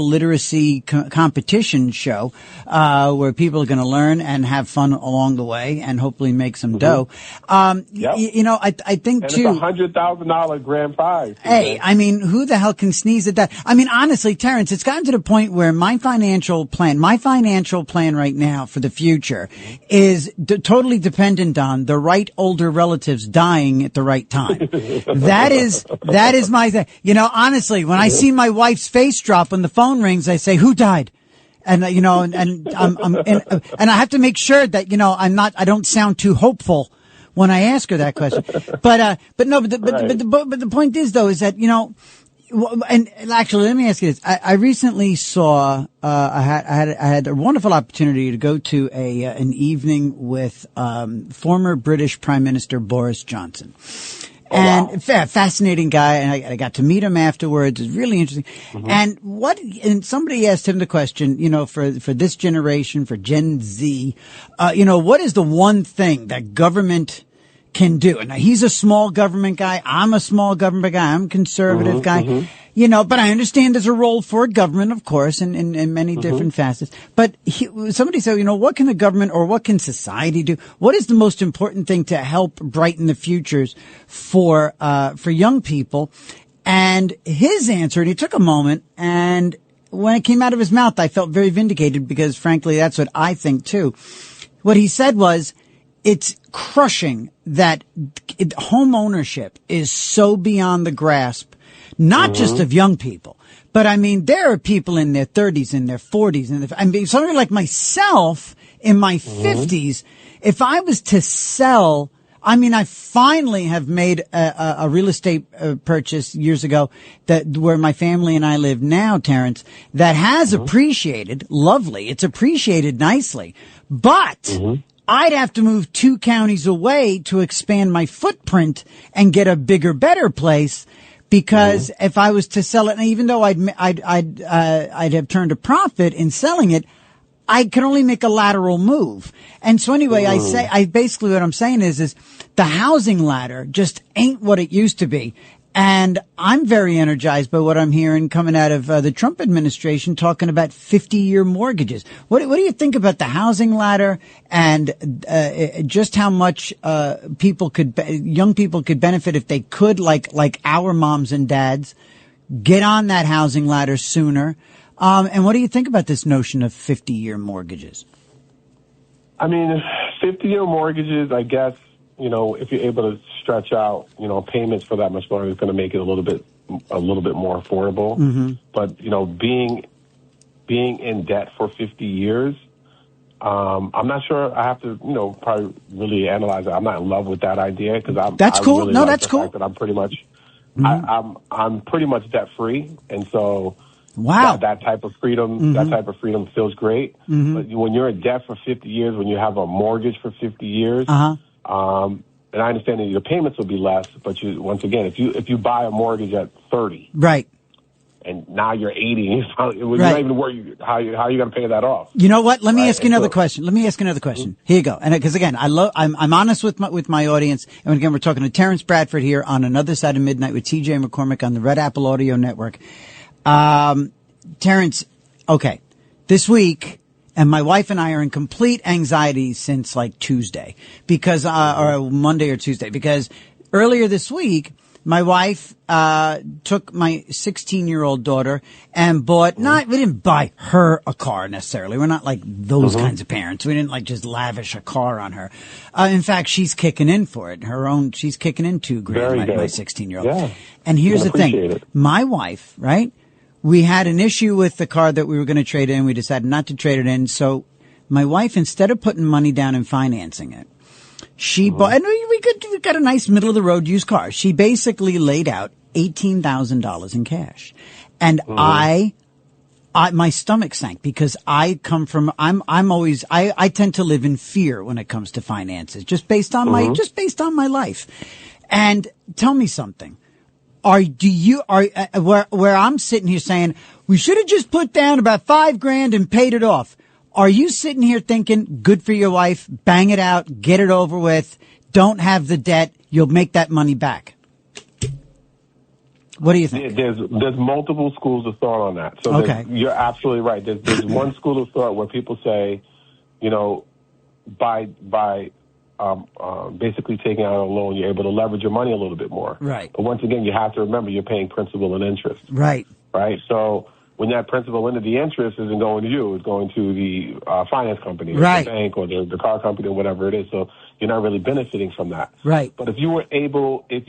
literacy competition show, where people are going to learn and have fun along the way and hopefully make some dough. I think and too. It's $100,000 grand prize. Hey, I mean, who the hell can sneeze at that? I mean, honestly, Terrence, it's gotten to the point where my financial plan right now for the future is totally dependent on the right older relatives dying at the right time. That is my thing. Honestly, when I see my wife's face drop when the phone rings, I say, "Who died?" And and I have to make sure that I don't sound too hopeful when I ask her that question. But the point is though is that and actually, let me ask you this. I recently saw, I had a wonderful opportunity to go to an evening with, former British Prime Minister Boris Johnson. And fascinating guy. And I got to meet him afterwards. It's really interesting. Mm-hmm. And somebody asked him the question, for this generation, for Gen Z, what is the one thing that government can do? And now he's a small government guy. I'm a small government guy. I'm a conservative guy. Mm-hmm. But I understand there's a role for government, of course, in many different facets. But somebody said, what can the government or what can society do? What is the most important thing to help brighten the futures for young people? And his answer, and he took a moment, and when it came out of his mouth, I felt very vindicated because frankly, that's what I think too. What he said was, it's crushing that home ownership is so beyond the grasp, not just of young people, but I mean, there are people in their 30s, in their 40s, somebody like myself in my 50s, if I was to sell, I finally have made a real estate purchase years ago where my family and I live now, Terrence, that has appreciated, lovely, it's appreciated nicely, but I'd have to move 2 counties away to expand my footprint and get a bigger, better place. Because if I was to sell it, and even though I'd have turned a profit in selling it, I could only make a lateral move. And so anyway, basically what I'm saying is the housing ladder just ain't what it used to be. And I'm very energized by what I'm hearing coming out of the Trump administration talking about 50-year mortgages. What do you think about the housing ladder and just how much young people could benefit if they could, like our moms and dads, get on that housing ladder sooner? And what do you think about this notion of 50-year mortgages? 50-year mortgages, I guess, if you're able to stretch out, payments for that much longer is going to make it a little bit more affordable. Mm-hmm. But, being in debt for 50 years, I'm not sure. I have to, probably really analyze it. I'm not in love with that idea because that's cool. Really that's cool. That I'm pretty much, I'm pretty much debt free, and so that type of freedom, feels great. Mm-hmm. But when you're in debt for 50 years, when you have a mortgage for 50 years. And I understand that your payments will be less, but once again, if you buy a mortgage at 30, right, and now you're 80, you're not even worried how you going to pay that off. You know what? Let me ask you another question. Here you go. And because again, I'm honest with my audience. And again, we're talking to Terrence Bradford here on Another Side of Midnight with TJ McCormick on the Red Apple Audio Network. Terrence, okay, this week And my wife and I are in complete anxiety since like Tuesday because, or Monday or Tuesday, because earlier this week, my wife, took my 16-year-old daughter and bought, we didn't buy her a car necessarily. We're not like those kinds of parents. We didn't like just lavish a car on her. In fact, she's kicking in for it. She's kicking in $2,000, my 16-year-old. Yeah. And here's the thing. My wife, right? We had an issue with the car that we were going to trade in. We decided not to trade it in. So my wife, instead of putting money down and financing it, she bought, and we got a nice middle of the road used car. She basically laid out $18,000 in cash. And my stomach sank because I come from, I tend to live in fear when it comes to finances, just based on my life. And tell me something. Where I'm sitting here saying we should have just put down about $5,000 and paid it off. Are you sitting here thinking, good for your wife, bang it out, get it over with, don't have the debt, you'll make that money back? What do you think? There's multiple schools of thought on that. So you're absolutely right. There's one school of thought where people say, by basically taking out a loan, you're able to leverage your money a little bit more. Right. But once again, you have to remember you're paying principal and interest. Right. Right. So when that principal and the interest isn't going to you, it's going to the finance company, or the bank, or the car company, or whatever it is. So you're not really benefiting from that. Right. But if you were able, here's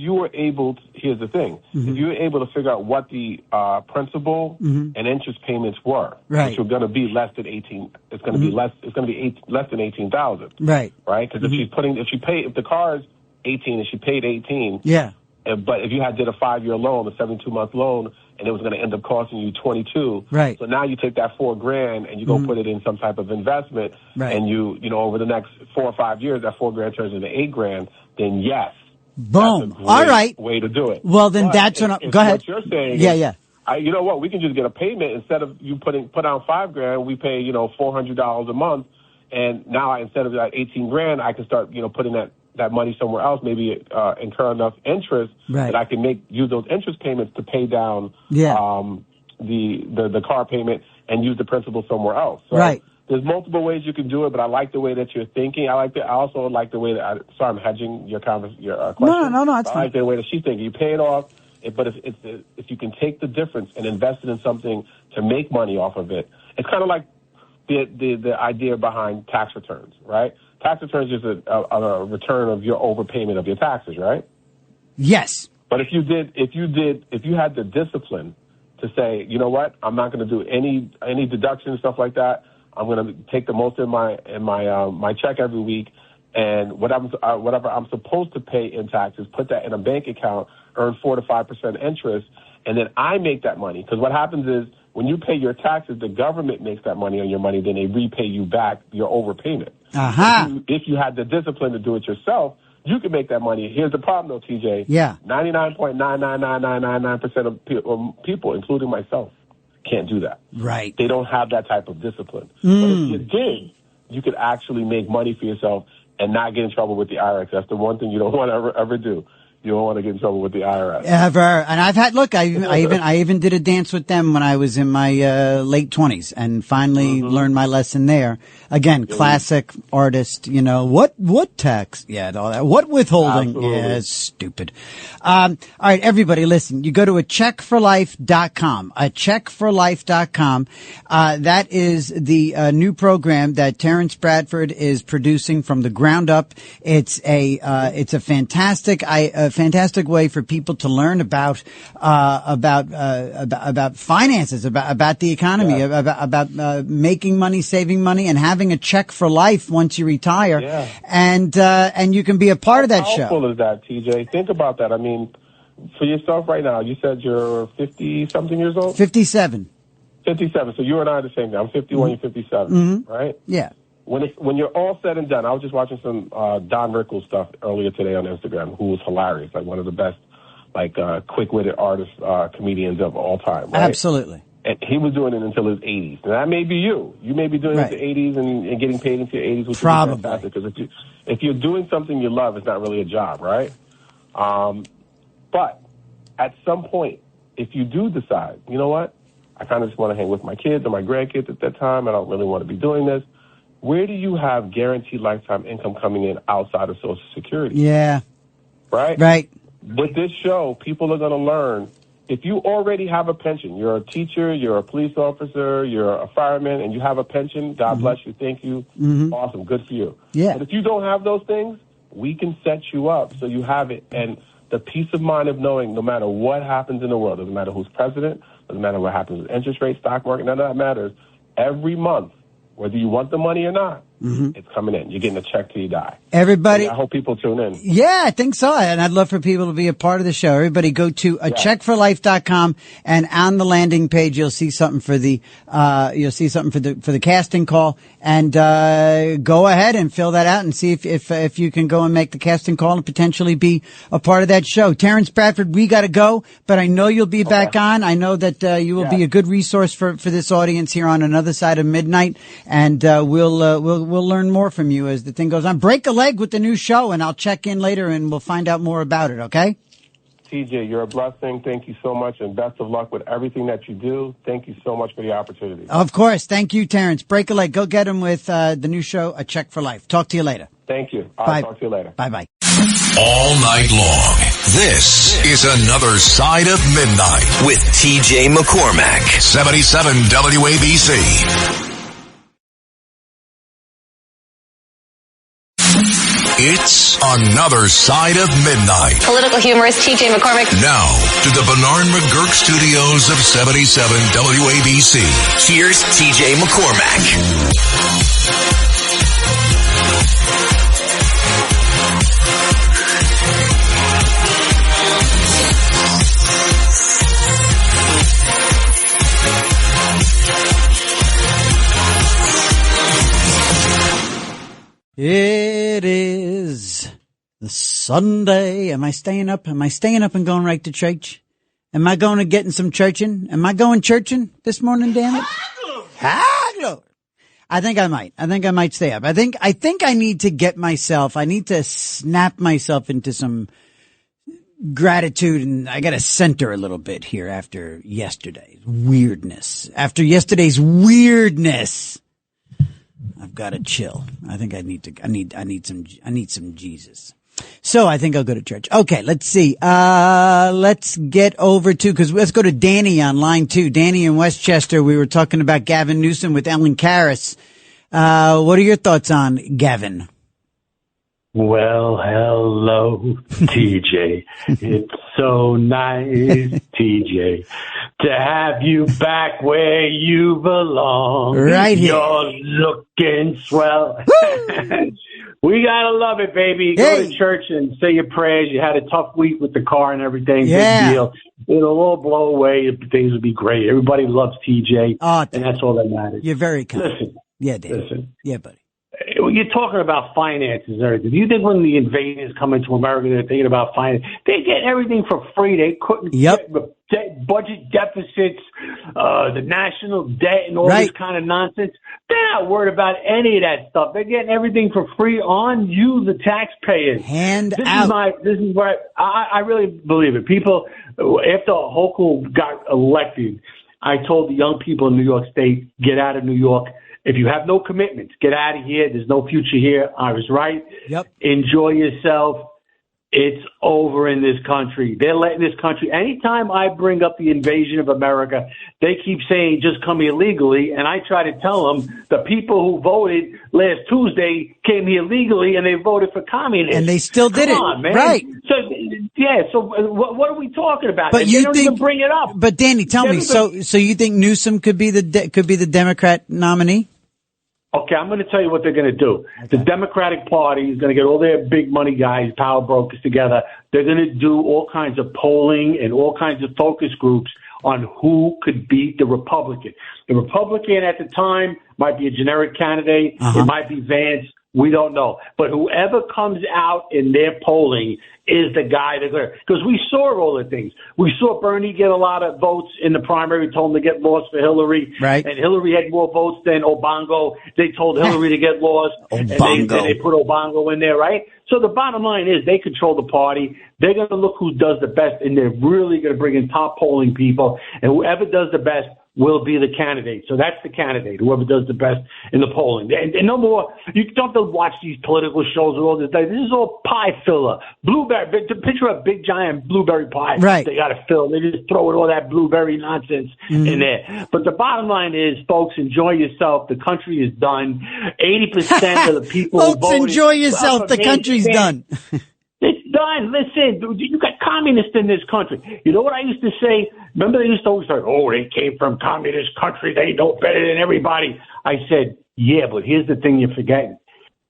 the thing: if you were able to figure out what the principal and interest payments were, which are going to be less than 18, it's going to be less. It's going to be less than 18,000. Right. Right. Because if the car is 18 and she paid 18. Yeah. But if you did a 5-year loan, a 72-month loan, and it was going to end up costing you 22, right? So now you take that $4,000 and you go put it in some type of investment, and you over the next 4 or 5 years, that $4,000 turns into $8,000. Then yes, boom, that's a great all right, way to do it. Well, then go ahead. What you're saying, you know what? We can just get a payment instead of you put down $5,000. We pay $400 a month, and now instead of that $18,000, I can start putting that money somewhere else, maybe incur enough interest that I can use those interest payments to pay down the car payment and use the principal somewhere else. So there's multiple ways you can do it, but I like the way that you're thinking. I also like the way that I'm hedging your question. No, it's fine. I like the way that she's thinking. You pay it off, but if you can take the difference and invest it in something to make money off of it, it's kind of like the idea behind tax returns, right? Tax returns is a return of your overpayment of your taxes, right? Yes. But if you had the discipline to say, you know what, I'm not going to do any deductions, stuff like that. I'm going to take the most in my check every week, and whatever I'm supposed to pay in taxes, put that in a bank account, earn 4 to 5% interest, and then I make that money. Because what happens is, when you pay your taxes, the government makes that money on your money, then they repay you back your overpayment. If you had the discipline to do it yourself, you can make that money. Here's the problem, though, TJ. Yeah. 99.99999% of people, including myself, can't do that. Right. They don't have that type of discipline. But if you did, you could actually make money for yourself and not get in trouble with the IRS. That's the one thing you don't want to ever do. You don't want to get in trouble with the IRS. Ever. And I've had, I even did a dance with them when I was in my late 20s and finally learned my lesson there. Again, classic artist, what tax? Yeah, all that. What withholding? Absolutely. Yeah, it's stupid. All right, everybody, listen, you go to acheckforlife.com, acheckforlife.com. That is the new program that Terrence Bradford is producing from the ground up. It's a fantastic way for people to learn about finances, about the economy, about making money, saving money, and having a check for life once you retire. Yeah. And you can be a part of that show. How powerful is that, TJ? Think about that. I mean, for yourself right now, you said you're 50-something years old? 57. 57. So you and I are the same thing. I'm 51, you're 57, right? Yeah. When you're all said and done, I was just watching some Don Rickles stuff earlier today on Instagram, who was hilarious, like one of the best, quick-witted artists, comedians of all time. Right? Absolutely. And he was doing it until his 80s. And that may be you. You may be doing it in the 80s and getting paid into your 80s, which is fantastic. Because if you're doing something you love, it's not really a job, right? But at some point, if you do decide, you know what, I kind of just want to hang with my kids or my grandkids at that time. I don't really want to be doing this. Where do you have guaranteed lifetime income coming in outside of Social Security? Yeah. Right? Right. With this show, people are going to learn, if you already have a pension, you're a teacher, you're a police officer, you're a fireman, and you have a pension, God bless you, thank you, awesome, good for you. Yeah. But if you don't have those things, we can set you up so you have it. And the peace of mind of knowing no matter what happens in the world, doesn't matter who's president, doesn't matter what happens with interest rates, stock market, none of that matters. Every month, whether you want the money or not, it's coming in. You're getting a check till you die. Everybody. I hope people tune in. Yeah, I think so. And I'd love for people to be a part of the show. Everybody go to acheckforlife.com, and on the landing page, you'll see something for the, for the casting call, and, go ahead and fill that out and see if you can go and make the casting call and potentially be a part of that show. Terrence Bradford, we gotta go, but I know you'll be back on. I know that, you will be a good resource for this audience here on Another Side of Midnight, and, we'll learn more from you as the thing goes on. Break a leg with the new show, and I'll check in later and we'll find out more about it, okay? TJ, you're a blessing. Thank you so much, and best of luck with everything that you do. Thank you so much for the opportunity. Of course. Thank you, Terrence. Break a leg. Go get him with the new show, A Check for Life. Talk to you later. Thank you. Bye. I'll talk to you later. Bye-bye. All night long, this is Another Side of Midnight with TJ McCormack. 77 WABC. It's Another Side of Midnight. Political humorist TJ McCormack. Now, to the Bernard McGurk studios of 77 WABC. Here's TJ McCormack. It is the Sunday. Am I staying up? Am I staying up and going right to church? Am I going to getting some churching? Am I going churching this morning, damn it? Hello. I think I might. I think I might stay up. I think I need to snap myself into some gratitude, and I got to center a little bit here after yesterday's weirdness. I've got to chill. I think I need some Jesus. So I think I'll go to church. Okay, let's see. Let's get over to, let's go to Danny on line 2. Danny in Westchester. We were talking about Gavin Newsom with Ellen Karras. What are your thoughts on Gavin? Well, hello, TJ. It's so nice, TJ, to have you back where you belong. Right here. You're looking swell. We gotta love it, baby. Hey. Go to church and say your prayers. You had a tough week with the car and everything. Yeah. Big deal. It'll all blow away. Things will be great. Everybody loves TJ, and that's all that matters. You're very kind. Listen. Yeah, Danny. Listen. Yeah, buddy. You're talking about finances and everything. Do you think when the invaders come into America, they're thinking about finance? They get everything for free. They couldn't get budget deficits, the national debt, and all this kind of nonsense. They're not worried about any of that stuff. They're getting everything for free on you, the taxpayers. This is where I really believe it. People, after Hochul got elected, I told the young people in New York State, get out of New York. If you have no commitments, get out of here. There's no future here. I was right. Yep. Enjoy yourself. It's over in this country. They're letting this country. Anytime I bring up the invasion of America, they keep saying just come here legally. And I try to tell them the people who voted last Tuesday came here legally and they voted for communists. And they still did it. Come on, man. Right. So, so what are we talking about? But and you they don't think, even bring it up. But Danny, tell me, so you think Newsom could be the Democrat nominee? Okay, I'm going to tell you what they're going to do. Okay. The Democratic Party is going to get all their big money guys, power brokers together. They're going to do all kinds of polling and all kinds of focus groups on who could beat the Republican. The Republican at the time might be a generic candidate. It might be Vance. We don't know. But whoever comes out in their polling is the guy that's there. Because we saw all the things. We saw Bernie get a lot of votes in the primary. We told him to get lost for Hillary. Right. And Hillary had more votes than Obongo. They told Hillary to get lost. And they put Obongo in there, right? So the bottom line is they control the party. They're going to look who does the best, and they're really going to bring in top polling people. And whoever does the best will be the candidate. So that's the candidate, whoever does the best in the polling. And no more, you don't have to watch these political shows with all this. This is all pie filler. Blueberry, picture a big giant blueberry pie. Right. They got to fill. They just throw in all that blueberry nonsense in there. But the bottom line is, folks, enjoy yourself. The country is done. 80% of the people folks, voted. enjoy yourself. The country's done. It's done. Listen, you got communists in this country. You know what I used to say? Remember they used to always say, oh, they came from communist country. They know better than everybody. I said, yeah, but here's the thing you're forgetting.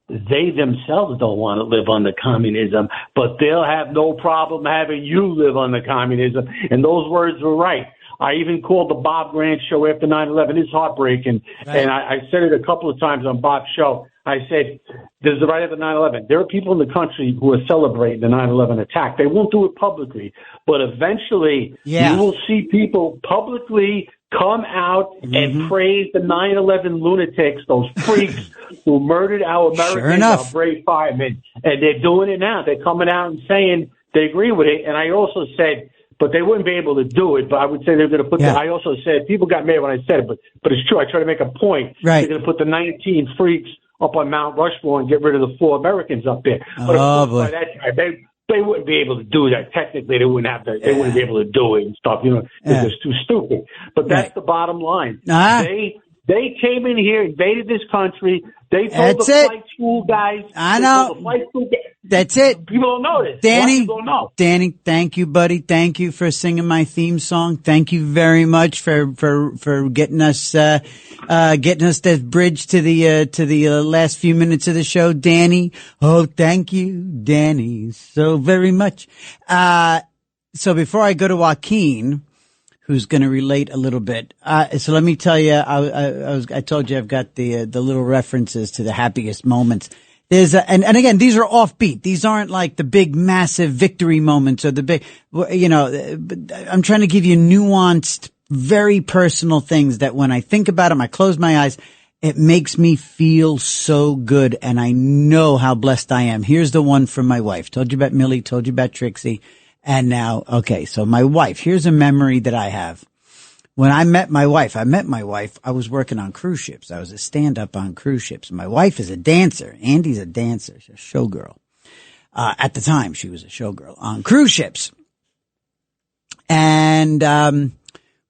They themselves don't want to live under communism, but they'll have no problem having you live under communism. And those words were right. I even called the Bob Grant show after 9/11. It's heartbreaking. Right. And I said it a couple of times on Bob's show. I said, there's the right after 9/11. There are people in the country who are celebrating the 9/11 attack. They won't do it publicly, but eventually you will see people publicly come out and praise the 9/11 lunatics, those freaks who murdered our Americans, our brave firemen. And they're doing it now. They're coming out and saying they agree with it. And I also said, but they wouldn't be able to do it. But I would say they're going to put I also said, people got mad when I said it, but it's true. I try to make a point. Right. They're going to put the 19 freaks up on Mount Rushmore and get rid of the 4 Americans up there. But of course, by that time, they wouldn't be able to do that. Technically, they wouldn't have to. They wouldn't be able to do it and stuff. You know, because it's too stupid. But that's the bottom line. They came in here, invaded this country. They told the flight school guys. I know. That's it. People don't know this. Danny, don't know. Danny, thank you, buddy. Thank you for singing my theme song. Thank you very much for getting us that bridge to the last few minutes of the show, Danny. Oh, thank you, Danny, so very much. So before I go to Joaquin, who's going to relate a little bit. So let me tell you, I told you I've got the little references to the happiest moments. There's and again, these are offbeat. These aren't like the big, massive victory moments or the big, I'm trying to give you nuanced, very personal things that when I think about them, I close my eyes, it makes me feel so good. And I know how blessed I am. Here's the one from my wife. Told you about Millie, told you about Trixie. And now, okay, so my wife, here's a memory that I have. When I met my wife, I was working on cruise ships. I was a stand-up on cruise ships. My wife is a dancer. Andy's a dancer. She's a showgirl. At the time, she was a showgirl on cruise ships. And,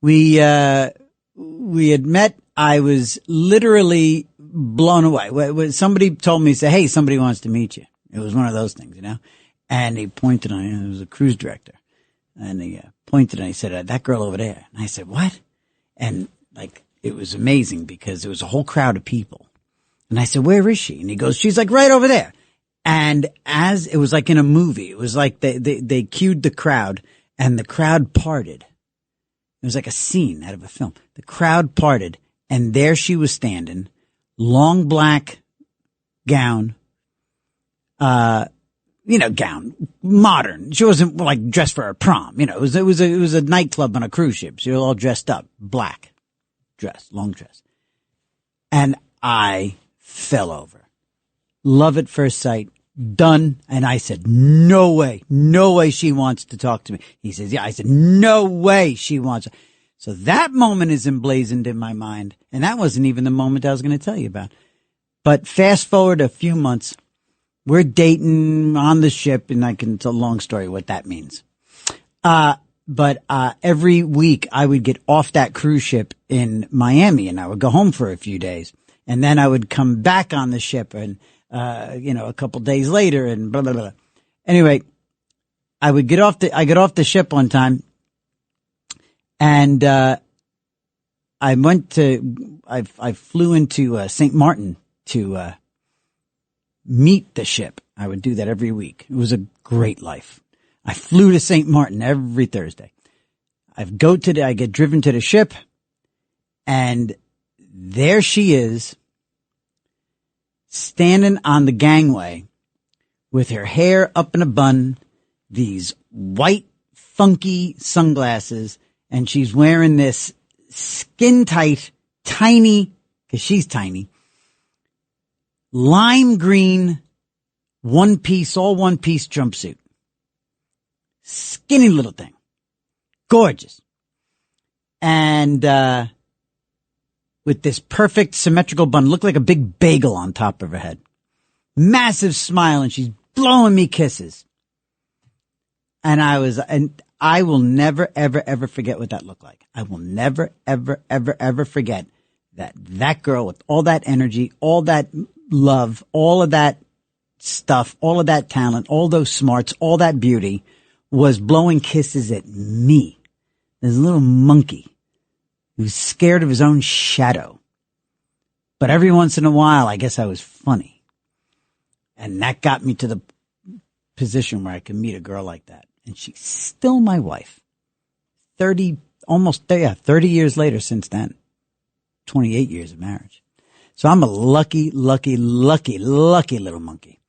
we had met. I was literally blown away. When somebody told me, say, hey, somebody wants to meet you. It was one of those things, you know? And he pointed on it. It was a cruise director. And he pointed and he said, that girl over there. And I said, what? And like, it was amazing because there was a whole crowd of people. And I said, where is she? And he goes, she's like right over there. And as it was like in a movie, it was like they cued the crowd and the crowd parted. It was like a scene out of a film. The crowd parted and there she was standing, long black gown, gown, modern. She wasn't like dressed for a prom. It was a nightclub on a cruise ship. She was all dressed up, black dress, long dress. And I fell over. Love at first sight. Done. And I said, no way she wants to talk to me. He says, yeah. I said, no way she wants. So that moment is emblazoned in my mind. And that wasn't even the moment I was going to tell you about. But fast forward a few months. We're dating on the ship, and I can tell a long story what that means. But every week I would get off that cruise ship in Miami, and I would go home for a few days. And then I would come back on the ship, and, a couple days later, and blah, blah, blah. Anyway, I get off the ship one time, and I flew into St. Martin to meet the ship. I would do that every week. It was a great life. I flew to St. Martin every Thursday. I get driven to the ship, and there she is, standing on the gangway with her hair up in a bun, these white, funky sunglasses, and she's wearing this skin-tight, tiny, because she's tiny, lime green, all one-piece jumpsuit. Skinny little thing. Gorgeous. And with this perfect symmetrical bun, looked like a big bagel on top of her head. Massive smile, and she's blowing me kisses. And I will never, ever, ever forget what that looked like. I will never, ever, ever, ever forget that girl with all that energy, all that love, all of that stuff, all of that talent, all those smarts, all that beauty was blowing kisses at me. This little monkey who's scared of his own shadow. But every once in a while, I guess I was funny. And that got me to the position where I could meet a girl like that. And she's still my wife. 30 years later since then. 28 years of marriage. So I'm a lucky, lucky, lucky, lucky little monkey.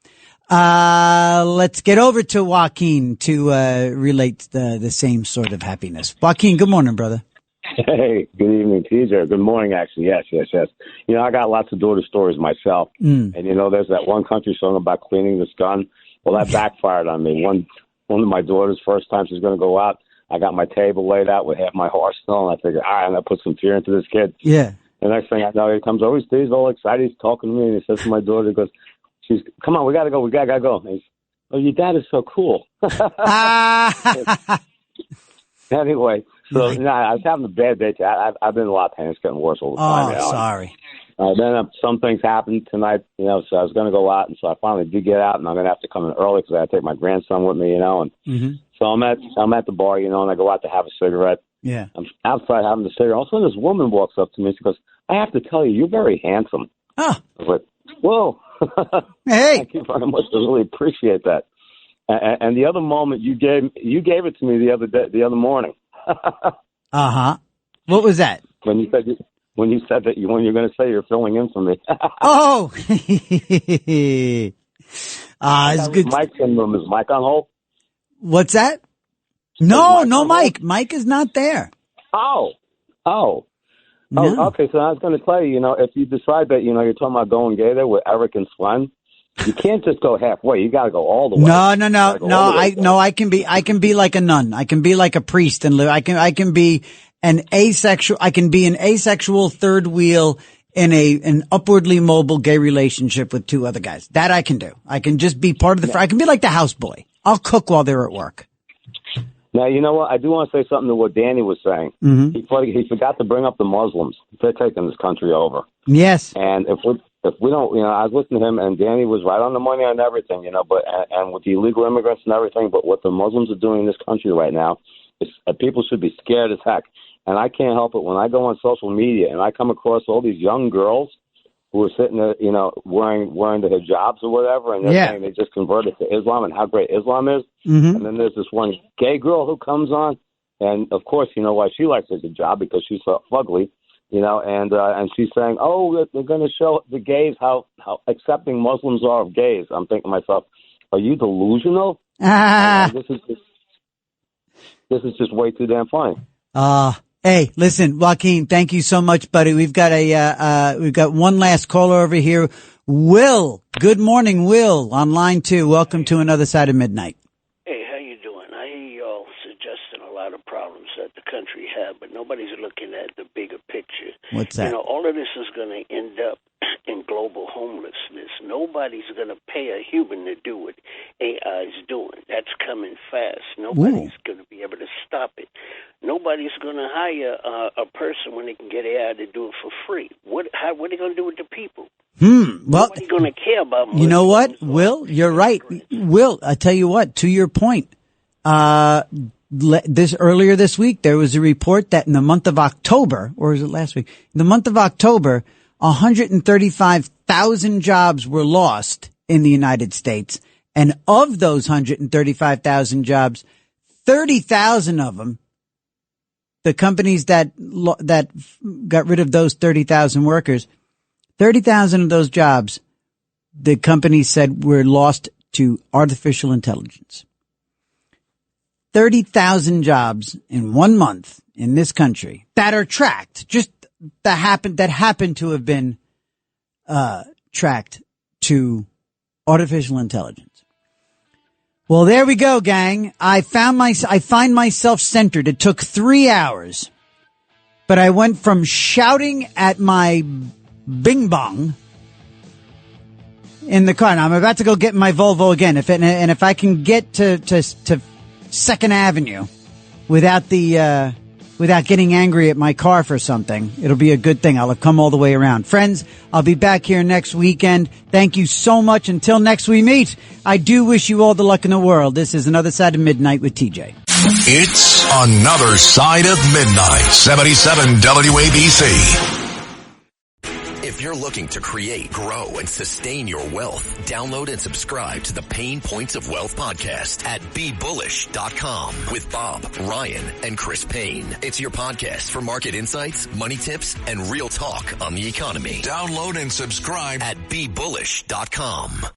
Let's get over to Joaquin to relate the same sort of happiness. Joaquin, good morning, brother. Hey, good evening, TJ. Good morning, actually. Yes. You know, I got lots of daughter stories myself. And, you know, there's that one country song about cleaning this gun. Well, that backfired on me. One of my daughters, first time she's going to go out, I got my table laid out with half my arsenal, and I figured, all right, I'm going to put some fear into this kid. Yeah. The next thing I know, he comes over, he's all excited, he's talking to me, and he says to my daughter, he goes, come on, we got to go, we got to go. And he's, oh, your dad is so cool. Anyway, so I was having a bad day. I've been in a lot of pain. It's getting worse all the time. Oh, sorry. Then some things happened tonight, you know, so I was going to go out, and so I finally did get out, and I'm going to have to come in early because I had to take my grandson with me, you know, and so I'm at the bar, you know, and I go out to have a cigarette. Yeah. I'm outside having the cigarette. All of a sudden, this woman walks up to me and she goes, I have to tell you, you're very handsome. Oh. I was like, whoa. Hey. Thank you very much. I really appreciate that. And the other moment you gave it to me the other morning. Uh-huh. What was that? When you said when you're going to say you're filling in for me. Oh. It's good. Mike's in the room. Is Mike on hold? What's that? No, Mike. Mike is not there. Oh. No. Okay. So I was going to tell you, you know, if you decide that, you know, you're talking about going gay there with Eric and Slen, you can't just go halfway. You got to go all the way. No. I can be like a nun. I can be like a priest and live. I can be an asexual third wheel in an upwardly mobile gay relationship with two other guys. That I can do. I can just be part of I can be like the houseboy. I'll cook while they're at work. Now, you know what? I do want to say something to what Danny was saying. Mm-hmm. He forgot to bring up the Muslims. They're taking this country over. Yes. And if we don't, you know, I was listening to him, and Danny was right on the money on everything, you know, but and with the illegal immigrants and everything, but what the Muslims are doing in this country right now, is people should be scared as heck. And I can't help it when I go on social media and I come across all these young girls who are sitting there, you know, wearing the hijabs or whatever, and they're saying they just converted to Islam and how great Islam is. Mm-hmm. And then there's this one gay girl who comes on, and of course, you know why she likes her hijab, because she's so fugly, you know, and she's saying, oh, they're going to show the gays how accepting Muslims are of gays. I'm thinking to myself, are you delusional? This is just way too damn funny. Hey, listen, Joaquin, thank you so much, buddy. We've got one last caller over here. Will, good morning, Will, on line 2. Welcome to Another Side of Midnight. Hey, how you doing? I hear y'all suggesting a lot of problems that the country had, but nobody's looking at the bigger picture. What's that? You know, all of this is going to end up in global homelessness. Nobody's going to pay a human to do what AI is doing. That's coming fast. Nobody's going to be able to stop it. Nobody's going to hire a person when they can get AI to do it for free. What are they going to do with the people? Well, nobody's going to care about Muslims. You know what, Will? You're right. Will, I tell you what, to your point, earlier this week, there was a report that in the month of October, or was it last week? In the month of October, 135,000 jobs were lost in the United States. And of those 135,000 jobs, 30,000 of them, the companies that got rid of those 30,000 workers, 30,000 of those jobs, the companies said were lost to artificial intelligence. 30,000 jobs in 1 month in this country that are tracked, that happened to have been tracked to artificial intelligence. Well, there we go, gang. I find myself centered. It took 3 hours but I went from shouting at my bing bong in the car. Now I'm about to go get my Volvo again. If I can get to 2nd Avenue without getting angry at my car for something, it'll be a good thing. I'll have come all the way around. Friends, I'll be back here next weekend. Thank you so much. Until next we meet, I do wish you all the luck in the world. This is Another Side of Midnight with TJ. It's Another Side of Midnight, 77 WABC. If you're looking to create, grow, and sustain your wealth, download and subscribe to the Pain Points of Wealth podcast at BeBullish.com with Bob, Ryan, and Chris Payne. It's your podcast for market insights, money tips, and real talk on the economy. Download and subscribe at BeBullish.com.